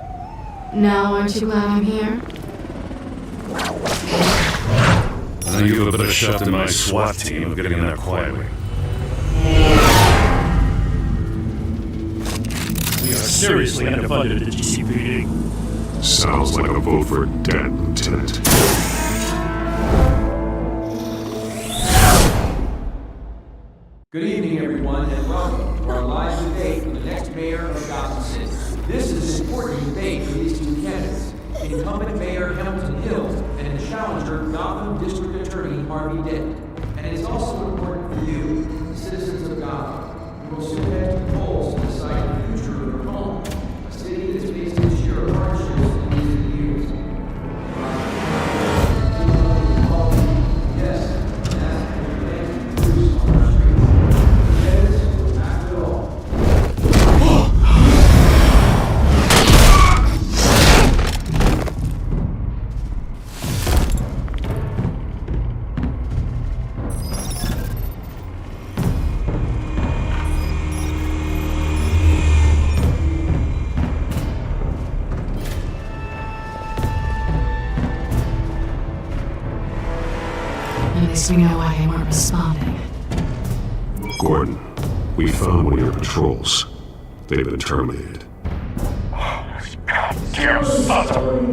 Now, aren't you glad I'm here? I think you have a better shot than my SWAT team of getting in there quietly. We are seriously underfunded at the GCPD. Sounds like a vote for Dent, Lieutenant. Good evening, everyone, and welcome to our live debate for the next mayor of Gotham City. This is an important debate for these two candidates, incumbent Mayor Hamilton Hill and the challenger Gotham District Attorney Harvey Dent. And it is also important for you, the citizens of Gotham, who will soon head to the polls to decide the future of their home, a city that has faced its share of hardships in recent years. least we know why they weren't responding. Gordon, we found one of your patrols. They've been terminated. Damn son of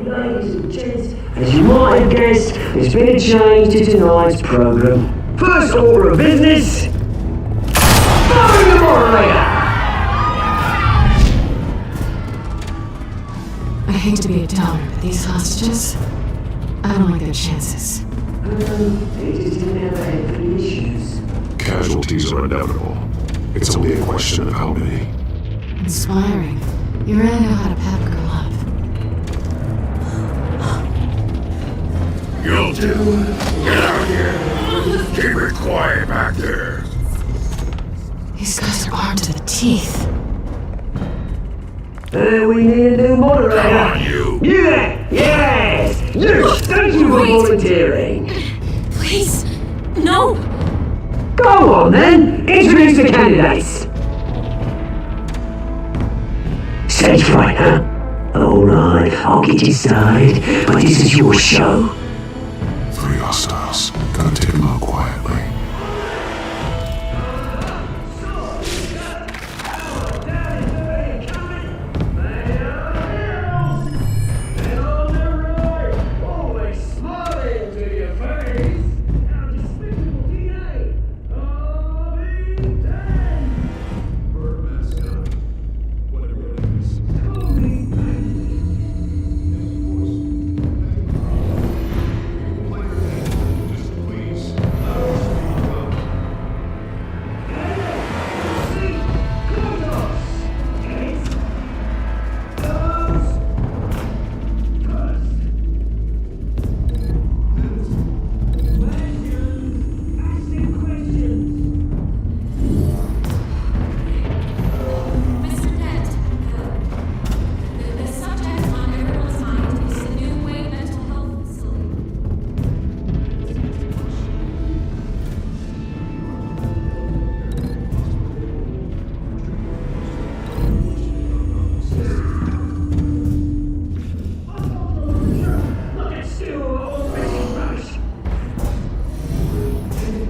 As you might have guessed, there's been a change to tonight's program. First order of business, firing the moderator! I hate to be a downer, but these hostages, I don't like their chances. They just didn't have a head for the issues. Casualties are inevitable. It's only a question of how many. Inspiring. You really know how to pep a girl up. You'll do. Get out here. Keep it quiet back there. These guys are armed to the teeth. We need a new moderator. Come on, you. You there! Yes! You! Thank you for volunteering. Please, no. Go on then, introduce the candidates. Stage fright, huh? Alright, I'll get you started, but this is your show. 3 hostiles. Gotta take them out quietly.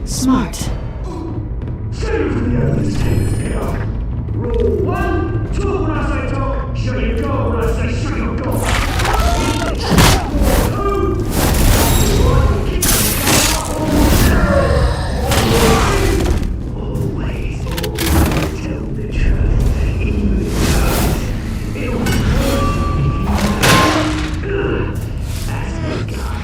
Smart. Rule 1, talk when I say talk, shut your door when I say shut your door. Always tell the truth, even if it hurts. That's the guy.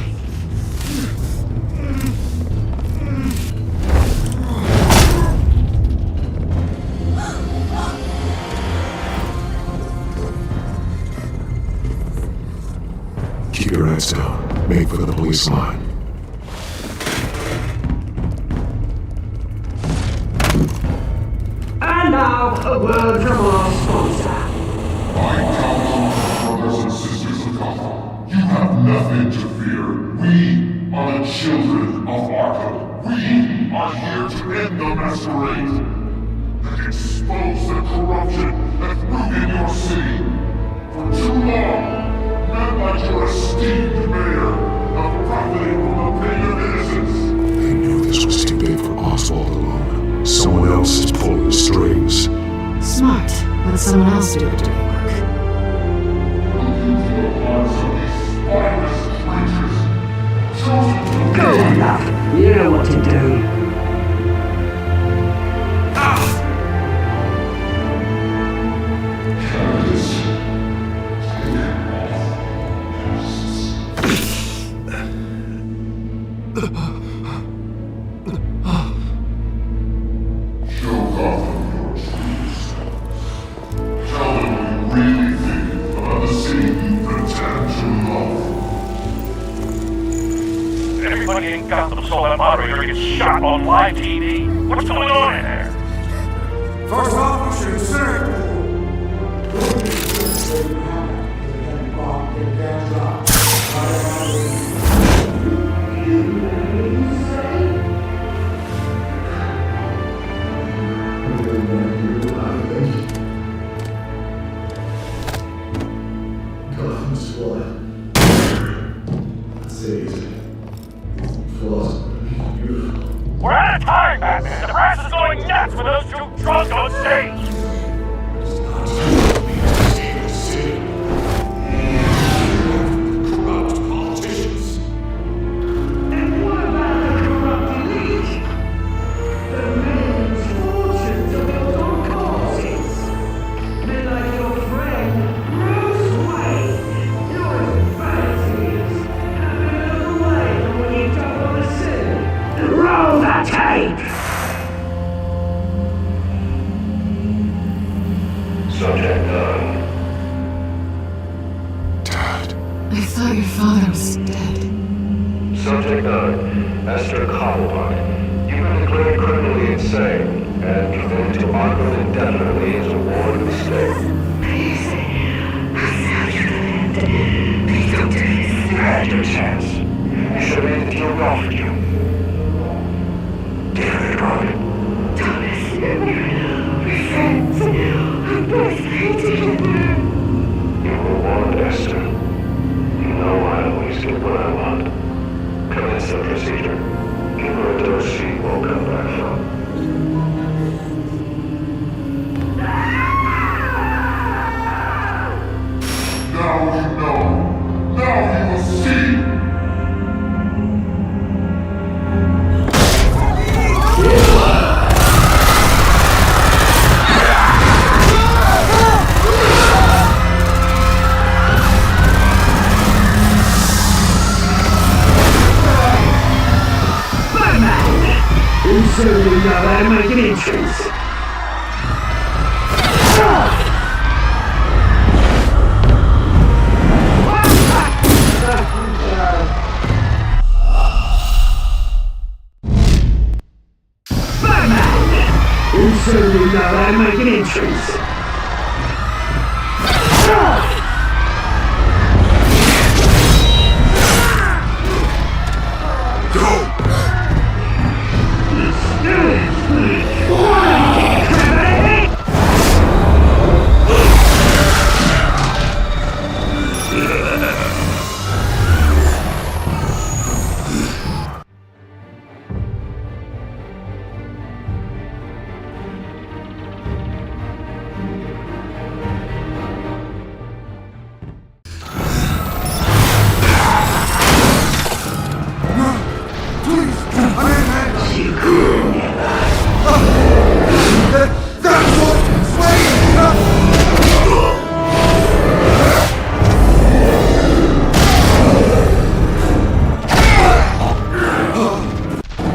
Keep your heads down. Make for the police line. And now, a word from our sponsor. My counsel, brothers and sisters of Gotham, you have nothing to fear. We are the children of Arkham. We are here to end the masquerade and expose the corruption that rooted your city. For too long, men like your esteemed mayor have profited from the pain of innocence. They knew this was too big for Oswald alone. Someone else is pulling the strings. Smart. Let someone else do the dirty work. Go on, love. You know what to do. Everybody in Gotham saw that moderator get shot on live TV. What's going on in there? First officer, sir. Beautiful. thought your father was dead. Subject 9, Esther Cobblepot. You've been declared criminally insane and committed to Arkham indefinitely as a ward of the state. You had your chance. You should have made the deal we offered you. Damn it, Robin. Thomas, we're friends. Our birth great together. You were warned, Esther. You know I always get what I want. Commence the procedure. Give her a dose she won't come back from. Now you know. Now you will see. You certainly know how to make an entrance. You certainly know how to make an entrance.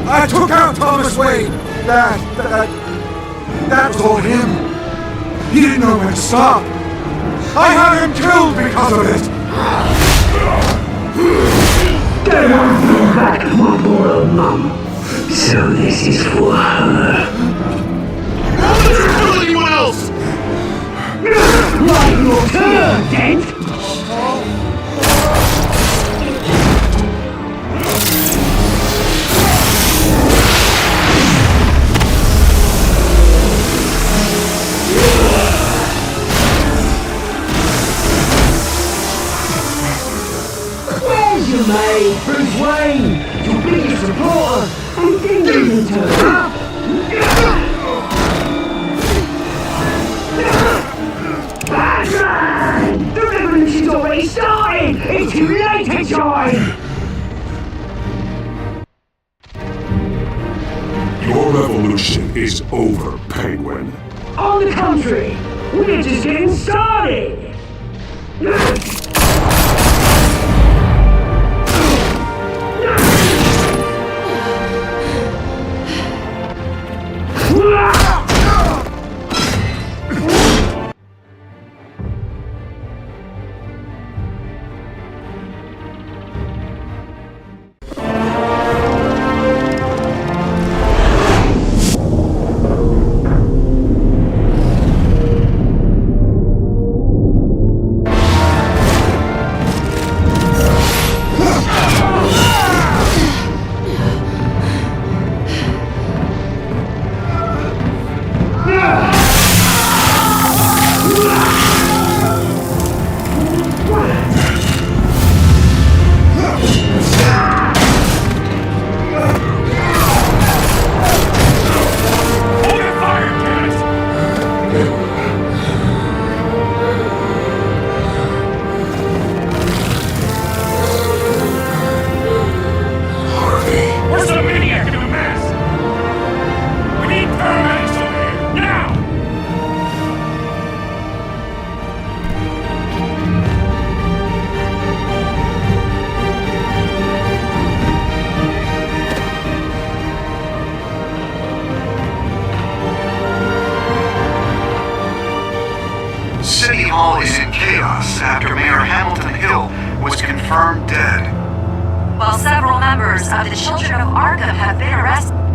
I took out Thomas Wayne! That was all him. He didn't know when to stop. I had him killed because of it! They won't bring back my poor old mum. So this is for her. Why would you kill anyone else? Like your turn, Dent! You made Bruce Wayne, your biggest supporter, and then you didn't turn up. Batman! The revolution's already started! It's too late to join! Your revolution is over, Penguin. On the contrary, we're just getting started! City Hall is in chaos after Mayor Hamilton Hill was confirmed dead. While several members of the Children of Arkham have been arrested.